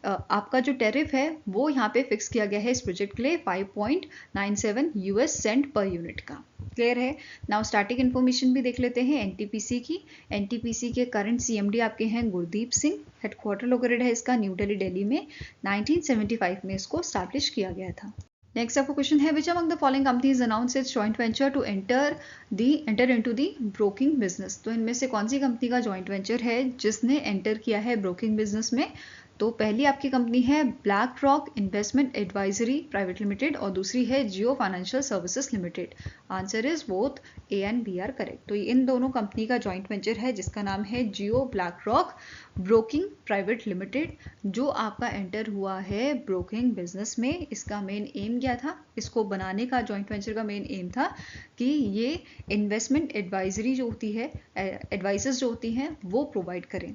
आपका जो टैरिफ है वो यहाँ पे फिक्स किया गया है इस प्रोजेक्ट के लिए 5.97 US सेंट पर यूनिट का। क्लियर है। नाउ स्टार्टिंग इन्फॉर्मेशन भी देख लेते हैं NTPC की। NTPC के करंट CMD आपके हैं गुरदीप सिंह, हेडक्वार्टर लोकेटेड है इसका न्यू दिल्ली में। 1975 में इसको स्टैब्लिश किया गया था। नेक्स्ट आपका क्वेश्चन है, which among the following companies announce its joint venture to enter into the broking business. तो इनमें से कौन सी कंपनी का जॉइंट वेंचर है जिसने एंटर किया है ब्रोकिंग बिजनेस में, तो पहली आपकी कंपनी है BlackRock investment advisory private limited और दूसरी है Jio financial services limited. Answer is both A and B are correct. तो इन दोनों कंपनी का जॉइंट वेंचर है जिसका नाम है Jio BlackRock broking private limited, जो आपका एंटर हुआ है ब्रोकिंग बिजनेस में। इसका मेन एम क्या था, इसको बनाने का जॉइंट वेंचर का मेन एम था कि ये इन्वेस्टमेंट एडवाइजरी जो होती है, एडवाइसेस जो होती हैं वो प्रोवाइड करें,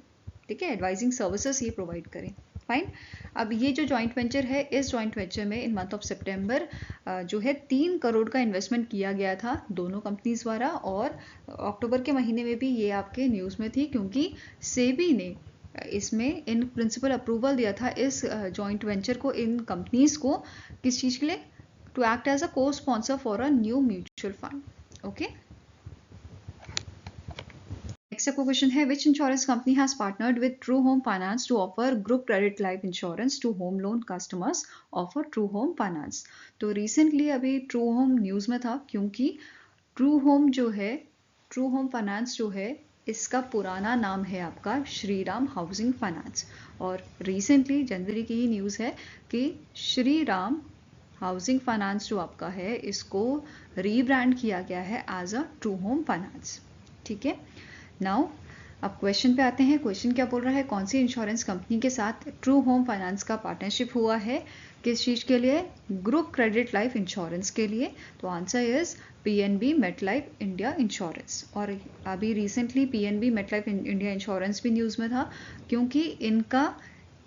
ठीक है, एडवाइजिंग सर्विसेज ये प्रोवाइड करें। फाइन। अब ये जो जॉइंट वेंचर है, इस जॉइंट वेंचर में इन मंथ ऑफ सितंबर जो है 3 करोड़ का इन्वेस्टमेंट किया गया था दोनों कंपनीज द्वारा, और अक्टूबर के महीने में भी ये आपके न्यूज़ में थी क्योंकि सेबी ने इसमें इन प्रिंसिपल अप्रूवल दिया था इस जॉइंट वेंचर को, इन कंपनीज को, किस चीज़ के लिए, to act as a cosponsor for a new mutual fund. Okay, next आपका क्वेश्चन है which insurance company has partnered with True home finance to offer group credit life insurance to home loan customers offer True home finance. तो recently अभी True Home news में था क्योंकि true home जो है, true home finance जो है, इसका पुराना नाम है आपका श्रीराम हाउसिंग फाइनेंस, और रिसेंटली जनवरी की ही न्यूज़ है कि श्रीराम हाउसिंग फाइनेंस जो आपका है इसको रीब्रांड किया गया है as a true home finance. ठीक है, नाउ अब क्वेश्चन पे आते हैं। क्वेश्चन क्या बोल रहा है, कौन सी इंश्योरेंस कंपनी के साथ ट्रू होम फाइनेंस का पार्टनरशिप हुआ है, किस चीज़ के लिए, ग्रुप क्रेडिट लाइफ इंश्योरेंस के लिए। तो answer is PNB MetLife India insurance. और अभी recently PNB MetLife India insurance भी न्यूज़ में था क्योंकि इनका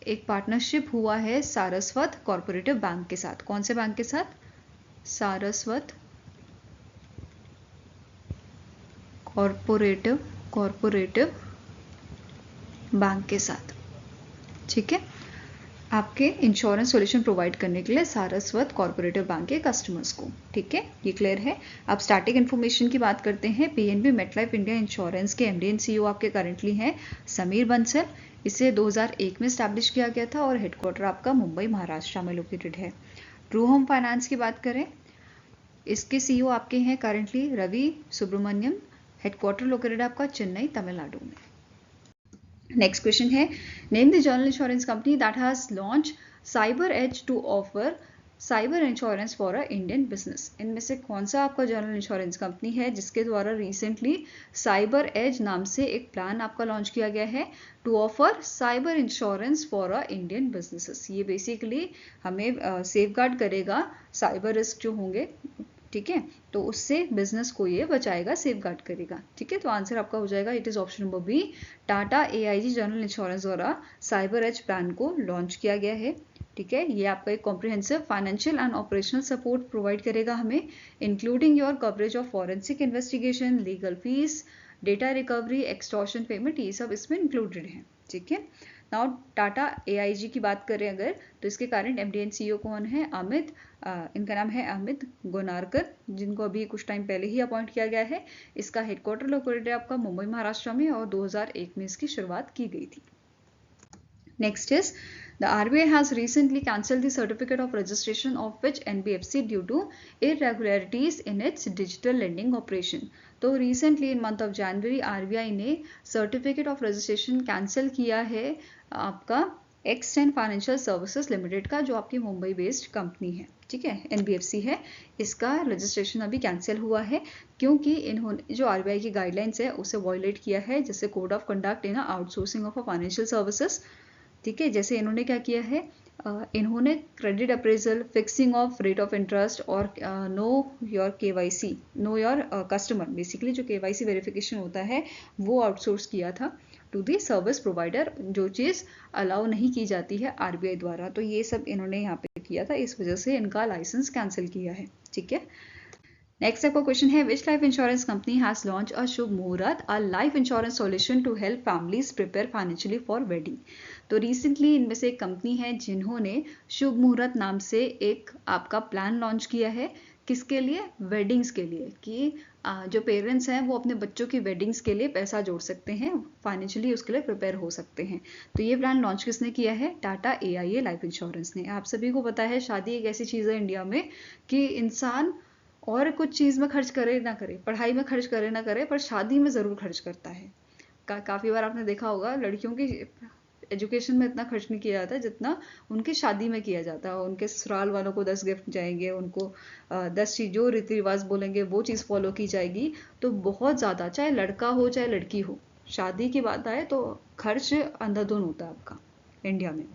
एक पार्टनरशिप हुआ है सारस्वत कॉरपोरेटिव बैंक के साथ। कौन से बैंक के साथ, सारस्वत कॉरपोरेटिव बैंक के साथ। ठीक है, आपके इंश्योरेंस सॉल्यूशन प्रोवाइड करने के लिए सारस्वत कॉरपोरेटिव बैंक के कस्टमर्स को। ठीक है, ये क्लियर है। अब स्टार्टिंग इन्फॉर्मेशन की बात करते हैं। पीएनबी मेटलाइफ इंडिया इंश्योरेंस के एमडी एंड सीईओ आपके करंटली हैं समीर बंसल। इसे 2001 में स्टैब्लिश किया गया था और हेडक्वार्टर आपका मुंबई महाराष्ट्र में लोकेटेड है। ट्रू होम फाइनेंस की बात करें, इसके सीईओ आपके हैं currently Ravi Subramaniam. Headquarter located आपका चेन्नई तमिलनाडु में। नेक्स्ट क्वेश्चन है name the general insurance company that has launch cyber edge to offer cyber insurance for a Indian business. इनमें से कौन सा आपका जनरल इंश्योरेंस कंपनी है जिसके द्वारा रिसेंटली साइबर एज नाम से एक प्लान आपका लॉन्च किया गया है to offer cyber insurance for a Indian businesses. ये बेसिकली हमें सेफगार्ड करेगा साइबर रिस्क जो होंगे, ठीक है, तो उससे बिजनेस को ये बचाएगा, सेफगार्ड करेगा। ठीक है, तो आंसर आपका हो जाएगा, it is option number B, Tata AIG general insurance द्वारा साइबर एज प्लान को लॉन्च किया गया है। ठीक है, ये आपका एक comprehensive financial and operational support provide करेगा हमें, including your coverage of forensic investigation, legal fees, data recovery, extortion payment, ये सब इसमें इंक्लूडेड है। ठीक है, नाउ टाटा एआईजी की बात करें अगर, तो इसके करंट एमडी एंड सीईओ कौन है, अमित, इनका नाम है अमित गोनारकर, जिनको अभी कुछ टाइम पहले ही अपॉइंट किया गया है। इसका हेडक्वार्टर लोकेटेड है आपका मुंबई महाराष्ट्र में और 2001 में इसकी शुरुआत की गई थी। Next is the RBI has recently cancelled the certificate of registration of which NBFC due to irregularities in its digital lending operation। तो recently in month of January RBI ने certificate of registration cancel किया है आपका X10 financial services limited का, जो आपकी Mumbai based company है। ठीक है, NBFC है, इसका रजिस्ट्रेशन अभी कैंसिल हुआ है क्योंकि इन्होंने जो RBI की गाइडलाइंस है उसे वॉयलेट किया है, जैसे code of conduct in outsourcing of a financial services. ठीक है, जैसे इन्होंने क्या किया है, इन्होंने credit appraisal, fixing of rate of interest और know your KYC, know your customer, basically जो केवाईसी वेरिफिकेशन होता है वो आउटसोर्स किया था टू दी सर्विस प्रोवाइडर, जो चीज़ अलाउ नहीं की जाती है आरबीआई द्वारा। तो ये सब इन्होंने यहाँ पे किया था, इस वजह से इनका लाइसेंस कैंसिल किया है। ठीक है, नेक्स्ट आपका क्वेश्चन है which life insurance company has launch a Shubh Muhurat a life insurance solution to help families prepare financially for wedding. तो रिसेंटली इनमें से एक कंपनी है जिन्होंने शुभ मुहूर्त नाम से एक आपका प्लान लॉन्च किया है। किसके लिए, वेडिंग्स के लिए, कि जो पेरेंट्स हैं वो अपने बच्चों की वेडिंग्स के लिए पैसा जोड़ सकते हैं, फाइनेंशियली उसके लिए प्रिपेयर हो सकते हैं। तो ये प्लान लॉन्च किसने किया है, टाटा एआईए लाइफ इंश्योरेंस ने। आप सभी को पता है शादी एक ऐसी चीज़ है इंडिया में कि इंसान और कुछ चीज़ में खर्च करे ना करे, पढ़ाई में खर्च करे ना करे, पर शादी में ज़रूर खर्च करता है। काफ़ी बार आपने देखा होगा लड़कियों की एजुकेशन में इतना खर्च नहीं किया जाता जितना उनकी शादी में किया जाता है। उनके ससुराल वालों को 10 गिफ्ट जाएंगे, उनको 10 चीज जो रीति रिवाज बोलेंगे वो चीज़ फॉलो की जाएगी। तो बहुत ज़्यादा, चाहे लड़का हो चाहे लड़की हो, शादी की बात आए तो खर्च अंधाधुन होता है आपका इंडिया में।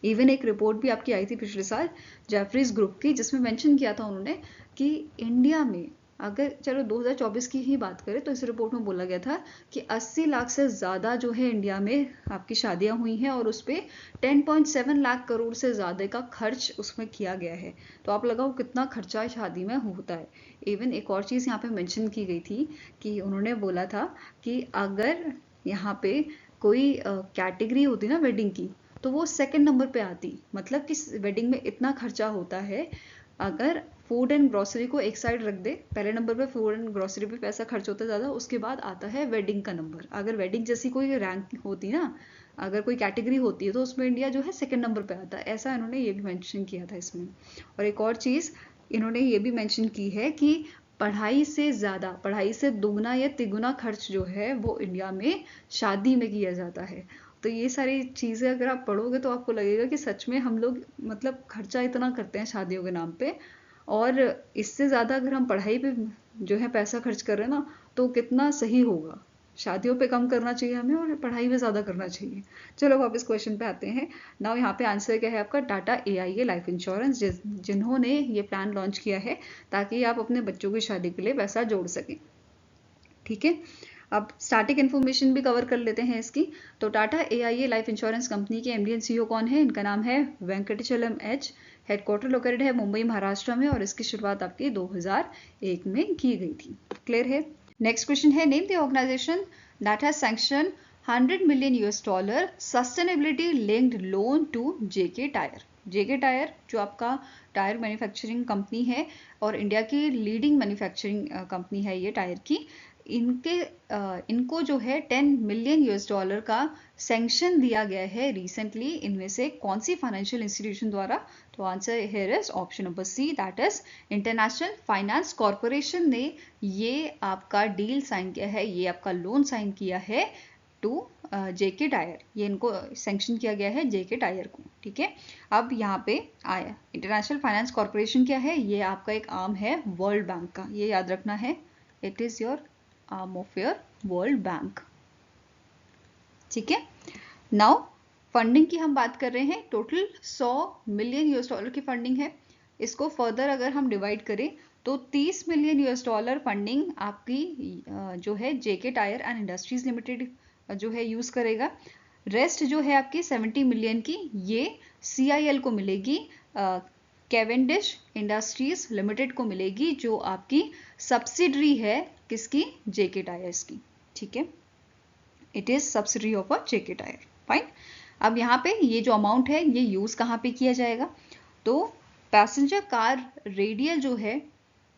इवन एक रिपोर्ट भी आपकी आई थी पिछले साल जेफरीज ग्रुप की, जिसमें मेंशन किया था उन्होंने कि इंडिया में अगर चलो 2024 की ही बात करें तो इस रिपोर्ट में बोला गया था कि 80 लाख से ज़्यादा जो है इंडिया में आपकी शादियां हुई हैं और उस पर 10.7 लाख करोड़ से ज़्यादा का खर्च उसमें किया गया है। तो आप लगाओ कितना खर्चा शादी में होता है। इवन एक और चीज़ यहाँ पे मेंशन की गई थी कि उन्होंने बोला था कि अगर यहाँ पे कोई कैटेगरी होती ना वेडिंग की, तो वो सेकंड नंबर पे आती। मतलब कि वेडिंग में इतना खर्चा होता है, अगर फूड एंड ग्रोसरी को एक साइड रख दे, पहले नंबर पे फूड एंड ग्रोसरी पे पैसा खर्च होता है ज़्यादा, उसके बाद आता है वेडिंग का नंबर। अगर वेडिंग जैसी कोई रैंक होती ना, अगर कोई कैटेगरी होती है तो उसमें इंडिया जो है सेकंड नंबर पे आता है। ऐसा इन्होंने ये भी मेंशन किया था इसमें। और एक और चीज़ इन्होंने ये भी मेंशन की है कि पढ़ाई से ज़्यादा, पढ़ाई से दुगना या तिगुना खर्च जो है वो इंडिया में शादी में किया जाता है। तो ये सारी चीज़ें अगर आप पढ़ोगे तो आपको लगेगा कि सच में हम लोग मतलब खर्चा इतना करते हैं शादियों के नाम पे, और इससे ज़्यादा अगर हम पढ़ाई पे जो है पैसा खर्च कर रहे हैं ना, तो कितना सही होगा। शादियों पे कम करना चाहिए हमें और पढ़ाई पे ज़्यादा करना चाहिए। चलो वापस क्वेश्चन पे आते हैं। नाउ यहाँ पे आंसर क्या है आपका, टाटा AIA लाइफ इंश्योरेंस, जिन्होंने ये प्लान लॉन्च किया है ताकि आप अपने बच्चों की शादी के लिए पैसा जोड़ सकें। ठीक है, अब स्टैटिक इन्फॉर्मेशन भी कवर कर लेते हैं इसकी। तो Tata AIA life insurance company के MD एंड CEO कौन है? इनका नाम है वेंकटेचलम H। हेडक्वार्टर लोकेटेड है मुंबई महाराष्ट्र में और इसकी शुरुआत आपकी 2001 में की गई थी। क्लियर है। नेक्स्ट क्वेश्चन है, name the organisation that has sanction $100 million sustainability linked loan to JK tyre. JK tyre जो आपका टायर मैन्युफैक्चरिंग कंपनी है और इंडिया की लीडिंग मैन्युफैक्चरिंग कंपनी है ये टायर की, इनको जो है $10 million का सैंक्शन दिया गया है रिसेंटली। इनमें से कौन सी फाइनेंशियल इंस्टीट्यूशन द्वारा? तो answer here is option number C, that is international finance corporation ने ये आपका डील साइन किया है, ये आपका लोन साइन किया है टू JK टायर। ये इनको सैंक्शन किया गया है JK टायर को। ठीक है, अब यहाँ पे आया इंटरनेशनल फाइनेंस कॉरपोरेशन क्या है? ये आपका एक आर्म है वर्ल्ड बैंक का, ये याद रखना है। It is your arm of your world bank. ठीक है, नाउ फंडिंग की हम बात कर रहे हैं। टोटल $100 million की फंडिंग है। इसको फर्दर अगर हम डिवाइड करें तो $30 million फंडिंग आपकी जो है JK tyre and industries limited जो है यूज करेगा। रेस्ट जो है आपकी 70 मिलियन की ये CIL को मिलेगी, कैवेंडिश इंडस्ट्रीज लिमिटेड को मिलेगी, जो आपकी सब्सिडरी है किसकी? JK टायर्स की। ठीक है, it is subsidiary of a JK tyre. Fine. अब यहाँ पे ये जो अमाउंट है ये यूज कहाँ पे किया जाएगा? तो पैसेंजर कार रेडियल जो है,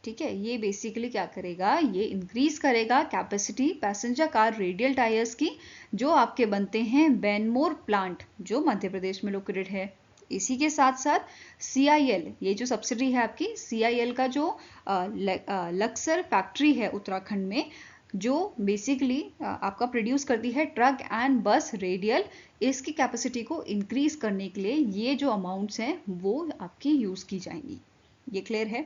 ठीक है, ये बेसिकली क्या करेगा? ये इंक्रीज करेगा capacity passenger car radial tyres की, जो आपके बनते हैं बेनमोर प्लांट जो मध्य प्रदेश में लोकेटेड है। इसी के साथ साथ CIL, ये जो सब्सिडी है आपकी CIL का जो लक्सर फैक्ट्री है उत्तराखंड में, जो बेसिकली आपका प्रोड्यूस करती है ट्रक एंड बस रेडियल, इसकी कैपेसिटी को इंक्रीज करने के लिए ये जो अमाउंट्स हैं वो आपकी यूज की जाएंगी। ये क्लियर है।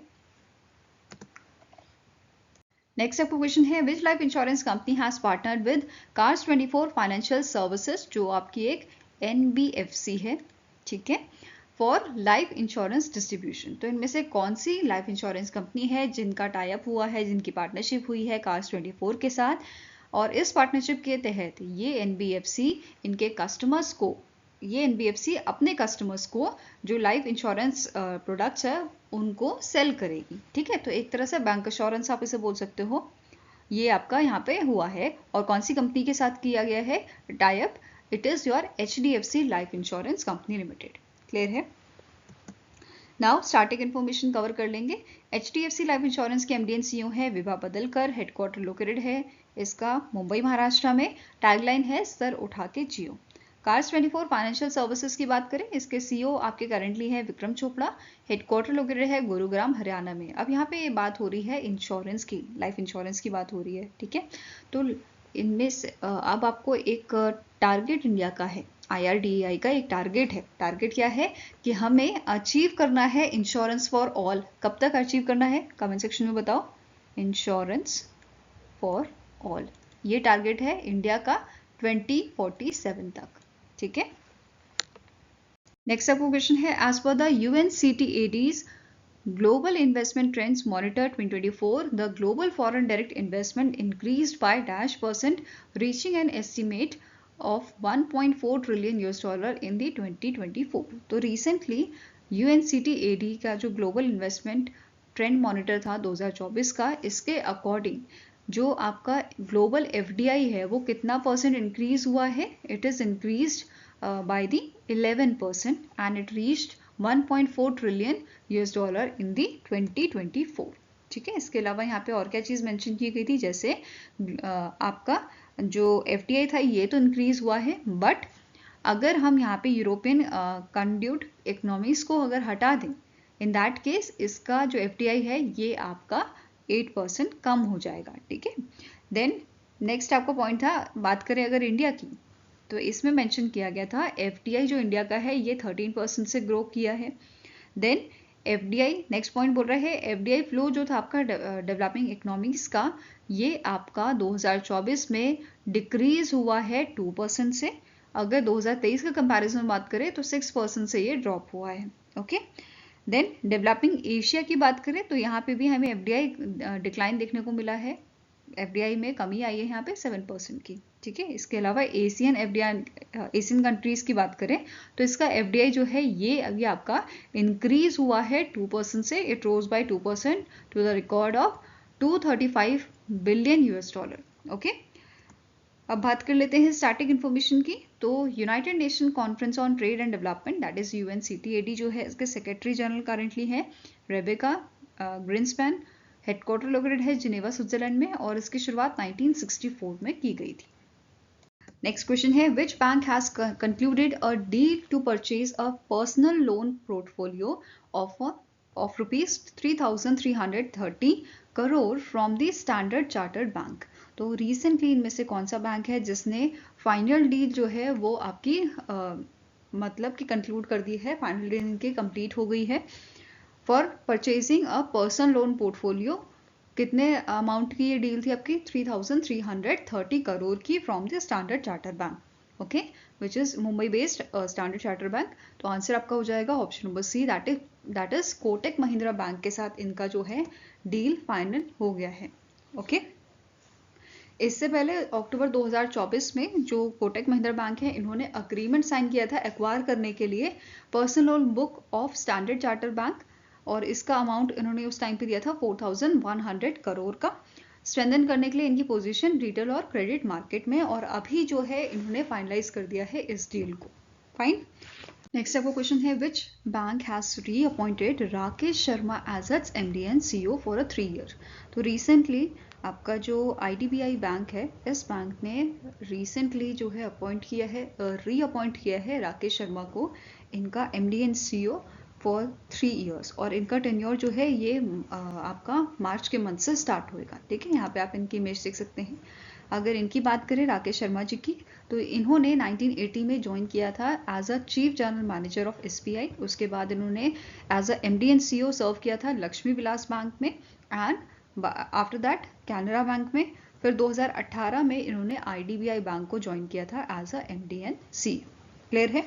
नेक्स्ट आपका क्वेश्चन है, which life insurance company has partnered with Cars24 financial services, जो आपकी एक NBFC है। ठीक है, फॉर लाइफ इंश्योरेंस डिस्ट्रीब्यूशन। तो इनमें से कौन सी लाइफ इंश्योरेंस कंपनी है जिनका टाई अप हुआ है, जिनकी पार्टनरशिप हुई है Cars24 के साथ, और इस पार्टनरशिप के तहत ये NBFC इनके कस्टमर्स को, ये NBFC अपने कस्टमर्स को जो लाइफ इंश्योरेंस प्रोडक्ट्स है उनको सेल करेगी। ठीक है, तो एक तरह से बैंक इंश्योरेंस आप इसे बोल सकते हो। ये आपका यहाँ पे हुआ है और कौन सी कंपनी के साथ किया गया है tie up? It is your HDFC life insurance company limited. Clear है। नाउ स्टार्टिंग इन्फॉर्मेशन कवर कर लेंगे। HDFC लाइफ इंश्योरेंस के MD एंड CEO है विभा पदलकर। हेडक्वार्टर लोकेटेड है इसका मुंबई महाराष्ट्र में। टैगलाइन है सर उठा के जियो। Cars24 फाइनेंशियल सर्विसेज की बात करें, इसके CEO आपके करंटली है विक्रम चोपड़ा। हेडक्वार्टर लोकेटेड है गुरुग्राम हरियाणा में। अब यहाँ पे बात हो रही है इंश्योरेंस की, लाइफ इंश्योरेंस की बात हो रही है। ठीक है, तो इनमें से अब आपको एक टारगेट इंडिया का है, IRDAI का एक टारगेट है। टारगेट क्या है कि हमें अचीव करना है इंश्योरेंस फॉर ऑल। कब तक अचीव करना है कमेंट सेक्शन में बताओ। इंश्योरेंस फॉर ऑल, ये टारगेट है इंडिया का 2047 तक। ठीक है, नेक्स्ट आपको क्वेश्चन है, as per the UNCTAD's Global Investment Trends Monitor 2024, the global foreign direct investment increased by %, reaching an estimate of $1.4 trillion in the 2024. तो recently UNCTAD का जो ग्लोबल इन्वेस्टमेंट ट्रेंड मॉनिटर था 2024 का, इसके अकॉर्डिंग जो आपका ग्लोबल FDI है वो कितना % इंक्रीज हुआ है? It is increased by the 11% and it reached 1.4 trillion US dollar in the 2024. ठीक है, इसके अलावा यहाँ पे और क्या चीज़ मेंशन की गई थी, जैसे आपका जो FDI था ये तो इंक्रीज हुआ है, बट अगर हम यहाँ पे यूरोपियन कंड्यूट इकोनॉमीज को अगर हटा दें, इन दैट केस इसका जो FDI है ये आपका 8% कम हो जाएगा। ठीक है, देन नेक्स्ट आपका पॉइंट था, बात करें अगर इंडिया की, तो इसमें मेंशन किया गया था FDI जो इंडिया का है ये 13% से ग्रो किया है। देन FDI, नेक्स्ट पॉइंट बोल रहा है FDI फ्लो जो था आपका डेवलपिंग इकोनॉमीज का, ये आपका 2024 में डिक्रीज हुआ है 2% से। अगर 2023 का कंपैरिजन बात करें तो 6% से ये ड्रॉप हुआ है। ओके, देन डेवलपिंग एशिया की बात करें तो यहाँ पे भी हमें FDI डिक्लाइन देखने को मिला है। FDI में कमी आई है यहाँ पे 7% की। ठीक है, इसके अलावा एशियन FDI, एशियन कंट्रीज की बात करें तो इसका FDI जो है ये अभी आपका इंक्रीज हुआ है 2% से। It rose by 2% to the record of 235 billion US dollar. Okay, अब बात कर लेते हैं स्टैटिक इन्फॉर्मेशन की। तो United Nation conference on trade and development, that is UNCTAD जो है, इसके सेक्रेटरी जनरल करेंटली है रेबेका ग्रिन्सपैन। हेडक्वार्टर लोकेटेड है जिनेवा स्विट्जरलैंड में और इसकी शुरुआत 1964 में की गई थी। नेक्स्ट क्वेश्चन है, which bank has concluded a deal to purchase a personal loan portfolio of rupees 3,330 crore from the Standard Chartered bank. तो रिसेंटली इनमें से कौन सा बैंक है जिसने फाइनल डील जो है वो आपकी मतलब कि कंक्लूड कर दी है, फाइनल डील इनकी कंप्लीट हो गई है for purchasing a personal loan portfolio. कितने अमाउंट की ये डील थी आपकी? 3,330 करोड़ की from the Standard Charter bank, okay, which is Mumbai based Standard Charter bank. तो आंसर आपका हो जाएगा option number C, that is Kotak Mahindra bank के साथ इनका जो है डील फाइनल हो गया है। ओके, इससे पहले अक्टूबर 2024 में जो कोटक महिंद्रा बैंक है इन्होंने अग्रीमेंट साइन किया था एक्वायर करने के लिए personal loan book of standard Charter bank, और इसका अमाउंट इन्होंने उस टाइम पे दिया था 4,100 करोड़ का, स्ट्रेंथन करने के लिए इनकी पोजीशन रिटेल और क्रेडिट मार्केट में, और अभी जो है इन्होंने फाइनलाइज कर दिया है इस डील को। फाइन, नेक्स्ट आपको क्वेश्चन है, which bank has reappointed Rakesh Sharma as its MD and CEO for a 3 year। तो रिसेंटली आपका जो IDBI बैंक है, इस बैंक ने रिसेंटली जो है अपॉइंट किया है, रीअपॉइंट किया है राकेश शर्मा को इनका MD and CEO for 3 years, और इनका टेन्योर जो है ये आपका मार्च के मंथ से स्टार्ट होएगा। ठीक है, यहाँ पे आप इनकी इमेज देख सकते हैं। अगर इनकी बात करें राकेश शर्मा जी की, तो इन्होंने 1980 में ज्वाइन किया था as a chief general manager of SBI। उसके बाद इन्होंने as a MD and CEO serve किया था लक्ष्मी विलास बैंक में, and after that Canara bank में। फिर 2018 में इन्होंने IDBI बैंक को ज्वाइन किया था as a MD and CEO। Clear है?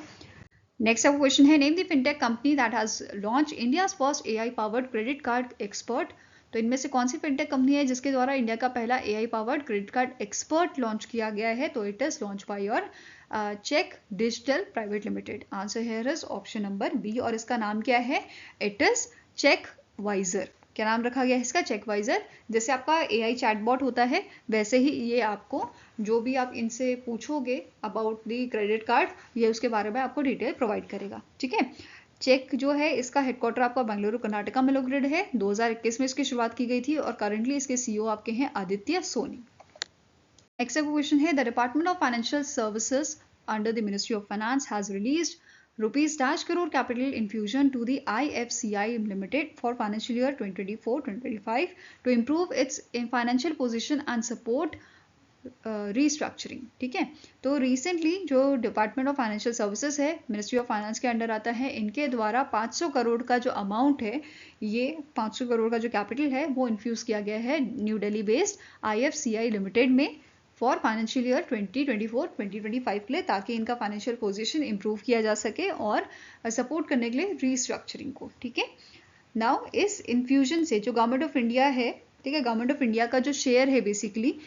नेक्स्ट आपका क्वेश्चन है, name the fintech company that has launch India's first AI powered credit card expert. तो इनमें से कौन सी फिनटेक कंपनी है जिसके द्वारा इंडिया का पहला AI powered credit card expert launch किया गया है? तो it is launch by your check digital private limited. Answer here is option number B, और इसका नाम क्या है? It is check wiser. क्या नाम रखा गया है इसका? चेकवाइजर। जैसे आपका AI चैटबॉट होता है वैसे ही ये आपको जो भी आप इनसे पूछोगे अबाउट दी क्रेडिट कार्ड, ये उसके बारे में आपको डिटेल प्रोवाइड करेगा। ठीक है, चेक जो है इसका हेडक्वार्टर आपका बेंगलुरु कर्नाटका में लोकेटेड है। 2021 में इसकी शुरुआत की गई थी और करंटली इसके CEO आपके हैं आदित्य सोनी। नेक्स्ट क्वेश्चन है, the department of financial services under the ministry of finance has released ₹1 crore capital infusion to the IFCI Limited for financial year 2024-2025 to improve its financial position and support restructuring, ठीक है। तो recently जो department of financial services है, ministry of finance के under आता है, इनके द्वारा 500 करोड़ का जो अमाउंट है, ये 500 करोड़ का जो कैपिटल है वो इन्फ्यूज किया गया है new Delhi based IFCI limited में फॉर फाइनेंशियल ईयर 2024-2025 के लिए, ताकि इनका फाइनेंशियल पोजीशन इंप्रूव किया जा सके और सपोर्ट करने के लिए रीस्ट्रक्चरिंग को, ठीक है। नाउ इस इन्फ्यूजन से जो गवर्नमेंट ऑफ इंडिया है, ठीक है, गवर्नमेंट ऑफ इंडिया का जो शेयर है बेसिकली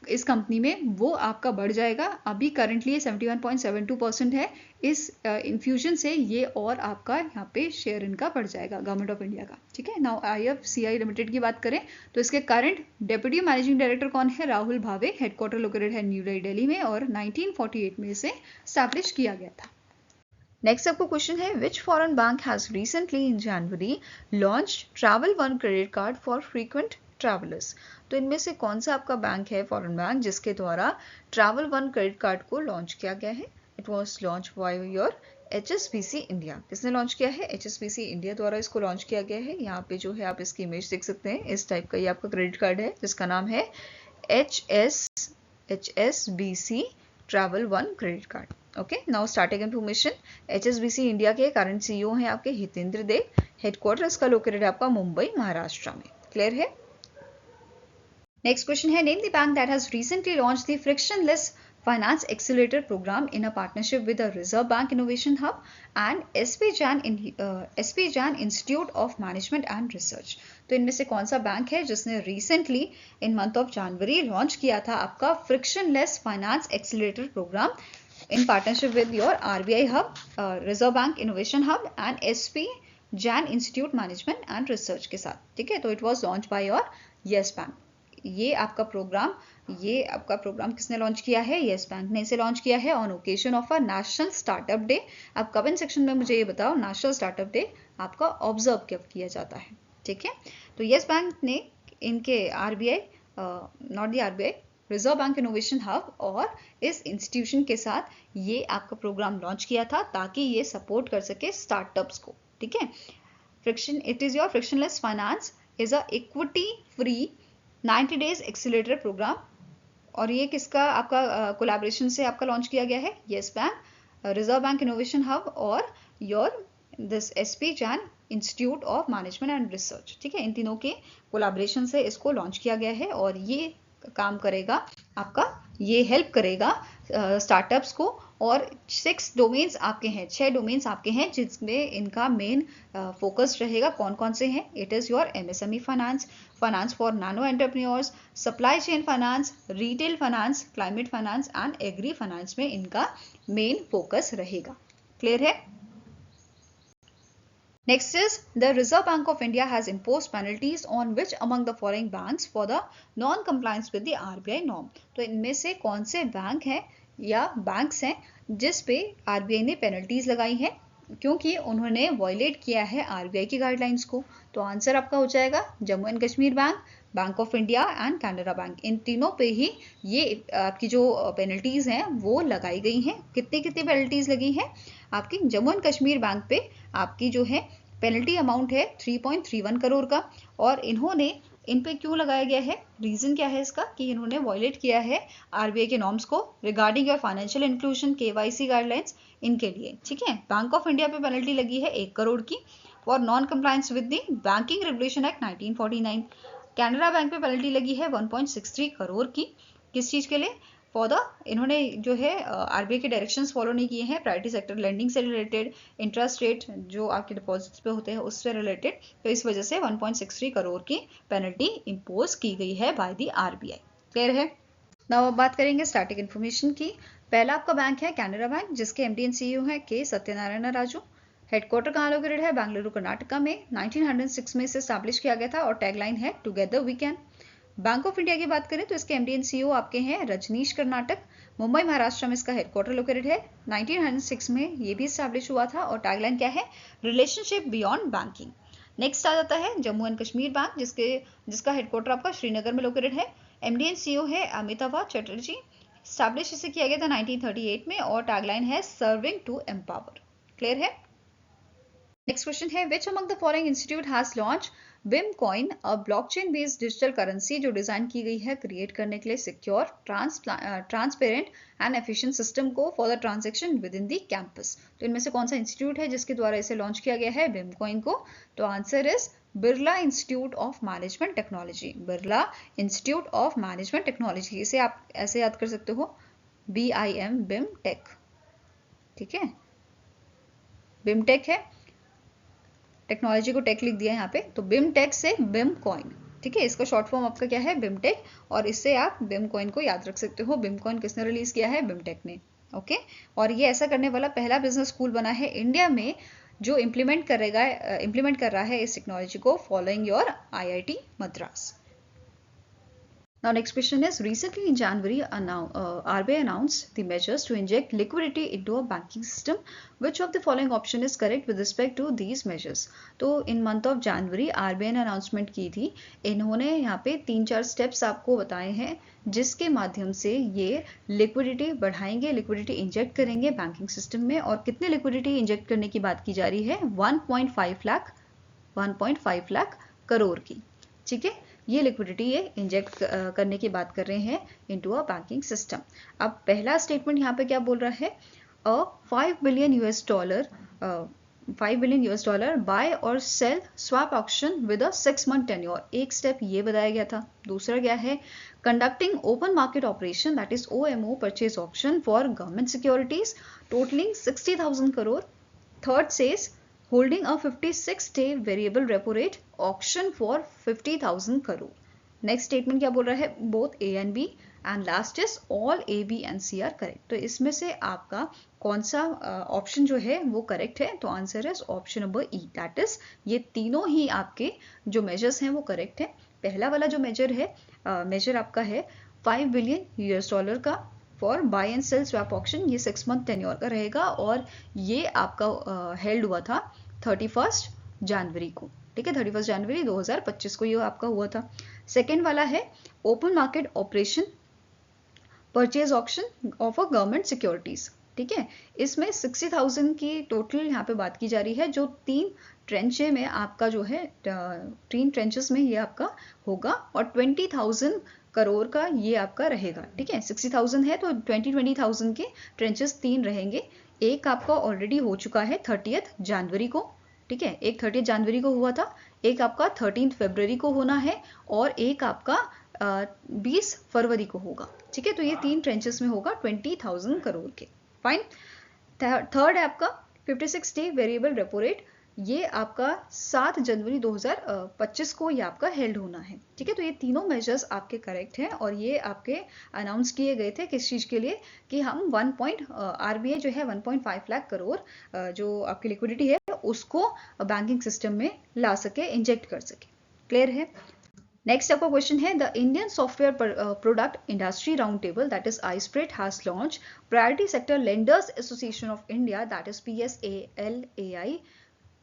इस कंपनी में, वो आपका बढ़ जाएगा। अभी करंटली 71.72% है। इस इन्फ्यूजन से ये और आपका यहाँ पे शेयर इनका बढ़ जाएगा गवर्नमेंट ऑफ इंडिया का, ठीक है। नाउ IFCI लिमिटेड की बात करें तो इसके करंट डेप्यूटी मैनेजिंग डायरेक्टर कौन है? राहुल भावे। हेडक्वार्टर लोकेटेड है न्यू दिल्ली में और 1948 में इसे स्टैब्लिश किया गया था। नेक्स्ट आपको क्वेश्चन है, which foreign bank has recently in January launch travel one credit card for frequent travellers. तो इनमें से कौन सा आपका बैंक है फॉरेन बैंक जिसके द्वारा ट्रैवल वन क्रेडिट कार्ड को लॉन्च किया गया है? It was launch by your HSBC India. किसने लॉन्च किया है? HSBC इंडिया द्वारा इसको लॉन्च किया गया है। यहाँ पे जो है आप इसकी इमेज देख सकते हैं, इस टाइप का ये आपका क्रेडिट कार्ड है जिसका नाम है HSBC travel one credit card. Okay, now starting information. HSBC India के करंट CEO हैं आपके हितेंद्र देव। हेडक्वार्टर इसका लोकेटेड है आपका मुंबई महाराष्ट्र में। क्लियर है? नेक्स्ट क्वेश्चन है, name the bank that has recently launch the frictionless finance accelerator program in a partnership with the reserve bank innovation hub and SP Jain institute of management and research. तो इनमें से कौन सा bank है जिसने recently in month of January launch किया था आपका frictionless finance accelerator program in partnership with your RBI Hub, Reserve Bank Innovation Hub and SP Jain Institute Management and Research के साथ, ठीक है। तो it was launched by your Yes Bank। ये आपका प्रोग्राम किसने लॉन्च किया है? येस बैंक ने इसे लॉन्च किया है on occasion of a national startup day. आप कमेंट सेक्शन में मुझे ये बताओ, नेशनल स्टार्टअप डे आपका ऑब्जर्व कब किया जाता है, ठीक है। तो येस बैंक ने इनके रिजर्व बैंक इनोवेशन हब और इस इंस्टीट्यूशन के साथ ये आपका प्रोग्राम लॉन्च किया था ताकि ये सपोर्ट कर सके स्टार्टअप्स को, ठीक है। It is your frictionless finance is a equity free 90 days accelerator program. और ये किसका आपका कोलैबोरेशन से आपका लॉन्च किया गया है? Yes Bank, Reserve bank innovation hub और your this SP Jain institute of management and research, ठीक है। इन तीनों के कोलैबोरेशन से इसको लॉन्च किया गया है और ये काम करेगा आपका, ये हेल्प करेगा स्टार्टअप्स को। और 6 डोमेन्स आपके हैं, 6 डोमेन्स आपके हैं जिसमें इनका मेन फोकस रहेगा। कौन कौन से हैं? It is your MSME finance, finance for nano entrepreneurs, supply chain finance, retail finance, climate finance and agri finance में इनका मेन फोकस रहेगा। क्लियर है? Next is the Reserve Bank of India has imposed penalties on which among the following banks for the non-compliance with the RBI norm। तो इनमें से कौन से bank हैं या बैंक्स हैं जिस पे RBI ने पेनल्टीज लगाई हैं क्योंकि उन्होंने वायलेट किया है RBI की गाइडलाइंस को? तो आंसर आपका हो जाएगा Jammu and Kashmir bank, bank of India and Canara bank. इन तीनों पे ही ये आपकी जो पेनल्टीज हैं वो लगाई गई हैं। कितनी पेनल्टीज लगी हैं? आपकी जम्मू एंड कश्मीर बैंक पे आपकी जो है पेनल्टी अमाउंट है 3.31 करोड़ का। और इन्होंने इन पे क्यों लगाया गया है? रीजन क्या है इसका? कि इन्होंने वायलेट किया है RBI के नॉर्म्स को regarding your financial inclusion, KYC guidelines, इनके लिए, ठीक है। बैंक ऑफ इंडिया पे पेनल्टी लगी है 1 करोड़ की for non compliance with the banking regulation act 1949। Canara bank पे पेनल्टी लगी है 1.63 करोड़ की। किस चीज के लिए? फॉर द, इन्होंने जो है RBI के डायरेक्शंस फॉलो नहीं किए हैं प्राइवेट सेक्टर लेंडिंग से रिलेटेड, इंटरेस्ट रेट जो आपके डिपॉजिट्स पे होते हैं उससे रिलेटेड। तो इस वजह से 1.63 करोड़ की पेनल्टी इंपोज की गई है बाय द RBI। क्लियर है? नाउ अब बात करेंगे स्टैटिक इन्फॉर्मेशन की। पहला आपका बैंक है कैनरा बैंक जिसके MD एंड CEO है K सत्यनारायण राजू। हेडक्वार्टर कहाँ लोकेटेड है? बेंगलुरु कर्नाटका में। 1906 में इसे स्टैब्लिश किया गया था और टैगलाइन है together we can. Bank of India की बात करें तो इसके MD एंड CEO आपके हैं रजनीश कर्नाटक। मुंबई महाराष्ट्र में इसका हेडक्वार्टर लोकेटेड है। 1906 में ये भी स्टैब्लिश हुआ था और टैगलाइन क्या है? Relationship beyond banking. नेक्स्ट आ जाता है जम्मू एंड कश्मीर बैंक जिसका हेडक्वार्टर आपका श्रीनगर में लोकेटेड है। MD एंड CEO है अमिताभ चटर्जी। स्टैब्लिश इसे किया गया था 1938 में और टैगलाइन है सर्विंग टू एम्पावर। क्लियर है? नेक्स्ट क्वेश्चन है, which among the following institute has launch BIM coin blockchain based digital currency जो डिजाइन की गई है क्रिएट करने के लिए secure, transparent and efficient system को for the transaction within the campus. तो इनमें से कौन सा इंस्टीट्यूट है जिसके द्वारा इसे लॉन्च किया गया है बिम कॉइन को? तो answer is Birla institute of management technology. Birla institute of management technology, इसे आप ऐसे याद कर सकते हो, BIM, बिम टेक। ठीक है, बिम टेक है, टेक्नोलॉजी को टेक लिख दिया यहाँ पे, तो बिम टेक से बिम कॉइन। ठीक है, इसका शॉर्ट फॉर्म आपका क्या है? बिम टेक, और इससे आप बिम कॉइन को याद रख सकते हो। बिम कॉइन किसने रिलीज किया है? बिम टेक ने। ओके, और ये ऐसा करने वाला पहला बिजनेस स्कूल बना है इंडिया में जो इम्प्लीमेंट कर रहा है इस टेक्नोलॉजी को, following your IIT Madras. Now next question is, recently in January RBI announced the measures to inject liquidity into a banking system. Which of the following option is correct with respect to these measures? तो in month of January RBI ने announcement की थी, इन्होंने यहाँ पे 3-4 steps आपको बताए हैं जिसके माध्यम से ये लिक्विडिटी बढ़ाएंगे, लिक्विडिटी इंजेक्ट करेंगे बैंकिंग सिस्टम में। और कितने लिक्विडिटी इंजेक्ट करने की बात की जा रही है? 1.5 लाख करोड़ की। ठीक है, ये लिक्विडिटी ये इंजेक्ट करने की बात कर रहे हैं इनटू अ बैंकिंग सिस्टम। अब पहला स्टेटमेंट यहाँ पे क्या बोल रहा है? $5 billion बाय और sell swap auction with a 6 month tenure. एक स्टेप ये बताया गया था। दूसरा क्या है? Conducting open market operation that is OMO purchase auction for government securities totalling 60,000 crore. Third says holding a 56-day variable repo rate auction for 50,000 crore. Next statement क्या बोल रहा है? Both A and B and last is all A, B and C are correct. तो इसमें से आपका कौन सा ऑप्शन जो है वो करेक्ट है? तो answer is option number E, that is ये तीनों ही आपके जो मेजर्स हैं वो करेक्ट है। पहला वाला जो मेजर आपका है $5 billion का for buy and sell swap auction, ये 6 month टेन्योर का रहेगा और ये आपका हेल्ड हुआ था 31 जनवरी को। ठीक है, 31 जनवरी 2025 को ये आपका हुआ था। सेकेंड वाला है open market operation purchase auction of a government securities. ठीक है, इसमें 60,000 की टोटल यहाँ पे बात की जा रही है, जो 3 ट्रेंचे में आपका जो है 3 ट्रेंचेस में ये आपका होगा और 20,000 करोड़ का ये आपका रहेगा। ठीक है, 60,000 है तो 20,000 के ट्रेंचेस 3 रहेंगे। एक आपका ऑलरेडी हो चुका है 30 जनवरी को। ठीक है, एक 30 जनवरी को हुआ था, एक आपका 13 फरवरी को होना है और एक आपका 20 फरवरी को होगा। ठीक है, तो ये 3 ट्रेंचेस में होगा 20,000 करोड़ के। फाइन। थर्ड है आपका 56 डे वेरिएबल रेपो रेट, ये आपका 7 जनवरी 2025 को ये आपका हेल्ड होना है। ठीक है, तो ये तीनों मेजर्स आपके करेक्ट हैं और ये आपके अनाउंस किए गए थे किस चीज़ के लिए? कि हम RBI जो है 1.5 लाख करोड़ जो आपकी लिक्विडिटी है उसको बैंकिंग सिस्टम में ला सके, इंजेक्ट कर सके। क्लियर है? नेक्स्ट आपका क्वेश्चन है, the Indian software product industry round table that is iSPIRT has launch priority sector lenders association of India that is PSALAI।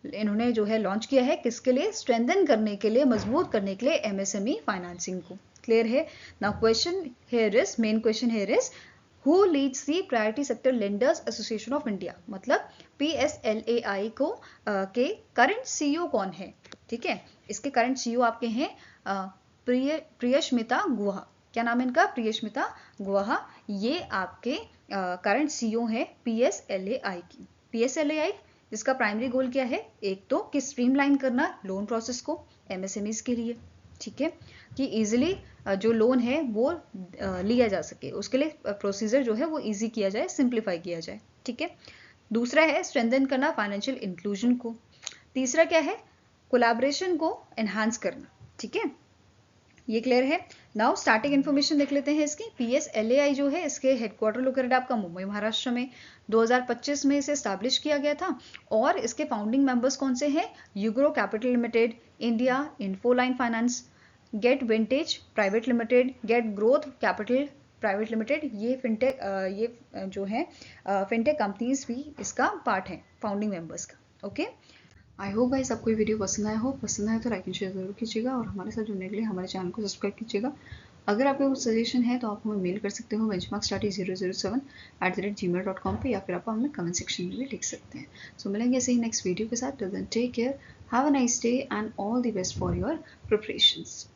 इन्होंने जो है लॉन्च किया है किसके लिए? स्ट्रेंथन करने के लिए, मजबूत करने के लिए MSME फाइनेंसिंग को। क्लियर है? Now question here is, main question here is, who Leeds the priority sector lenders association of India? मतलब PSLAI को के करंट CEO कौन है? ठीक है, इसके करंट CEO आपके हैं प्रियस्मिता गुहा। क्या नाम है इनका? प्रियस्मिता गुहा। ये आपके करंट CEO है PSLAI की। PSLAI जिसका प्राइमरी गोल क्या है? एक तो कि स्ट्रीमलाइन करना लोन प्रोसेस को MSMEs के लिए। ठीक है, कि इजीली जो लोन है वो लिया जा सके, उसके लिए प्रोसीजर जो है वो इजी किया जाए, सिंप्लीफाई किया जाए। ठीक है, दूसरा है स्ट्रेंथन करना फाइनेंशियल इंक्लूजन को। तीसरा क्या है? कोलैबोरेशन को एनहांस करना। ठीक है, ये क्लियर है? नाउ स्टार्टिंग इन्फॉर्मेशन देख लेते हैं इसकी। PSLAI जो है इसके हेडक्वार्टर लोकेटेड आपका मुंबई महाराष्ट्र में, 2025 में इसे स्टैब्लिश किया गया था और इसके फाउंडिंग मेंबर्स कौन से हैं? UGro capital limited, India Infoline finance, get vintage private limited, get growth capital private limited. ये फिनटेक जो है फिनटेक कंपनीज भी इसका पार्ट है, फाउंडिंग मेंबर्स का। ओके, आई होप गाइस आपको ये वीडियो पसंद आया हो। पसंद आया तो लाइक एंड शेयर जरूर कीजिएगा और हमारे साथ जुड़ने के लिए हमारे चैनल को सब्सक्राइब कीजिएगा। अगर आपका कुछ सजेशन है तो आप हमें मेल कर सकते हो benchmarkstudy007@gmail.com पे, या फिर आप हमें कमेंट सेक्शन में भी लिख सकते हैं। सो मिलेंगे ऐसे ही नेक्स्ट वीडियो के साथ। Till then take care, Have a nice day and all the best for your preparations.